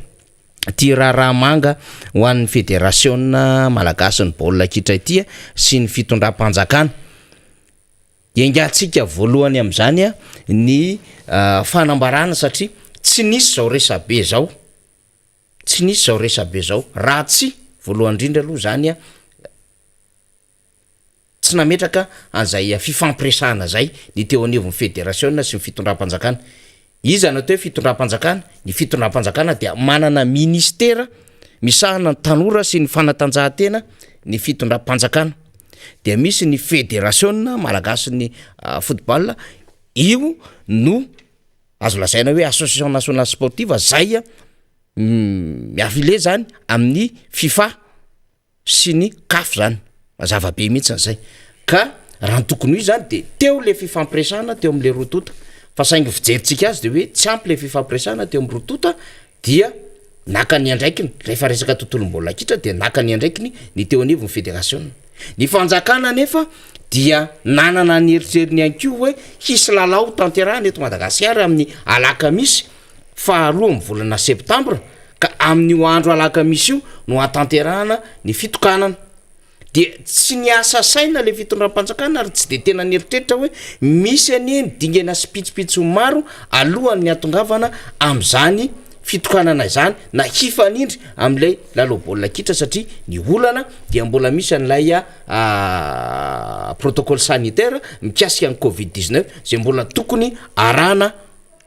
ty raha manga ho an'ny fédération malagasy ny baolina kitra ity sy ny fitondram-panjakana engatsika voalohany am'izany ny fanambarana satria tsy nisy zao resabe zao raha tsy voalohany indrindra aloha zany tsy nametraka an'izay fifampiresahana zay ny teo anivon'ny fédération sy ny fitondram-panjakana izy anao teo fitondram-panjakana ny fitondram-panjakana dia manana ministera misahana ny tanora sy ny fanatanjahantena ny fitondram-panjakana dia misy ny fédération malagasy ny football io no azo lazaina hoe association nationale sportive zay miafile zany amin'ny FIFA sy ny CAF zany mazava be mihitsy an'izay ka raha ny tokony io zany de teo le fifampiresahana teo am'le rotota fa saingy fijeritsika azy de hoe tsy ampy le fifampiresahana teo amin'ny rotota dia naka ny andraikiny rehefa resaka tontolom-baolina kitra de naka ny andraikiny ny teo anivon'ny fédération ny fanjakana nefa dia nanana ny eritrerini anko hoe hisy lalao tanterahana eto Madagasikara amin'ny alakamisy faharoa amin'ny volana septambra ka amin'ny andro alakamisy io no atanterahana ny fitokanana de tsy ny asa saina le fitondram-panjakana ary tsy de tena nieritreritra hoe misy any dingana sy pitsopitso maro alohan'ny atongavana am'izany fitokanana izany na hifanindry am'ilay lalao baolina kitra satria ny olana dia mbola misy an'ilay protocole sanitaire mikasika ny Covid-19 zay mbola tokony arahana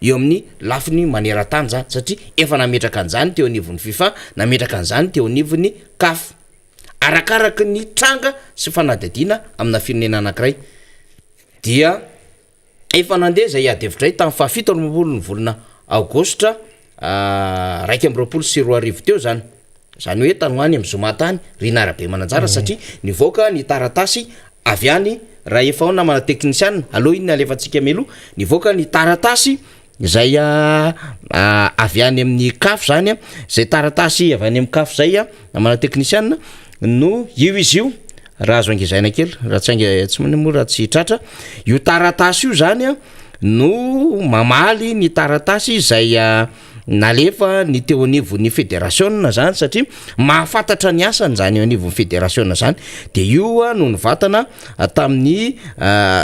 eo amin'ny lafiny maneran-tany zany satria efa nametraka an'izany teo anivon'ny FIFA nametraka an'izany teo anivon'ny CAF arakaraka ny tranga sy fanadadiana amina firenena anankiray dia efa nandeha zay adevitray tamin'ny fahafito ny volana aogostra raiky amby roapolo sy roa arivo teo zany hoe tanoany amin'ny zomatany Rinarabe Mananjara satria nivoaka ny taratasy avy any raha efa ao namana technician aloha iny alefantsika melo nivoaka ny taratasy zay avy any amin'ny CAF zany zay taratasy avy any amin'ny CAF zay namana technician no io izy io raha azo angezaina kely raha tsy ange tsy manimo raha tsy tratra io taratasy io zany no mamaly ny taratasy zay nalefa ny teo anivon'ny fédération zany satria mahafantatra ny asany zany eo anivon'ny fédération zany de io no nivatana tamin'ny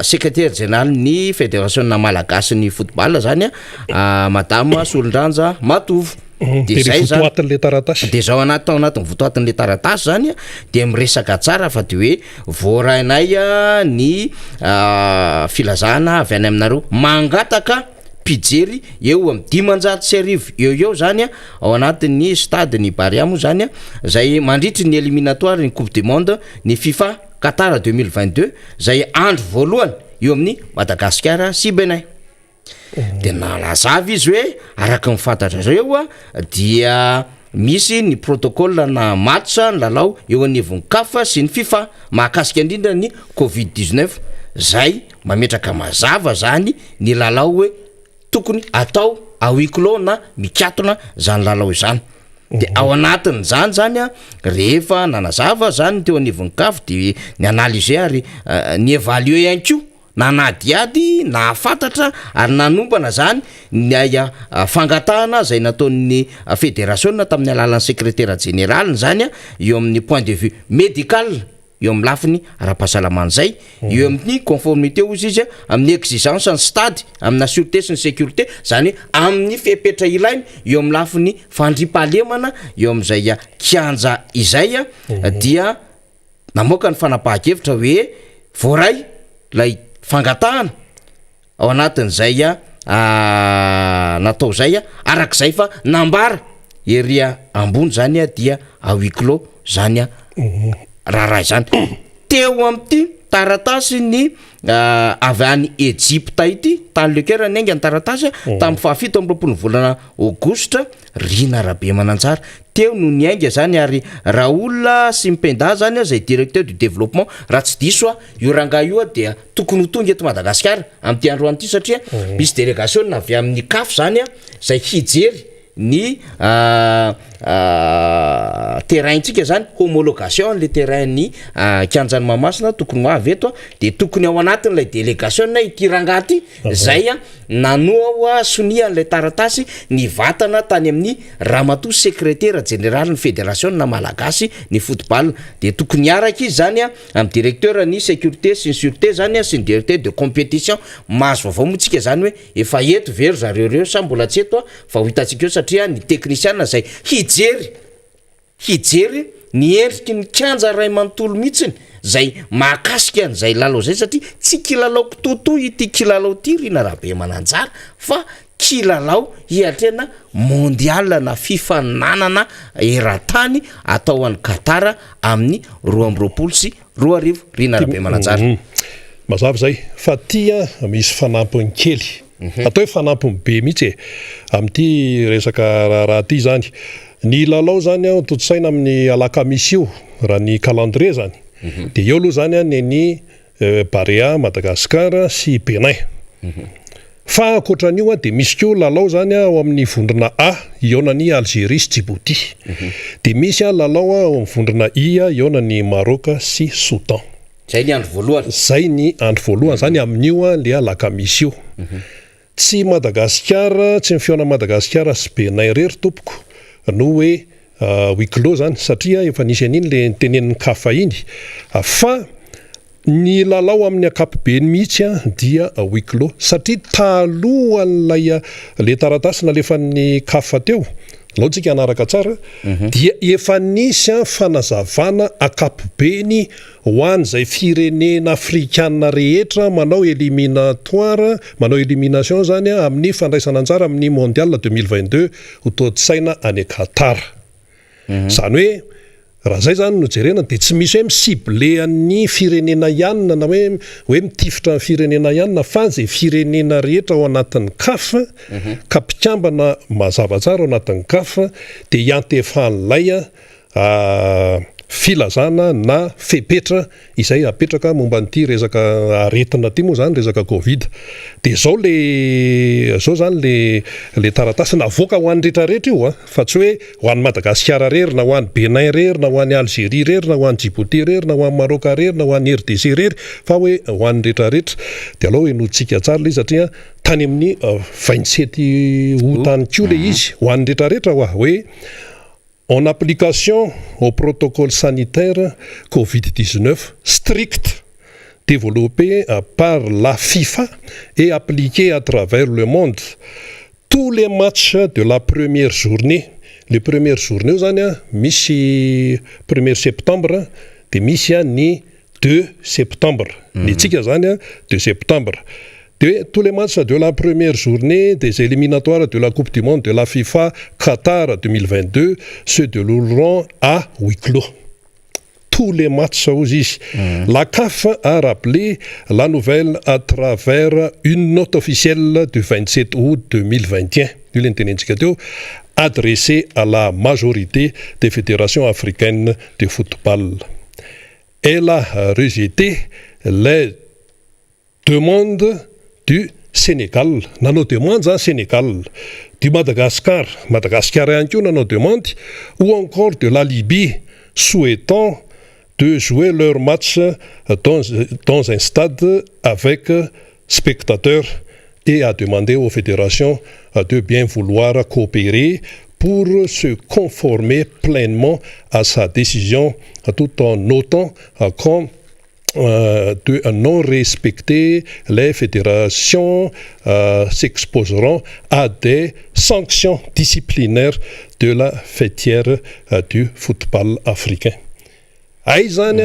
secrétaire général ny fédération malagasy ny football zany madame Solondraja Matovo de zay zany votoatin'le taratasy de zao tao anatin'ny votoatin'le taratasy zany a de miresaka tsara fa de hoe voarainay a ny filazana avy any aminareo mangataka pijery eo am 10,000 eo zany a ao anatin'ny stade ny Bariamo zany a zay mandritry ny éliminatoire ny Coupe du Monde ny FIFA Qatar 2022 zay andro voalohany eo amin'ny Madagascar sy Benin. De nalazava izy hoe araka ny fantatra reo a dia misy ny protocole na match ny lalao eo anivon'ny CAF sy ny FIFA mahakasika indrindra ny Covid-19 zay mametraka mazava zany ny lalao hoe tokony atao à huis clos na mikatona zany lalao izany. De ao anatin' zany a rehefa nanazava zany teo anivon'ny CAF de ny analyser ary ny évaluer ihany koa nanadiady na fantatra ary nanombana zany ny fangatahana zay nataon'ny fédération tamin'ny alalan'ny secrétaire général zany a eo amin'ny point de vue médical eo amin'ny lafiny ara-pahasalamana zay eo amin'ny conformité ozy izy amin'ny exigence ny stade amina sûreté sy ny sécurité zany amin'ny fepetra ilainy eo amin'ny lafiny fandripahalemana eo amin'izay kianja izay dia namoaka ny fanapahan-kevitra hoe voaray lay fangatahana ao anatin'izay natao zay arak'izay fa nambara eria ambony zany dia à huis clos zany raha zany teo am'ty taratasy ny avy any Egypte ity tany Leclerc nenga ny taratasy tamin'ny fahafito amby 20 volana Aogositra Rina Rabe Mananjara teo no niainga zany ary Raoul Simpenda zany zay directeur du développement raha tsy diso io rangaha io dia tokony ho tonga eto Madagasikara am'ty androany ity satria misy délégation avy amin'ny CAF zany zay hijery ny terrain-tsika zany homologation le terrain ny kianjany Mahamasina tokony ho avy eto de tokony ao anatin'ilay délégation ity rangaha ty zay nanoa sonian'ilay taratasy ny vatana tany amin'ny ramatoa secrétaire général ny fédération na malagasy ny football de tokony araka izy zany amin'ny directeur ny sécurité sy ny sûreté zany sy ny directeur de compétition mahazo vavao motsika zany hoe efa eto very zareo reo sa mbola tsy eto fa ho hitantsika eo satria ny technicien zay hijery ny endriky ny kianja ray manontolo mihitsiny zay mahakasika an'izay lalao zay satria tsy kilalaoko toto ity kilalao ty Rina Rabe Mananjara fa kilalao hiatrena mondial na fifananana eran-tany atao an'ny Qatar amin'ny 2020 sy 2021 Rina Rabe Mananjara. Mazava zay fa tia misy fanampiny kely atao hoe fanampiny be mihitsy amin'ity resaka raha ty zany ny lalao zany totsaina amin'ny alakamisy io raha ny calendrier zany de eo aloha zany ny Barea Madagascar sy Benin fa ankoatran'io de misy koa lalao zany ao amin'ny vondrona A iona ny Algérie sy Djibouti de misy lalao ao amin'ny vondrona I iona ny Maroc sy Soudan. Zay ny andro voalohany. Zay ny andro voalohany zany amin'io le alakamisy io. Tsy Madagascar, tsy mifiona Madagascar sy Benin rery tompoko no hoe huis clos zany satria efa nisy an'iny le tenenin'ny CAF iny fa ny lalao amin'ny ankapobeny mihitsy dia huis clos satria talohan'ilay le taratasy nalefan'ny CAF teo laotsika anaraka tsara dia efa nisy fanazavana ankapobeny ho an'izay firenena afrikana rehetra manao éliminatoire manao élimination zany amin'ny fandraisana anjara amin'ny mondial 2022 ho totsaina any Qatar. Zany hoe raha zay zany no jerena de tsy misy hoe misible an'ny firenena ihany na hoe mitifitra ny firenena ihany fa zay firenena rehetra ao anatin'ny CAF ka mpikambana mazava tsara ao anatin'ny CAF de iantefan'ilay filazana na fepetra izay apetraka momba n'ity resaka aretina ty moa zany resaka Covid de zao zany le taratasy navoaka ho an'ny rehetrarehetra io fa tsy hoe ho an'ny Madagascar rery na ho an'ny Benin rery na ho an'ny Algérie rery na ho an'ny Djibouti rery na ho an'ny Maroc rery na ho an'ny RDC rery fa hoe ho an'ny rehetrarehetra de aloha enotsika tsara le satria tany amin'ny 27 août any koa le izy ho an'ny rehetrarehetra hoe en application au protocole sanitaire Covid-19 strict développé par la FIFA et appliqué à travers le monde, tous les matchs de la première journée. Le première journée io zany a misy 1er septembre de misy a ny 2 septembre ny tsika zany a 2 septembre. De tous les matchs de la première journée des éliminatoires de la Coupe du Monde de la FIFA Qatar 2022 se dérouleront à huis clos. Tous les matchs ici. La CAF a rappelé la nouvelle à travers une note officielle du 27 août 2021 adressée à la majorité des fédérations africaines de football. Elle a rejeté les demandes du Sénégal, nano demande en Sénégal, du Madagascar ihany koa nano demande, ou encore de la Libye, souhaitant de jouer leur match dans un stade avec spectateurs, et a demandé aux fédérations de bien vouloir coopérer pour se conformer pleinement à sa décision, tout en notant qu'en de non respecter, les fédérations s'exposeront à des sanctions disciplinaires de la fêtière du football africain. Ay zany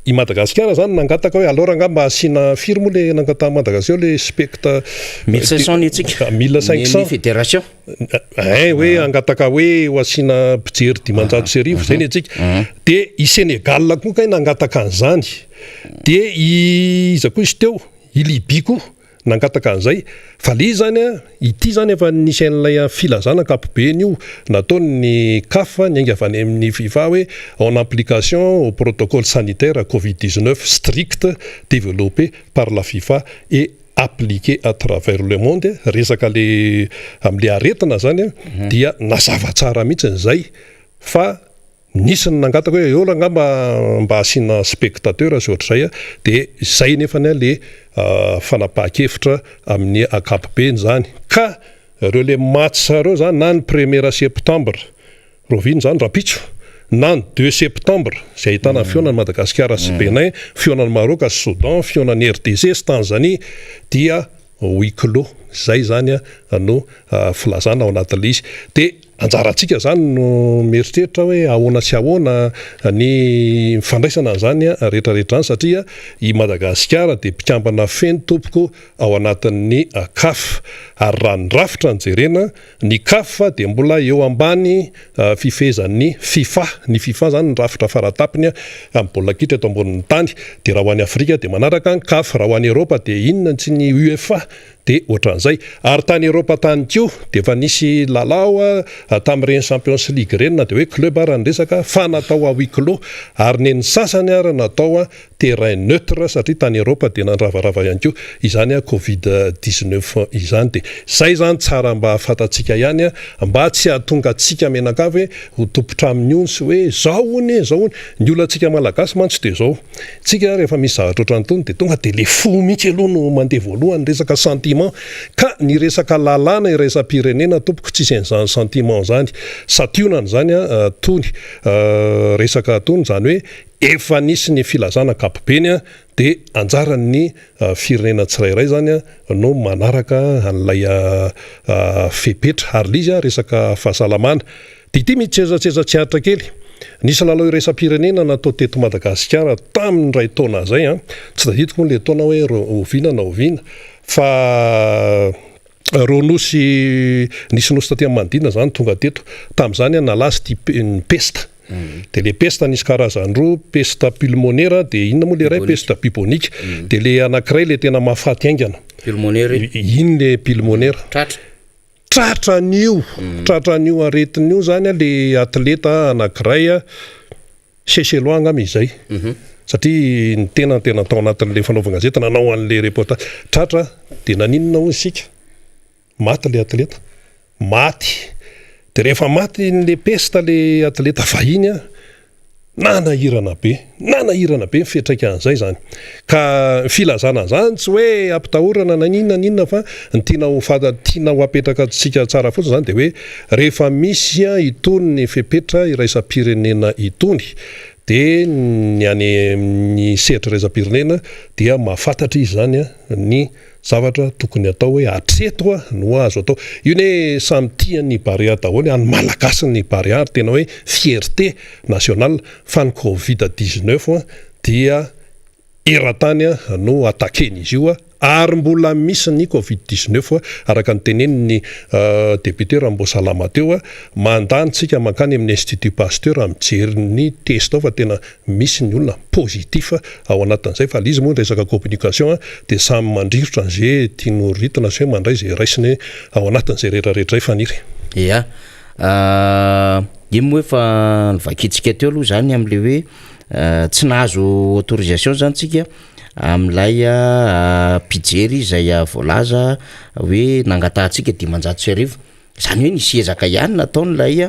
I Madagascar zany nangataka hoe alors angamba asina firy moa le nangata Madagascar le specta 1500 ny atsika 1500 fédération hoe angataka hoe ho asina mpijery 500 sy arivo zay ny atsika de I Sénégal koa kay nangataka an'izany de iza koa izy teo I Libye koa nangataka an'izay fa le zany ity zany efa nisy an'ilay filazana kapobeny io nataony CAF niainga avy any amin'ny FIFA hoe en application au protocole sanitaire Covid-19 strict développé par la FIFA et appliqué à travers le monde resaka le am'le aretina zany dia nazava tsara mihitsy zay fa nisy ny nangataka hoe eo angamba mba asina spectateur sy ohatr'izay de zay nefa le fanapahan-kevitra amin'ny ankapobeny zany ka reo le match reo zany na ny 1er septembre roviny zany rapitso na ny 2 septembre zay ahitana fionan'ny Madagascar sy Benin, fionan'ny Maroc sy Soudan, fionan'ny RDC sy Tanzanie dia huis clos zay zany no filazana ao anatin'le izy de anjarantsika zany no mieritreritra hoe ahoana sy ahoana ny fandraisana zany rehetrarehetra zany satria I Madagascar de mpikambana feno tompoko ao anatin'ny CAF ary raha ny rafitra ny jerena ny CAF de mbola eo ambany fifezan'ny FIFA ny FIFA zany ny rafitra faratapiny amin'ny baolina kitra eto ambonin'ny tany de raha ho an'ny Afrika de manaraka ny CAF raha ho an'ny Europa de inona tsy ny UEFA de ohatran'izay ary tany Europa tany kio de efa nisy lalao tamin'ireny Champions League reny na de hoe club ary ny resaka fa natao à huis clos ary ny sasany ary natao terrain neutre satria tany Europa de nandravarava ihany koa izany Covid-19 izany de zay zany tsara mba fatatsika ihany mba tsy ahatonga atsika menakavy ho topotra amin'ny sy hoe zao ony ny olontsika malagasy mantsy de zao tsika rehefa misy zavatra ohatrany de tonga de le fo mihitsy aloha no mandeha voalohany resaka sentiment ka ny resaka lalàna iraisam-pirenena tompoko tsisy an'izany sentiment zany sationany zany tony resaka tony zany hoe efa nisy ny filazana kapobeny de anjaran'ny firenena tsirairay zany no manaraka an'ilay fepetra ary lizy resaka fahasalamana de ity mitsezatseza tsy haritra kely nisy lalao iraisam-pirenena natao teto Madagasikara tamin'ny ray taona zay tsy tadidiko le taona hoe ovina na ovina fa ronosy nisy nosy taty amin'ny Mandina zany tonga teto tamin'izany nalazy ny pesta de le pesta nisy karazany roa pesta pulmonaire de inona moa le ray pesta bubonique de le anankiray le tena mahafaty aingana pulmonaire iny le pulmonaire tratran'io aretin'io zany le atleta anankiray Seseloanga amizay satria ny tena tao anatin'le fanaovana gazety nanao an'le reportage tratra de naninona hoy isika maty le atleta maty de rehefa maty le pesta le atleta vahiny nanahirana be mifetraka an'izay zany ka filazana zany tsy hoe ampitahorana na ninona fa ny tiana ho apetraka tsika tsara fotsiny zany de hoe rehefa misy itony ny fepetra iraisam-pirenena itony de ny any amin'ny sehatra iraisam-pirenena dia mahafantatra izy zany ny zavatra tokony atao hoe atreto no azo atao. Io ne samy tiany Barea daholo, any malagasy ny Barea, tena hoe fierté nationale fa ny Covid-19 dia eran-tany no atakeny izy io ary mbola misy ny Covid-19 araka ny teneniny député Rambosalama teo mandantsika mankany amin'ny Institut Pasteur mijery ny test fa tena misy ny olona positif ao anatin'izay fa izy moa resaka communication dia samy mandrivotra an'izay tiano ritina sy hoe mandray izay raisiny ao anatin'izay rehetrarehetra faniry. Ia io moa efa nivakitsika teo aloha zany amin'le hoe tsy nahazo autorisation zany tsika am'lay pijery izay voalaza hoe nangatahantsika 500,000 zany hoe nisy ezaka ihany nataon'lay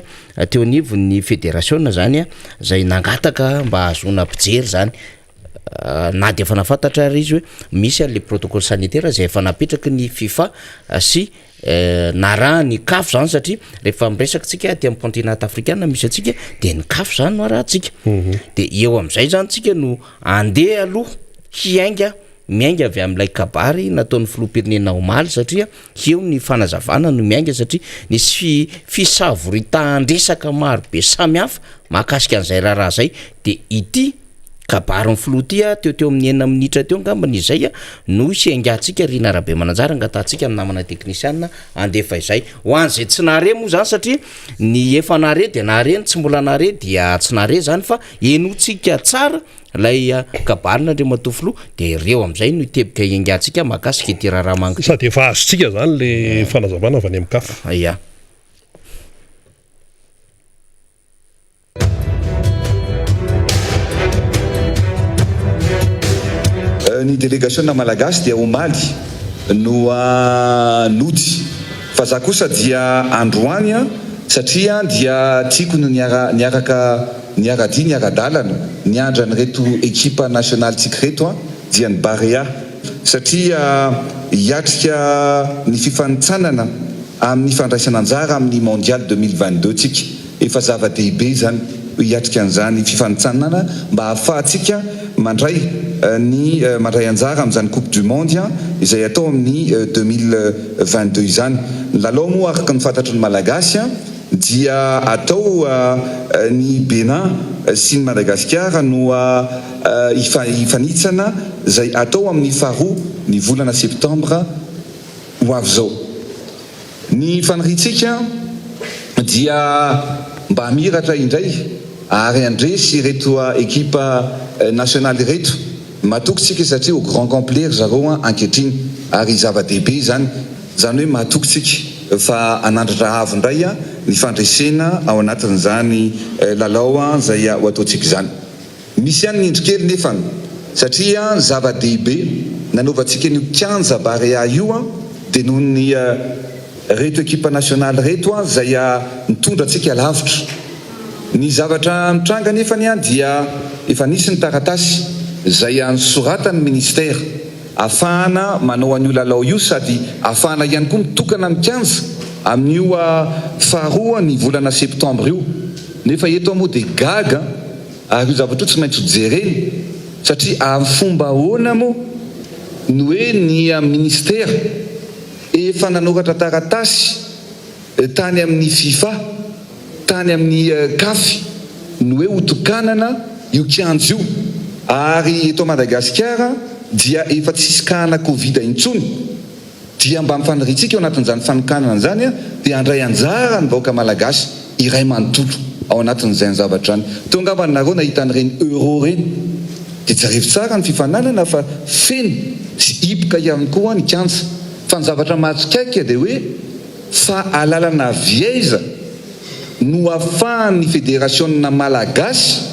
teo anivon'ny fédération zany zay nangataka mba azona pijery zany na dia efa nafantatra ary izy hoe misy an'le protocole sanitaire zay efa napetraky ny FIFA sy naraha ny CAF zany satria rehefa miresaka tsika aty amin'ny continent africain misy atsika dia ny CAF zany no arahantsika dia eo amin'izay zany tsika no andeha aloha hiainga miainga avy amin'ilay kabary nataon'ny filoham-pirenena omaly satria eo ny fanazavana no miainga satria nisy fisavoritandresaka maro be samihafa mahakasika an'izay raharaha zay dia ity kabary ny filoha ty teo amin'ny 9 minitra teo ngambany izay no hiaingatsika Rina Rabe Mananjara angatahantsika amin'ny namana teknisiana andefa izay ho an'izay tsy nahare moa zany satria ny efa nahare dia nahare ny tsy mbola nahare dia tsy nahare zany fa enotsika tsara lay kabarina ndre matofilo dia ireo amin'izay no itebika hiaingatsika mahakasika ity raharaha manga sady efa azotsika zany le fanazavana avy any amin'ny CAF. Ia. Ny délégation malagasy dia omaly no nody fa za kosa dia androany satria dia tiako no niaradi niaradalana niandra nyreto ekipa nationale tsika reto dia ny Barea satria hiatrika ny fifanitsanana amin'ny fandraisana anjara amin'ny mondial 2022 tsika efa zava-dehibe zany hiatrika an'izany fifanitsanana mba ahafahantsika mandray ny mandray anjara amin'izany coupe du monde izay atao amin'ny 2022 izany. Lalao moa araka ny fantatry ny malagasy dia atao ny Bénin sy ny Madagasikara no ifanitsana zay atao amin'ny faharoa ny volana septembre ho avy zao. Ny faniritsika dia mba hamiratra indray ary andresy reto ekipa nationale reto matokotsika satria au grand complet zareo ankehitriny ary zava-dehibe zany hoe matokotsika fa anandratra avo indray ny fandresena ao anatin'izany lalao zay ho ataontsika izany. Misy ihany ny endrikely nefa satria zava-dehibe nanaovantsika ny kianja Barea io dia noho ny reto ekipa nationale reto zay mitondra antsika lavitra. Ny zavatra mitranga nefa dia efa nisy ny taratasy zay nisoratany ministère afahana manao an'io lalao io sady afahana ihany koa mitokana mikanja amin'io faharoa ny volana septembre io. Nefa eto moa dia gaga ary io zavatra io tsy maintsy hojereny satria amin'ny fomba ahoana moa no hoe ny ministère efa nanoratra taratasy tany amin'ny FIFA tany amin'ny CAF no hoe hotokanana io kianja io ary eto Madagasikara dia efa tsisy kahana Covid intsony dia mba mifaniritsika eo anatin'izany fanokanana zany dia andray anjara ny vahoaka malagasy iray manontolo ao anatin'izay zavatra any. Tonga ambany nareo nahita an'ireny euro reny dia jerevy tsara ny fifananana fa feno sy hipoka ihany koa ny kianja fa ny zavatra mahatsikaiky dia hoe fa alalana viaiza no ahafahan'ny fédération na malagasy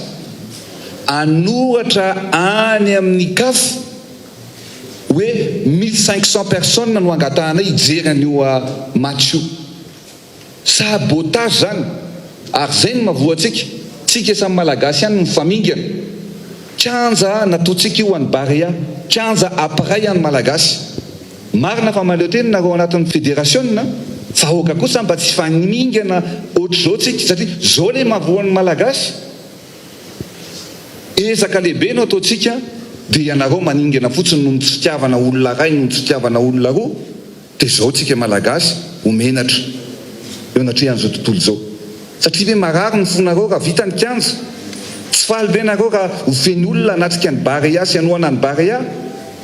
anoratra any amin'ny CAF hoe 1500 personnes no angatahana hijery an'io match io. Sabotage zany ary zay no mavoatsika tsika samy malagasy ihany mifamingana kianja nataontsika io any Barea kianja apray any malagasy marina fa maleo teny nareo anatin'ny fédération fa hoaka kosa mba tsy fanimingana ohatr'izao tsika satria zao le mavoan'ny malagasy ezaka lehibe no ataontsika dia ianareo maningana fotsiny no tsy fitiavana olona ray no tsy fitiavana olona roa dia zao tsika malagasy homenatra eo anatrehan'izao tontolo zao satria hoe marary ny fonareo raha vita ny kianja tsy faly be nareo raha hofeny olona anatrika ny barea sy anoana ny barea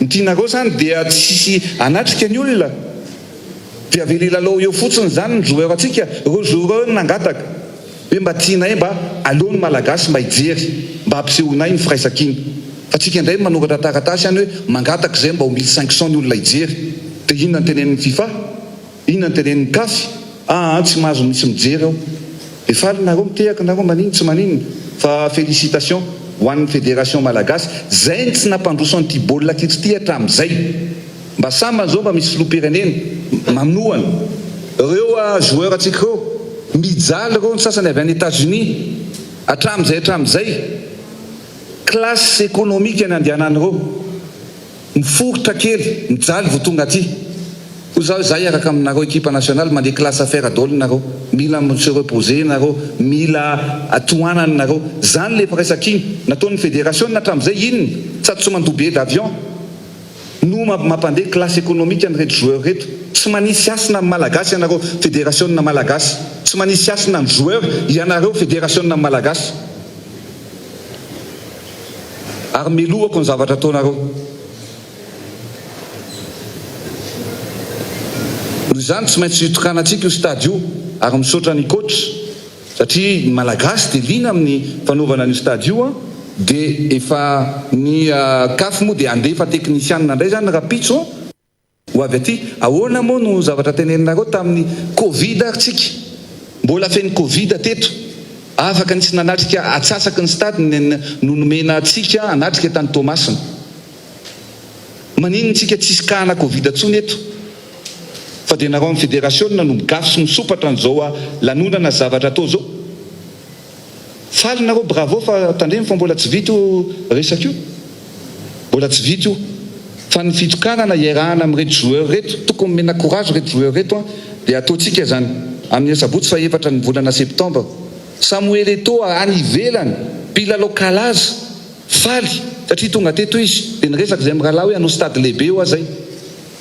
ny tianareo zany dia tsisy anatrika ny olona dia avelilalao eo fotsiny zany ny joueur atsika reo joueur nangataka hoe mba tianay mba aleony malagasy mba hijery mba ampisehonay ny firaisakiny fa tsika indray manoratra taratasy any hoe mangataka zay mba ho 1500 ny olona hijery dia inona ny tenen'ny FIFA inona ny tenen'ny CAF tsy mahazo misy mijery ao dia faly nareo mitehaka nareo maniny tsy maniny fa félicitation ho an'ny fédération malagasy zay ny tsy nampandroso an'ity baolina kitra ity hatramin'izay mba samban'izao mba misy filoham-pirenena mamnoana reo joueur atsika reo mijaly reo ny sasany avy any États-Unis hatramin'izay classe économique ny andehanany reo miforotra kely mijaly vo tonga aty ho zaho zay araka aminareo équipe nationale mandeha classe affaire daholo nareo mila se reposer nareo mila atohanany nareo zany le firaisakiny nataon'ny fédération hatramin'izay inony tsy mandobe d'avion no mampandeha classe économique ny reto joueur reto tsy manisy asina amin'ny malagasy ianareo fédération na malagasy tsy manisy asina amin'ny joueur ianareo fédération na malagasy ary melohako ny zavatra ataonareo noho izany tsy maintsy itokanatsika io stade io ary misaotra ny coach satria ny malagasy dia liana amin'ny fanaovana ny stade io dia efa ny CAF moa dia andefa teknisianina indray zany rapitso ho avy aty ahoana moa no zavatra teneninareo tamin'ny covid aritsika mbola feny covid teto afaka nisy nanatrika atsasaky ny stade no nomena atsika anatrika tany Tomasina manino tsika tsisy kahana covid atsony eto fa dia nareo amin'ny fédération no migafy sy misopatra an'izao lanonana zavatra atao zao faly nareo bravo fa tandremy fa mbola tsy vita io resaka io mbola tsy vita io fa ny fitokanana iarahana amin'reto joueur reto tokony mena courage reto joueur reto dia ataontsika zany amin'ny sabotsy fa 4 ny volana septembre Samuel Eto'o any ivelany mpilalao kalaza faly satria tonga teto izy dia niresaka zay mirahalahy hoe hanao stade lehibe io zay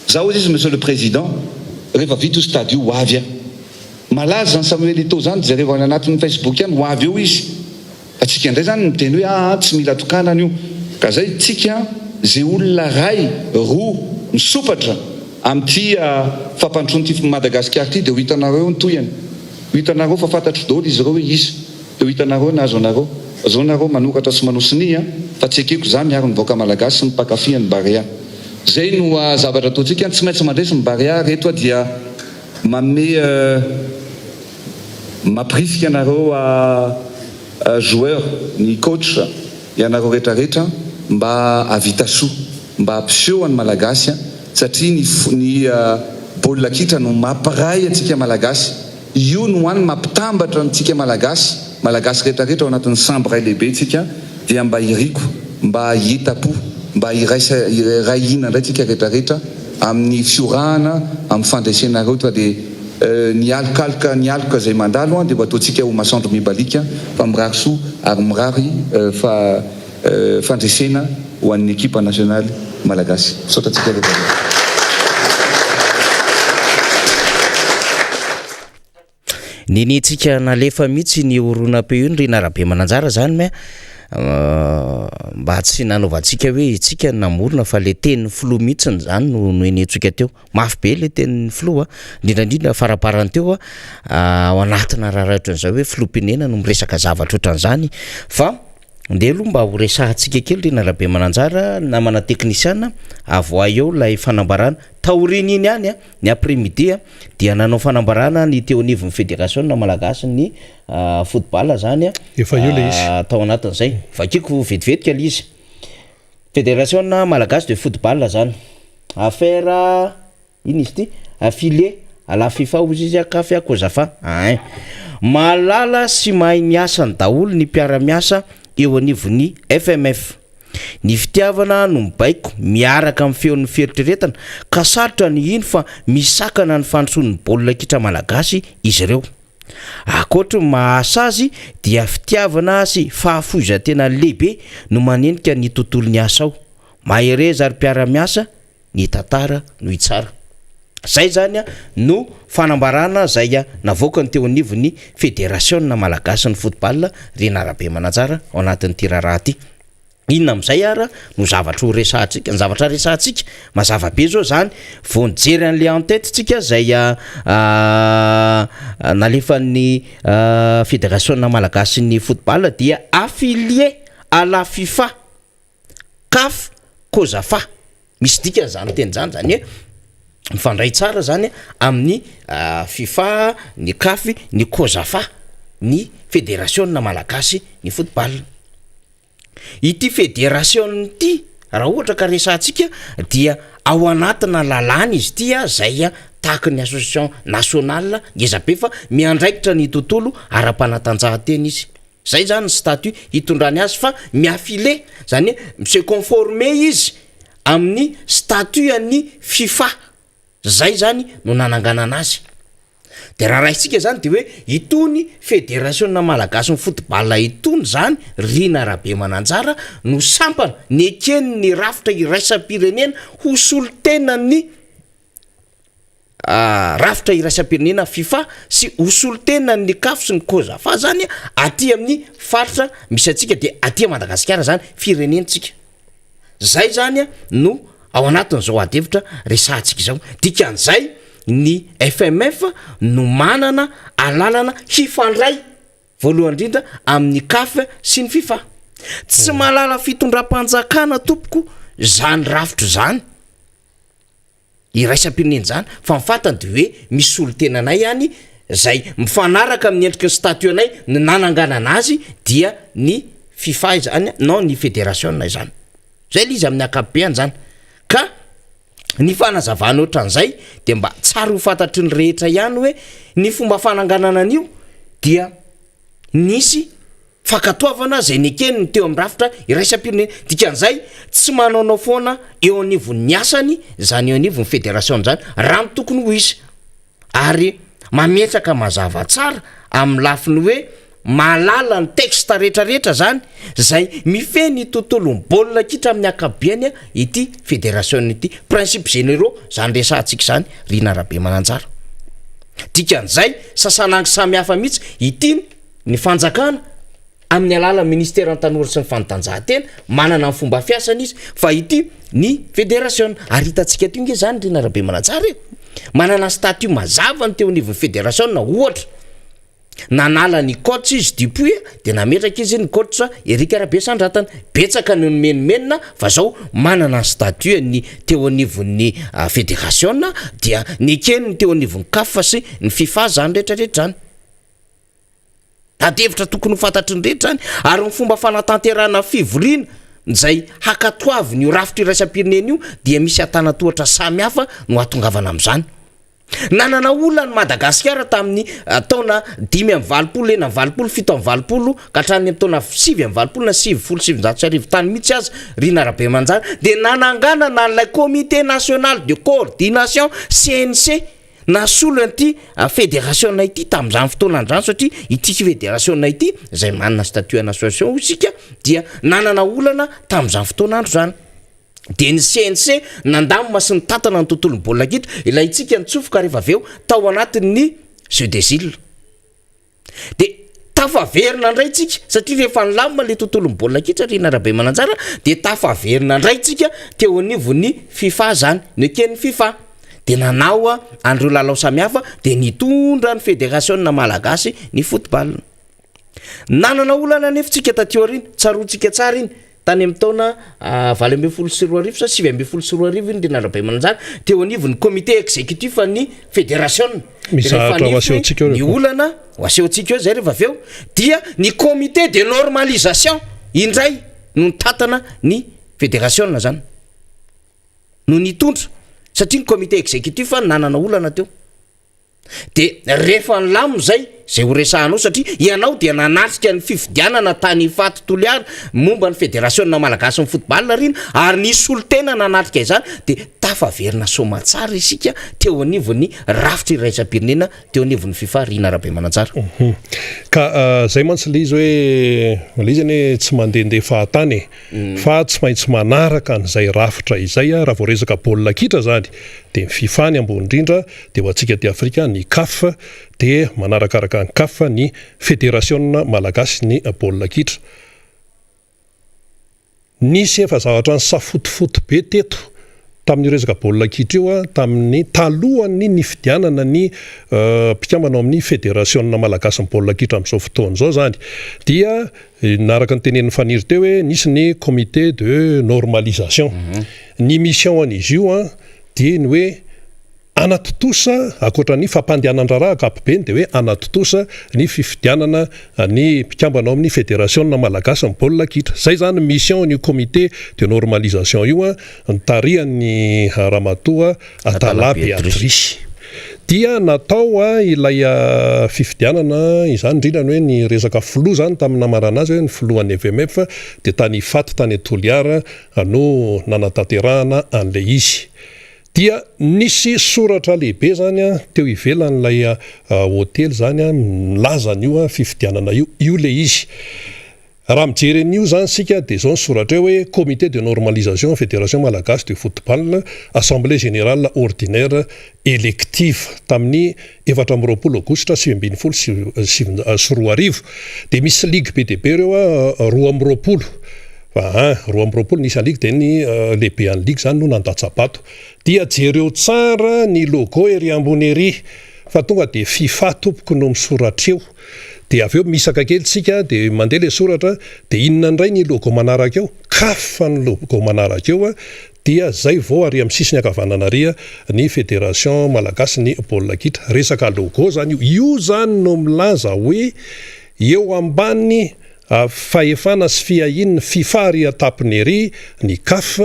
zaho izy monsieur le président rehefa vita io stade io ho avy malaza zany Samuel Eto'o zany dia rehefa anatin'ny Facebook any ho avy eo izy atsika indray zany miteny hoe tsy mila tokanana io ka zay tsika zay olona ray roa misopatra amin'ity fampandrosoan'ity Madagasikara ity dia ho hitanareo ny toyany ho hitanareo fa fantatro daholo izy ireo hoe izy dia ho hitanareo nazo anareo zao nareo manokatra sy manosiny fa tsy ekeko zany miaro ny vahoaka malagasy sy ny mpakafia ny barea zay no zavatra ataontsika tsy maintsy mandresy ny barea reto dia mampirisika anareo joueur ny coach ianareo rehetrarehetra mba avita soa mba ampiseho any malagasy satria ny baolina kitra no mampiray atsika malagasy io no hoany mampitambatra antsika malagasy rehetrarehetra ao anatin'ny sambre lehibe tsika dia mba iriko mba hitapo mba irahina indray tsika rehetrarehetra amin'ny fiorahana amin'ny fandresenareo fa dia nialoka zay mandalo dia mba ataontsika ho masandro mibalika fa mirary soa ary mirary fandresena ho an'ny équipe nationale malagasy saotratsika rehetrarehetra. Ninitsika nalefa mihitsy ny oronam-peo ny Rabe Mananjara zany me mba tsy nanovantsika hoe itsika namorona fa le tenin'ny filoha mihitsy zany no enetsika teo mafy be le tenin'ny filoha indrindrandrindra faraparany teo ao anatina raharahatra an'izao hoe filoham-pirenena no miresaka zavatra ohatran'izany fa ndeha aloha mba ho resahantsika kely ry Rabe Mananjara namana teknisiana avoa eo lay fanambarana taoriny iny any ny après-midi dia nanao fanambarana ny teo anivon'ny fédération na malagasy ny football zany efa eo le izy tao anatin'izay vakiko vetivetika le izy fédération na malagasy de football zany affaire iny izy ty affilié à la FIFA ozy izy CAF COSAFA malala sy mahay miasa ny daholo ny mpiara-miasa eo anivon'ny FMF ny fitiavana no mibaiko miaraka amin'ny feon'ny fieritreretana ka sarotra ny ino fa misakana ny fandrosoan'ny baolina kitra malagasy izy ireo akoatra mahasa azy dia fitiavana sy fahafoizantena lehibe no manenika ny tontolo ny asa ao mahere zary mpiara-miasa ny tantara no itsara. Zay zany a no fanambarana zay a navoaka ny teo anivo ny fédération malagasy ny football Rena Rabe Mananjara ao anatin'ny tiraraha ty. Inona am'izay ara no zavatra ho resahantsika, ny zavatra resahantsika mazava be zao zany vao nijery an'le en tête tsika zay nalefan'ny fédération malagasy ny football dia affilié à la FIFA, CAF, COSAFA. Misy dika zany teny zany hoe mifandray tsara zany amin'ny FIFA, ny CAF, ny COSAFA, ny fédération malagasy ny football. Ity fédération ty raha ohatra ka resahantsika dia ao anatina lalàna izy ty zay tahaka ny association nationale ngezabe fa miandraikitra ny tontolo ara-panatanjahantena izy. Zay zany ny statut hitondrany azy fa miaffilé zany se conformer izy amin'ny statut an'ny FIFA. Zay zany no nananganana azy. De raha raisika zany de hoe itony fédération malagasy ny football itony zany Rena Rabe Mananjara no sampana ny ekeny ny rafitra iraisam-pirenena ho solitenany rafitra iraisam-pirenena FIFA sy ho solitenany ny CAF sy ny COSAFA zany aty amin'ny faritra misy atsika de aty Madagasikara zany firenentsika. Zay zany no ao anatin'izao adevitra resahantsika zao. Dikan'izay ny FMF no manana alalana hifandray voalohany indrindra amin'ny CAF sy ny FIFA. Tsy malala fitondram-panjakana tompoko zany rafitra zany iraisam-pirenena zany fa mifatany de hoe misy solitenanay ihany zay mifanaraka amin'ny endriky ny statut anay ny nananganana azy dia ny FIFA zany non ny fédération zany. Zay izy amin'ny ankapobeny zany. Ka ny fanazavana ohatran'izay de mba tsara ho fantatry ny rehetra ihany hoe ny fomba fananganana an'io dia nisy fakatoavana zay nekeny ny teo amin'ny rafitra iraisam-pirenena. Dikan'izay tsy manaonao foana eo anivon'ny asany zany eo anivon'ny fédération zany raha tokony ho izy ary mametraka mazava tsara amin'ny lafiny hoe malala ny texte rehetrarehetra zany zay mifeny tontolo baolina kitra amin'ny akabiany ity fédération ity principe généraux zany resahantsika zany Rena Rabe Mananjara. Dikan'izay sasanangy samy hafa mihitsy ity ny fanjakana amin'ny alala ministère an-tanora sy ny fanatanjahantena manana ny fomba fiasana izy fa ity ny fédération ary hitantsika ty nge zany Rena Rabe Mananjara manana statut mazava ny teo anivon'ny fédération na ohatra nanala ny coach izy depuis de nametraka izy ny coach Eric Arabe Sandratana betsaka ny menomenina fa zao manana statut ny teo anivon'ny fédération dia ny ekeny ny teo anivon'ny CAF sy ny FIFA zany rehetrarehetra zany. Tadevitra tokony ho fantatry ny rehetra zany ary ny fomba fanatanterana fivoriana zay hakatoavy ny rafitra iraisam-pirenena io dia misy atanatohatra samy hafa no atongavana amin'izany. Nanana olona ny Madagasikara tamin'ny taona 5 na 7 ka hatrany taona 7 na 7 tany mihitsy azy Rena Rabe Mananjara de nanangana n'ilay comité national de coordination CNC nasolo an'ity fédération ity tamin'izany fotoana andrany satria ity fédération ity zay manana statut en association isika dia nanana olana tamin'izany fotoana andro zany. De ny CNC nandamina sy ny tatana ny tontolon'ny baolina kitra ilay itsika nitsofoka rehefa aveo tao anatin'ny Jeux des Îles. De tafaverina ndray tsika satria rehefa nilamina le tontolon'ny baolina kitra Rena Rabe Mananjara de tafaverina ndray tsika teo anivon'ny FIFA zany nekeny FIFA de nanao andreo lalao samy hafa de nitondra ny fédération malagasy ny football. Nanana olana nefitsika tatio ariny tsarotsika tsara iny tany amin'ny taona 20 sa 7 iny Rena Rabe Mananjara teo anivon'ny comité exécutif ny fédération ny olana asehontsika eo zay rehefa aveo dia ny comité de normalisation indray no tatana ny fédération zany no nitondra satria ny comité exécutif nanana olana teo de rehefa nilamo zay zay ho resahanao satria ianao dia nanatrika ny fifidianana tany Ifato Toliara momba ny fédération malagasy ny football riny ary nisy olo tena nanatrika izany de tafaverina somatsara isika teo anivony rafitra iraisam-pirenena teo anivony FIFA Rina Rabemananjara. Ka zay mantsy le izy hoe le izy ane tsy mandehandeha fahatany fa tsy maintsy manaraka an'izay rafitra izay raha vao resaka baolina kitra zany de ny FIFA ny ambony indrindra de ho antsika ty Afrika ny CAF de manarakaraka ny CAF ny fédération malagasy ny baolina kitra. Nisy efa zavatra ny safotofoto be teto tamin'ny resaka baolina kitra io tamin'ny talohany ny fidianana ny mpikambana amin'ny fédération malagasy ny baolina kitra amin'izao fotoana izao zany dia naraka ny tenen'ny faniry teo hoe nisy ny comité de normalisation ny mission an'izy io dia ny hoe anatotosa akoatra ny fampandehanan-draharaha ankapobeny dia hoe anatotosa ny fifidianana ny mpikambana amin'ny fédération malagasy ny baolina kitra. Zay zany mission ny comité de normalisation io nitarihan'ny ramatoa Atala Beatrice. Dia natao ilay fifidianana izany indrindra hoe ny resaka filoha zany tamin'ny namarana azy hoe ny filohan'ny FMF dia tany Ifato tany Toliara no nanatanterahana an'ilay izy. Dia nisy soratra lehibe zany teo ivelan'ilay hôtely zany milaza an'io fifidianana io le izy. Raha mijery an'io zany sika dia zao ny soratra hoe comité de normalisation fédération malagasy de football assemblée générale ordinaire élective tamin'ny 24 aogositra 2024 dia misy ligue BDB reo 12 roa-roapolo nisy ligue dia ny lehibe any ligue zany no nandatsabato dia jereo tsara ny logo ery ambony ery fa tonga dia FIFA tompoko no misoratra eo dia avy eo misaka kely tsika dia mandeha le soratra dia inona indray ny logo manaraka eo CAF ny logo manaraka eo dia zay vao ary amin'ny sisiny ankavanana ary ny fédération malagasy ny baolina kitra resaka logo zany io zany no milaza hoe eo ambany fahefana sy fiahin'ny FIFA ary atapiny ery ny CAF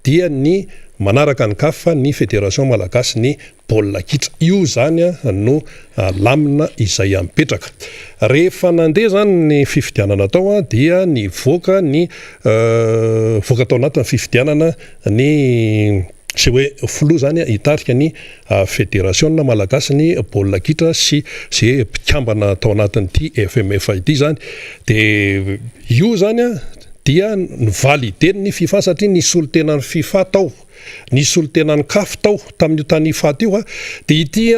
dia ny manaraka ny CAF ny fédération malagasy ny baolina kitra io zany no lamina izay mipetraka. Rehefa nandeha zany ny fifidianana tao dia ny voaka voaka tao anatin'ny fifidianana ny sy hoe filoha zany hitarika ny fédération malagasy ny baolina kitra sy zay mpikambana tao anatin'ity FMF ity zany dia io zany dia nivalide ny FIFA satria nisy olo tena ny FIFA tao nisy olo tena ny CAF tao tamin'io tany Ifato io dia ity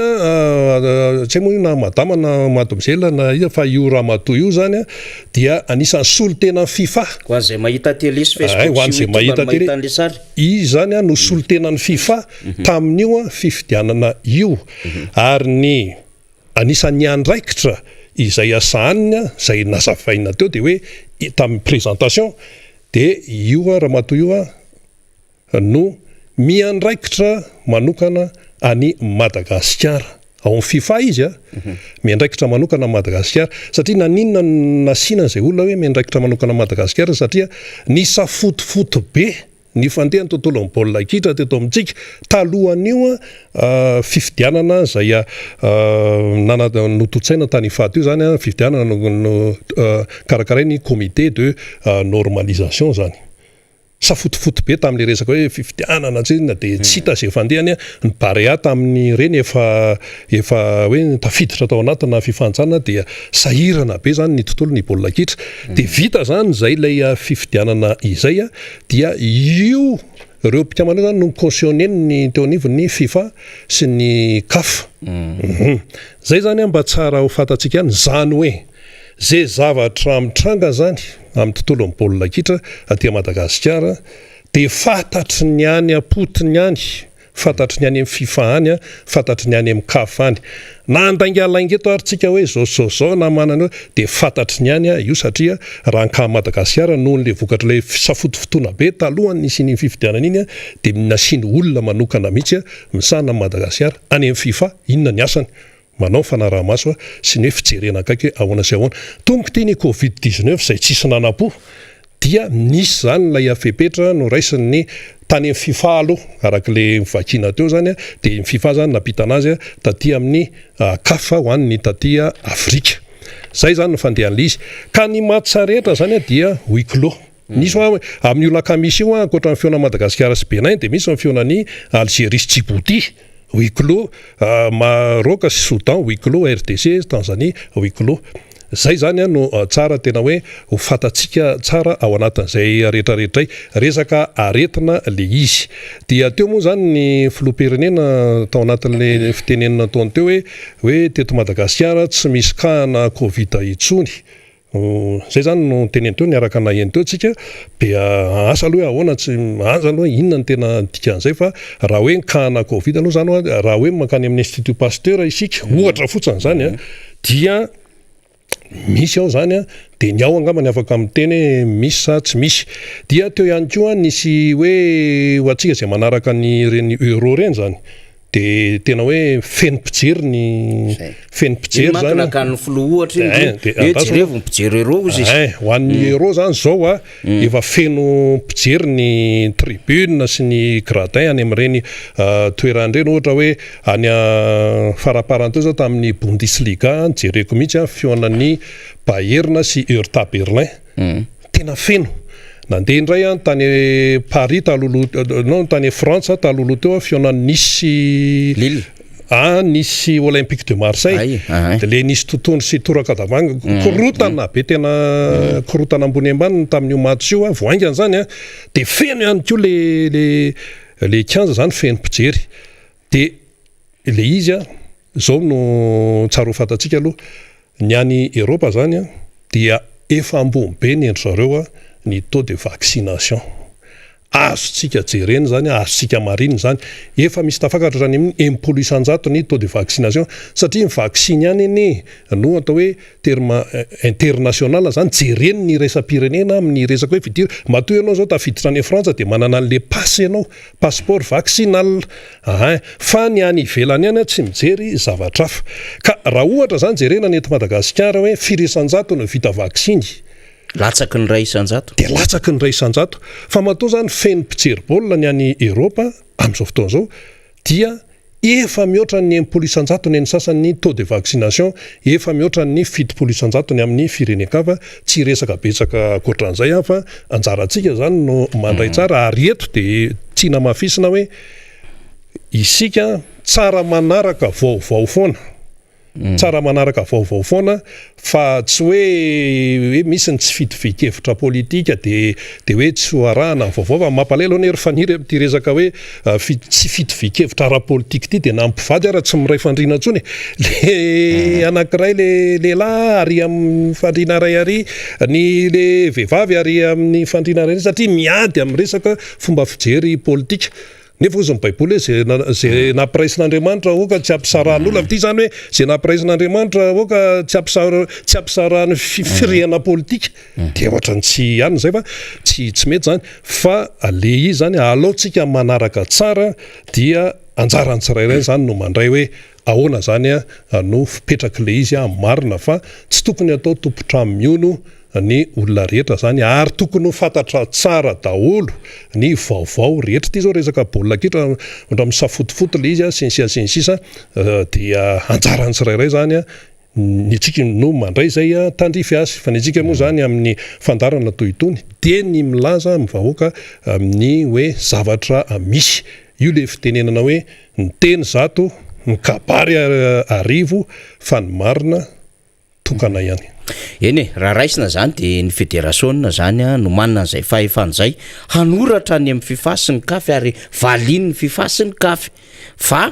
tsy moa na madama na mademoiselle na fa io ramatoa io zany dia anisan'ny solo tena ny FIFA ho an'izay mahita télé sy Facebook sy mahita an'le sary izy zany no solo tena ny FIFA tamin'io fifidianana io ary ny anisan'ny andraikitra izay asahanina izay nazavaina teo dia hoe tamin'ny présentation dia io ramatoa io no miandraikitra manokana any Madagasikara ao amin'ny FIFA izy miandraikitra manokana Madagasikara satria naninona nasiana izay olona hoe miandraikitra manokana Madagasikara satria ny safotofoto be ny fandehany tontolo amin'ny baolina kitra teto amintsika talohan'io fifidianana zay nototsaina tany Ifato io zany fifidianana no karakaray ny comité de normalisation zany safotofoto be tamin'le resaka hoe fifidianana tsina dia tsy hita zay fandehany ny Barea tamin'ny reny efa hoe tafiditra tao anatina fifantsana dia sahirana be zany ny tontolo ny baolina kitra dia vita zany zay ilay fifidianana izay dia io ireo mpikambana zany no cautionné teo anivon'ny FIFA sy ny CAF zay zany mba tsara ho fantatsika ihany zany hoe zay zavatra mitranga zany amin'ny tontolo amin'ny baolina kitra aty Madagasikara dia fantatry ny any apotiny any fantatry ny any amin'ny FIFA any fantatry ny any amin'ny CAF any na andaingalaingeto ary tsika hoe zao na manana dia fantatry ny any io satria raha anka Madagasikara noho le vokatra le safotofotoana be talohany nisy ny fifidianana iny dia nasiany olona manokana mihitsy misahana Madagasikara any amin'ny FIFA inona ny asany manao fanaraha-maso sy ny hoe fijerena akaiky ahoana sy ahoana tomboky ity ny Covid-19 izay tsisy nanam-po dia nisy zany lay afepetra no raisiny tany amin'ny FIFA aloha arak'le mivakina teo zany dia ny FIFA zany napitana azy taty amin'ny kafa ho an'ny taty Afrika. Zay zany ny fandehan'ilay izy ka ny matsa rehetra zany dia huis clos. Nisy amin'ny io lakamisy io ankoatra ny fiona Madagasikara sy Benin dia misy ny fiona-ny Algérie sy Djibouti huis clos, Maroc sy Soudan huis clos, RDC, Tanzanie huis clos. Zay zany no tsara tena hoe ho fatatsika tsara ao anatin'izay rehetrarehetra resaka aretina le izy. Dia teo moa zany ny filoham-pirenena tao anatin'le fitenenana taony teo hoe teto Madagasikara tsy misy kahana Covid intsony. Zay zany no teneny teo niaraka naheny teo tsika dia asa aloha ahoana tsy aza aloha inona ny tena dikan'izay fa raha hoe kahana Covid aloha zany raha hoe makany amin'ny Institut Pasteur isika ohatra fotsiny zany dia misy ao zany dia ny ao angamba ny afaka miteny misy sa tsy misy. Dia teo ihany koa nisy hoe ho antsika izay manaraka ny reny euro reny zany dia tena hoe feno pijery zany makinaka ny filoha ohatra hoe jerevo ny pijery euro izy ho an'ny euro zany zao efa feno pijery ny tribune sy ny gradin any amin'ireny toeran'ireny ohatra hoe any faraparany teo zao tamin'ny Bundesliga jereko mihitsy fionan'ny Bayern sy Hertha Berlin tena feno. Nandeha indray tany Paris tany Frantsa taloloha teo fionan'ny Nice nisy Olympique de Marseille dia le nisy totono sy torakadavanga korotana be tena korotana ambony ambany tamin'io match io voaingana zany dia feno ihany koa le kianja zany feno pijery dia le izy zao no tsara ho fatatsika aloha ny any Eropa zany dia efa ambony be ny endry zareo ny taux de vaccination. Azotsika jereny zany azotsika mariny zany efa misy tafakatra zany amin'ny 1% ny taux de vaccination satria ny vaccine ihany no atao hoe terme international zany jereny ny raisam-pirenena amin'ny resaka hoe fidiry matoa ianao zao tafiditra any Frantsa dia manana an'le passe ianao passeport vaccinal fa ny any ivelany ihany tsy mijery zavatra hafa ka raha ohatra zany jerena ny eto Madagasikara hoe firesan-jato no vita vaccine latsaky ny ray isan-jato dia latsaky ny ray isan-jato fa matoa zany feno pijery baolina ny any Eropa amin'izao fotoana zao dia efa mihoatra ny 1% ny sasany taux de vaccination efa mihoatra ny 7% ny amin'ny firenen-kafa tsy resaka betsaka akoatran'izay fa anjarantsika zany no mandray tsara ary eto dia tsy namafisina hoe isika tsara manaraka vaovao foana tsara manaraka vaovao foana fa tsy hoe misy ny tsy fitovikeevitra politika dia hoe tsy ho arahana vaovao fa mampalahelo ny ery faniry amin'ity resaka hoe tsy fitovikeevitra ara-politika ity dia nampivady ara tsy miray fandriana intsony le anankiray le lehilahy ary amin'ny fandriana ray ary ny le vehivavy ary amin'ny fandriana ray satria miady amin'ny resaka fomba fijery politika. Nefa ozy ny baiboly hoe zay nampiraisin'Andriamanitra oka tsy ampisarahan'olona ity zany hoe zay nampiraisin'Andriamanitra oka tsy ampisarahan'ny firehana politika dia ohatrany tsy ihany zay fa tsy mety zany fa le izy zany alaotsika manaraka tsara dia anjarany tsirairay zany no mandray hoe ahoana zany no fipetraka le izy marina fa tsy tokony atao tompotra-miono ny olona rehetra zany ary tokony ho fantatra tsara daholo ny vaovao rehetra ity zao resaka baolina kitra ondra misafotofoto le izy sinsisa dia anjarany tsirairay zany ny tsika no mandray zay tandrify azy fa ny tsika moa zany amin'ny fandarana toy itony dia ny milaza mivahoaka amin'ny hoe zavatra misy io le fitenenana hoe ny teny zato ny kabary arivo fa ny marina tokana ihany. Eny raha raisina zany dia ny fédération zany no manana an'izay fahefana zay hanoratra ny amin'ny FIFA sy ny CAF ary valiany ny FIFA sy ny CAF fa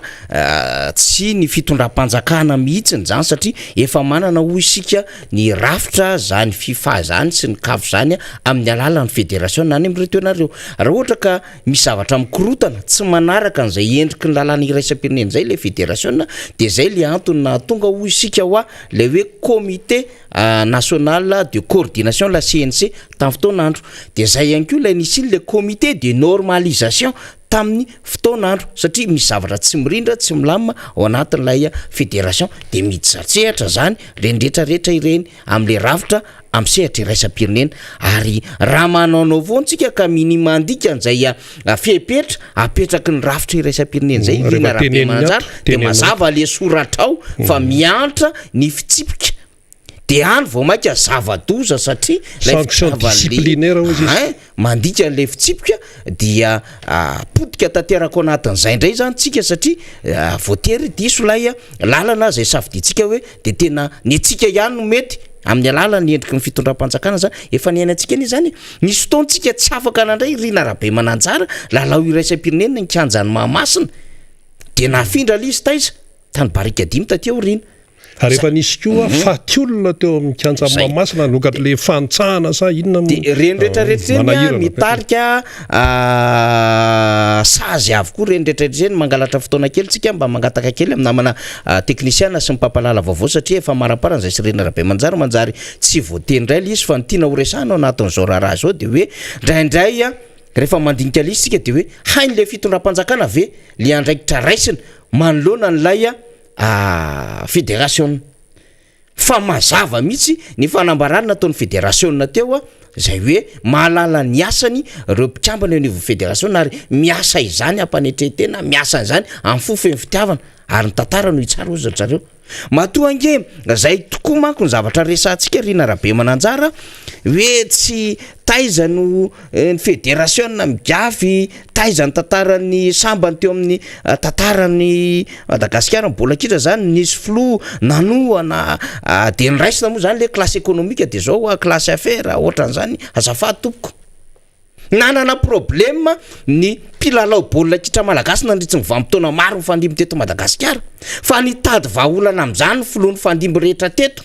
tsy ny fitondram-panjakana mihitsy zany satria efa manana ho isika ny rafitra zany FIFA zany sy ny CAF zany amin'ny alalan'ny fédération na any amin'ny retoanareo raha ohatra ka misy zavatra mikorotana tsy manaraka an'izay endriky ny lalàna iraisam-pirenena zay le fédération dia zay le antony na tonga ho isika hoa le hoe comité national de coordination la CNC tamin'ny fotoanandro dia zay ihany koa ilay nisy le comité de normalisation tamin'ny fotoanandro satria misy zavatra tsy mirindra tsy milamina ao anatin'ilay fédération dia miditsartsehatra zany le ndretrarehetra ireny amin'le rafitra amin'ny sehatra iraisam-pirenena ary raha manaonao vontsika ka minimandika an'izay fepetra apetraky ny rafitra iraisam-pirenena zay rina rabe mananjara de mazava le soratra ao fa miantra ny fitsipika de any vao mainka zava-doza satria sanction disciplinaire ozy mandika an'le fitsipika dia potika tanteraka ao anatin'izay indray zany tsika satria voatery diso lay lalana zay safiditsika hoe de tena ny atsika ihany no mety amin'ny alala ny endriky ny fitondram-panjakana zany efa ny ainatsika any zany nisy fotoantsika tsy afaka nandray rina rabe mananjara lalao iraisam-pirenena nikanjany mahamasina de nafindra lisy taiza tany barika dimy tateo rina ary efa nisy koa faty olona teo amin'ny kanja mahamasina nokatra le fantsahana sa inona de reny rehetrarehetra mitarika sazy avokoa reny rehetrarehetra mangalatra fotoana kely tsika mba mangataka kely amin'ny namana teknisiana sy mipampalala vaovao satria efa maraparana zay sy rena rabe manjary tsy voateny indray le izy fa nytiana horesana ao anatin'izao raharaha zao de hoe ndraindray rehefa mandinika le izy tsika de hoe hainy le fitondram-panjakana ve le andraikitra raisina manoloana nylay fédération fa mazava mihitsy ny fanambarana ataon'ny fédération teo zay hoe mahalala ny asany reo mpikambana eo niveau fédération ary miasa izany ampanetretena miasa izany amin'ny fofeny fitiavana ary ny tantara no itsara ozy zareo matoa ange zay tokoa manko ny zavatra resantsika rina rabe mananjara hoe tsy taiza no ny fédération migafy taiza ny tantarany sambany teo amin'ny tantarany Madagasikara mbola kitra zany nisy flou nanoana de niraisina moa zany le classe économique de zao classe affaires ohatran'izany azafady tompoko nanana problème ny mpilalao baolina kitra malagasy nandritsy ny vanim-potoana maro mifandimby teto Madagasikara fa nitady vahaolana amin'izany filo ny fandimby rehetra teto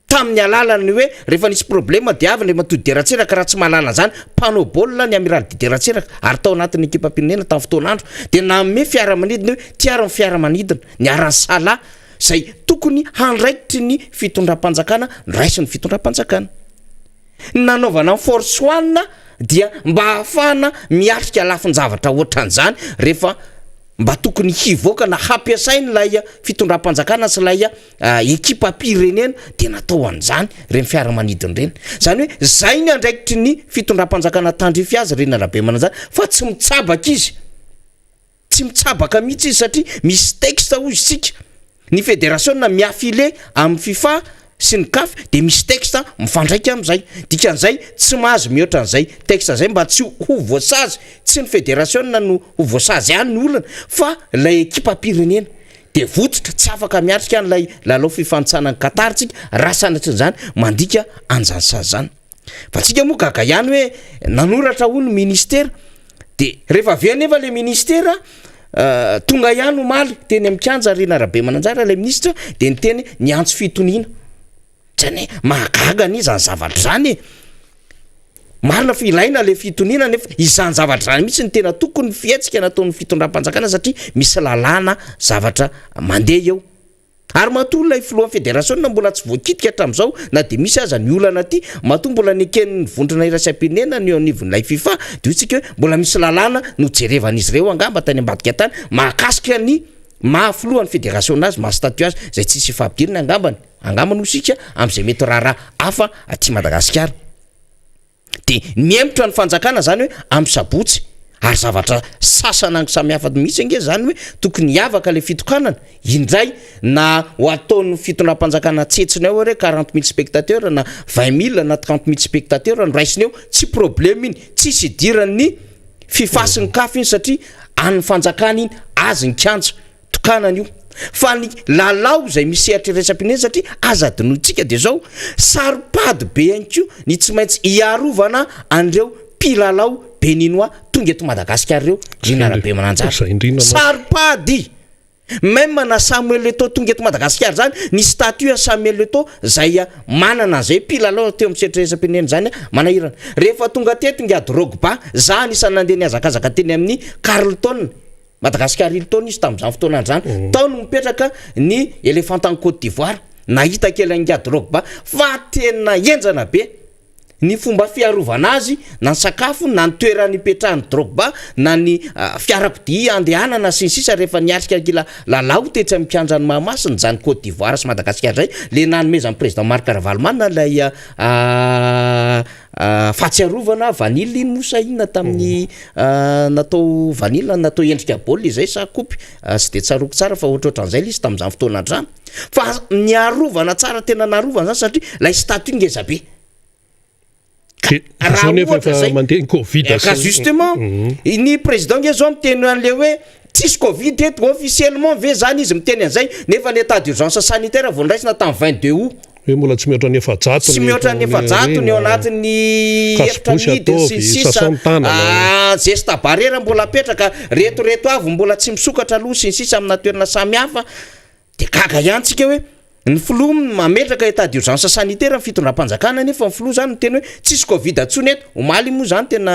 tamin'ny alalany hoe rehefa nisy problème de avy le matody deratsiraka raha tsy mahalala zany mpanao baolina ny amiral de deratsiraka ary tao anatin'ny ekipa pirenena tamin'ny fotoanandro de name fiaramanidina hoe tiara ny fiaramanidina ny arany sala zay tokony handraikitry ny fitondram-panjakana niraisy ny fitondram-panjakana nanaovana ny force one dia mba hahafahana miatrika lafin-javatra ohatran'izany rehefa mba tokony hivoaka na hampiasainy lay fitondram-panjakana sy lay ekipa pirenena de natao an'izany reny fiaramanidiny reny zany hoe zay ny andraikitry ny fitondram-panjakana tandrify azy reny rabe mananjara fa tsy mitsabaka izy tsy mitsabaka mihitsy izy satria misy texte ozy sika ny fédération miafile amin'ny FIFA sy ny CAF de misy texte mifandraika am'izay dikan'izay tsy mahazo mihoatra an'izay texte zay mba tsy ho voasazy tsy ny fédération no ho voasazy ihany ny olona fa lay ekipa pirenena de vototra tsy afaka miatrika an'lay lalao fifantsana ny Qatar tsika raha sanatry zany mandika an'izany sazy zany fa tsika moa gaga ihany hoe nanoratra ho ny ministère de rehefa avy nefa le ministère tonga ihany omaly teny amikanja rina rabe mananjara lay ministre de nyteny ny antso fitoniana zany mahagaga ny izany zavatra zany marina fa ilaina le fitoniana nefa izany zavatra zany mihitsy ny tena tokony fietsika nataon'ny fitondram-panjakana satria misy lalàna zavatra mandeha eo ary matoa lay filohan'ny fédération mbola tsy voakitika hatramin'izao na de misy aza ny olana aty matoa mbola nikeny vondrona iraisam-pirenena ny eo anivon'ilay FIFA de hotsika hoe mbola misy lalàna no jerevan'izy ireo angamba tany ambadika tany mahakasika ny mahafilohan'ny fédération azy mahastatut azy zay tsisy fahapidirina angambany osika am'izay mety raharaha hafa aty Madagasikara de miempotra ny fanjakana zany hoe amin'ny sabotsy ary zavatra sasana ny samihafa mihitsy ange zany hoe tokony hiavaka le fitokanana indray na ho ataon'ny fitondram-panjakana tsetsina eo re 40 000 spectateurs na 20 000 na 30 000 spectateurs no raisiny eo tsy problème iny tsisy idiran'ny FIFA sy ny CAF iny satria an'ny fanjakana iny azy ny kanja tokanana io fa ny lalao zay misehatra iraisam-pirenena satria aza dinoitsika de zao saripady be anko ny tsy maintsy hiarovana an'ireo mpilalao beninois tonga eto Madagasikara reo rina rabe mananjara saripady même na Samuel Eto'o tonga eto Madagasikara zany ny statut Samuel Eto'o zay manana zay mpilalao teo amin'ny setra iraisam-pirenena zany manahirana rehefa tonga teto ngia Drogba za anisany nandeha niazakazaka teny amin'ny Carlton Madagasikara Hilton izy tamin'izany fotoana andrany tao no mipetraka ny Elephant en Côte d'Ivoire nahita kely angia Drogba fa tena enjana be ny fomba fiarovana azy na ny sakafo na ny toerany ipetrahany Drogba na ny fiarakodia andehanana sy ny sisa rehefa niatrika kila lalao tetra mikiandrany Mahamasina zany Côte d'Ivoire sy Madagascar zay le nanomezany président Marc Ravalomanana lay fahatsiarovana vanily mosa inona tamin'ny natao vanily natao endrika baolina izay sa kopy sy de tsaroko tsara fa ohatrohatran'izay izy tamin'izany fotoana andrano fa niarovana tsara tena narovana zany satria lay statut ngeza be ka justement ny président ngezao miteny an'le hoe tsisy covid eto officiellement ve zany izy miteny an'izay nefa ny état d'urgence sanitaire vondraisina tamin'ny 22 août mbola tsy mihoatra ny efajato tsy mihoatra ny efajato ny ao anatin'ny efitra midiny sy sisa gesta barrière mbola apetraka reto avy mbola tsy misokatra aloha sy ny sisa amina toerana samihafa de gaga ihany tsika hoe ny flou mametraka état d'urgence sanitaire ny fitondram-panjakana nefa ny flou zany teny hoe tsisy covid atsony eto omaly moa zany tena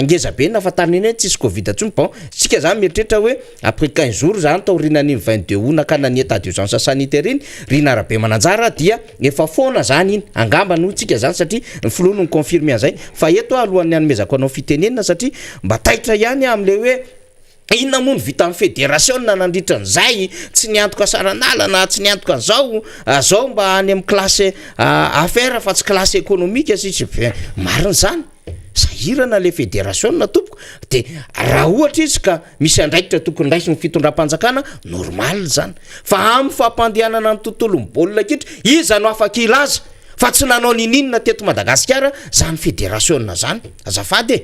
ngeza be nafatariny eny hoe tsisy covid atsony bon sika zany mieritreritra hoe après 15 jours zany taorinany 22 août nakana ny état d'urgence sanitaire iny Rina Arabe Mananjara dia efa foana zany iny angamba no tsika zany satria ny flou no confirme an'izay fa eto alohan'ny anomezako anao fitenenina satria mba taitra ihany am'le hoe inona moa ny vita amin'ny fédération na nandritra an'izay tsy niantoka saranalana tsy niantoka zao mba any amin'ny classe affaire fa tsy classe économique sisy marina zany sahirana le fédération na tompoko de raha ohatra izy ka misy andraikitra tokony raisiny fitondram-panjakana normal zany fa amin'ny fampandehanana ny tontolo ny baolina kitra iza no afaka ilaza fa tsy nanao ninina teto Madagasikara zany fédération zany azafady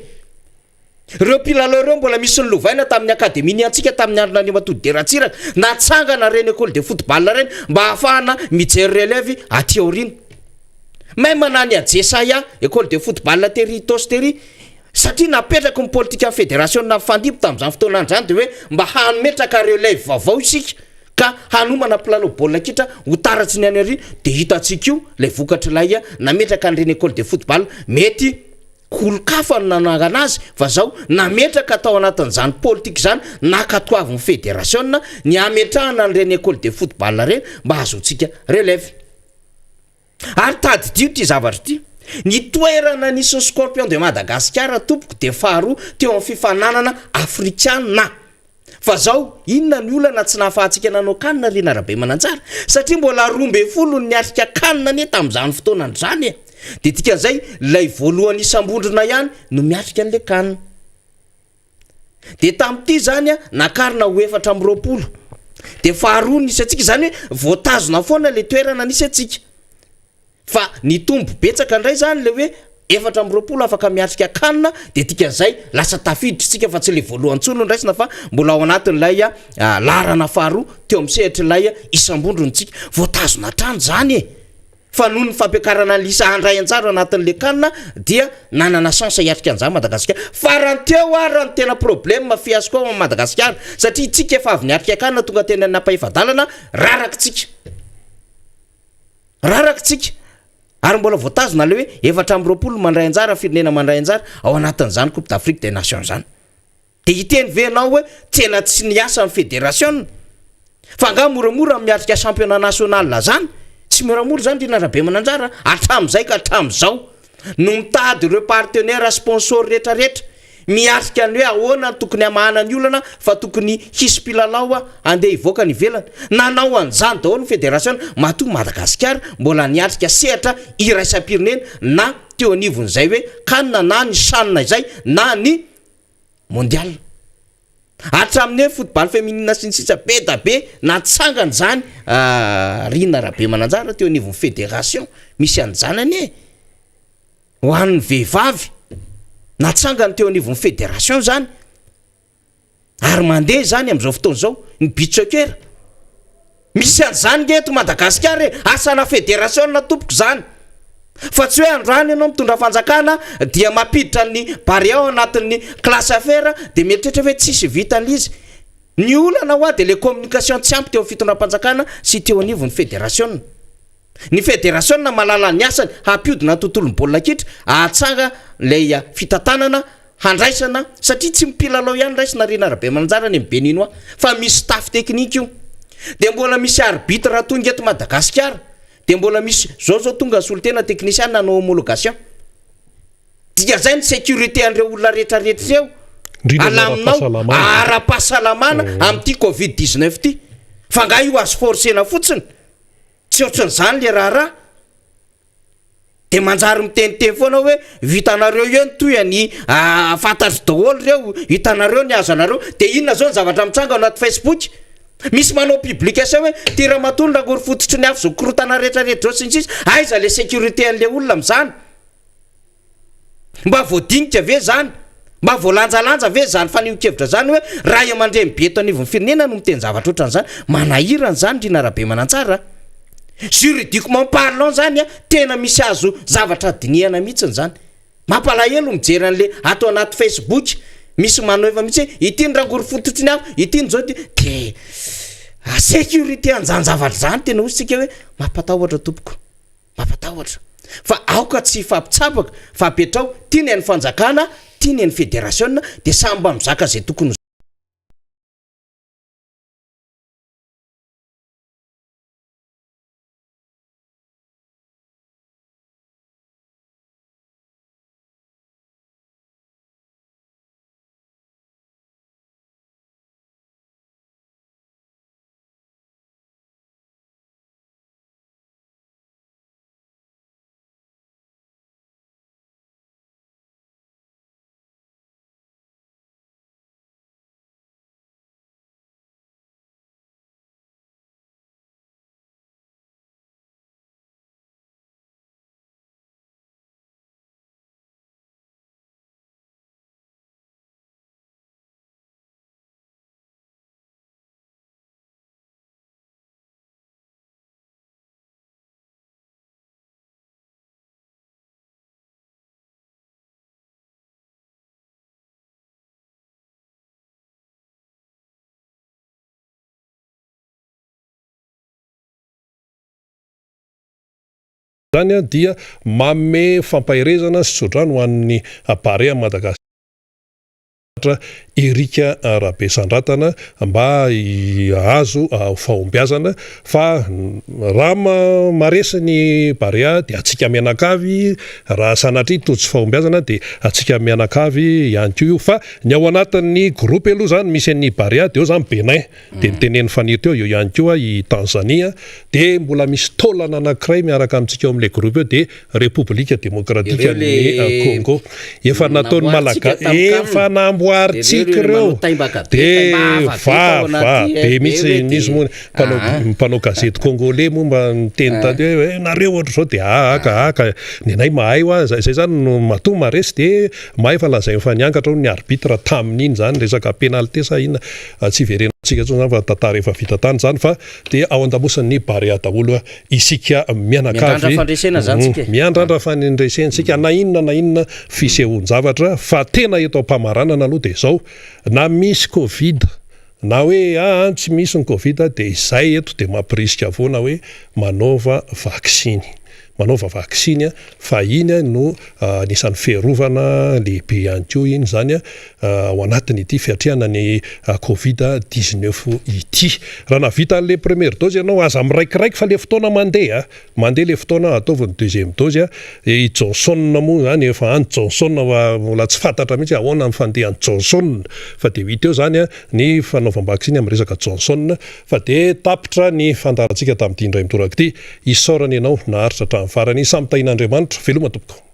reo mpilalao reo mbola misy ny lovaina tamin'ny akademia ny antsika tamin'ny androna ny matody de ratsiraka natsangana reny école de football reny mba ahafahana mijery relève aty aorina même nany ajesaya école de football tery tostery satria napetraka ny politika fédération na fandipo tamin'izany fotoana andrany de hoe mba hanometraka relève vaovao isika ka hanomana mpilalao baolina kitra ho taratsy ny any arina de hitatsika io lay vokatra lay nametraka an'ireny école de football mety kolkafa nanangana azy fa zao nametraka tao anatin'izany politika zany nakatoavy ny fédération ny ametrahana an'ireny école de football reny mba azotsika relève ary tadidio ty zavatra ty ny toerana nisy ny Scorpion de Madagascar tompoko de faharoa teo amin'ny fifananana afrikana fa zao inona ny olana tsy nahafahantsika nanao kanina Rina Arabe Mananjara satria mbola 12 niatrika kanina ne tamin'izany fotoana andrany de tikan'izay lay voalohany isambondrona ihany no miatrika an'le kanina de tamin'ity zany nakarina ho 420 de faharoa nisy atsika zany hoe voatazona foana le toerana nisy atsika fa ny tombo betsaka ndray zany le hoe 420 afaka miatrika kanina de tikan'izay lasa tafiditra tsika fa tsy le voalohany tsony ndraisina fa mbola ao anatin'lay larana faharoa teo amin'ny sehatra lay isambondrontsika voatazona trano zany fa noho ny fampiakarana lisa handray anjara anatin'le kanina dia nanana chance hiatrika an'izany Madagasikara faranteo ary ny tena problème fiasco ao Madagasikara satria tsika efa avy niatrika kanina tonga tena napahefadalana rarakitsika ary mbola voatazona le hoe 420 mandray anjara firenena mandray anjara ao anatin'izany Coupe d'Afrique des Nations zany de hiteny venao hoe tena tsy niasa ny fédération fa nga moramora miatrika championnat national zany tsy moramora zany Rina Arabe Mananjara atram'izay ka atram'izao no mitady ireo partenaire sponsor rehetrarehetra miatrika ny hoe ahoana tokony amahana ny olana fa tokony hisy mpilalao andeha hivoaka ny ivelany nanao an'izany daholo ny fédération mato Madagasikara mbola niatrika sehatra iraisam-pirenena na teo anivon'izay hoe kanina na ny sanina izay na ny mondial hatramin'ny hoe football féminine sy ny sisa be da be natsangana zany Rina Arabe Mananjara teo anivon'ny fédération misy an'izany anie ho an'ny vehivavy natsangana teo anivon'ny fédération zany ary mandeha zany am'izao fotoana zao ny beach soccer misy an'izany ngeto Madagasikara asana fédération na tompoko zany fa tsy hoe androany ianao mitondra fanjakana dia mampiditra ny bari ao anatin'ny classe affaire de mieritreritra hoe tsisy vitan'izy ny olana hoa de le communication tsy ampy teo fitondram-panjakana sy teo anivon'ny fédération ny fédération malala ny asany hampiodina tontolon'ny baolina kitra ahatsanga lay fitatanana handraisana satria tsy mpilalao ihany raisina Rina Arabe Mananjara ny Beninois fa misy staff technique io de mbola misy arbitre tonga eto Madagasikara de mbola misy zao tonga solotena technicien nanao homologation dia zay ny sécurité andreo olona rehetrarehetra eo alaminao ara-pahasalamana amin'ity covid-19 ty fa nga io azo forcena fotsiny tsy ohatran'izany le raharaha de manjary miteniteny foana hoe vitanareo eo ny toy any fantatry daholo reo hitanareo ny azo anareo de inona zao ny zavatra mitsanga anaty Facebook misy manao publication hoe ty Ramatondra ngory fototry ny afo zao korotana rehetrarehetra zao sintsisy aiza le sécurité an'le olona am'zany mba voadinika ve zany mba voalanjalanja ve zany fanio-kevitra zany hoe raha io mandre mibeto anivon'ny firenena no miteny zavatra ohatran'izany manahirana zany Rina Rabe Manantsara juridiquement parlant zany tena misy azo zavatra dinihana mihitsiny zany mampalahelo mijery an'le atao anaty Facebook misy manova mihitsy ity ny rangory fototry ny afo ity ny zao ty de sécurité an'izany zavatra zany tena ositsika hoe mampatahotra tompoko mampatahotra fa aoka tsy fampitsapaka fa apetrao tiany an'ny fanjakana tiany an'ny fédération de samba mizaka zay tokony zany dia mame fampahirezana sy tsodrano ho an'ny appareil Madagascar Erika Rabe Sandratana mba azo fahombiazana fa raha maresa ny barea de atsika mianakavy raha sanatry totsy fahombiazana de atsika mianakavy ihany koa io fa ny ao anatin'ny groupe aloha zany misy an'ny barea de eo zany Benin de niteneny fanirity eo ihany koa i Tanzania de mbola misy taolana anankiray miaraka amintsika eo amin'le groupe eo de République démocratique ny Congo efa nataony malagasy efa namboaritsika reo de va be mitsy nisy moa mpanao gazety congolais momba miteny tany hoe nareo ohatra zao de aka nenay mahay hoa zay zany no mato maresy de mahay fa lazay fa niankatra ny arbitre tamin'iny zany resaka pénalité sa ina tsy verenantsika tsony zany fa tantara efa vita tany zany fa de ao an-damosany barea daholo isika mianakavy miandrandra fanendresentsika na inona fisehon-javatra fa tena eto am-pamaranana aloha de zao na misy covid na hoe tsy misy ny covid de izay eto de mampirisika foana hoe manaova vaksiny fa iny no nisan'ny fiarovana lehibe ihany koa iny zany ao anatiny ity fiatriana ny covid-19 ity raha navita an'le première dose ianao aza miraikiraiky fa le fotoana mandeha le fotoana ataovany deuxième dose i Johnson moa zany efa any Johnson mbola tsy fantatra mihitsy ahoana ny fandehan'ny Johnson fa de hita eo zany ny fanaovam-baksiny amin'ny resaka Johnson fa de tapitra ny fandarantsika tamin'ity indray mitoraka ity isaorana ianao naharitra hatramin'ny farany samy tahin'Andriamanitra veloma tompoko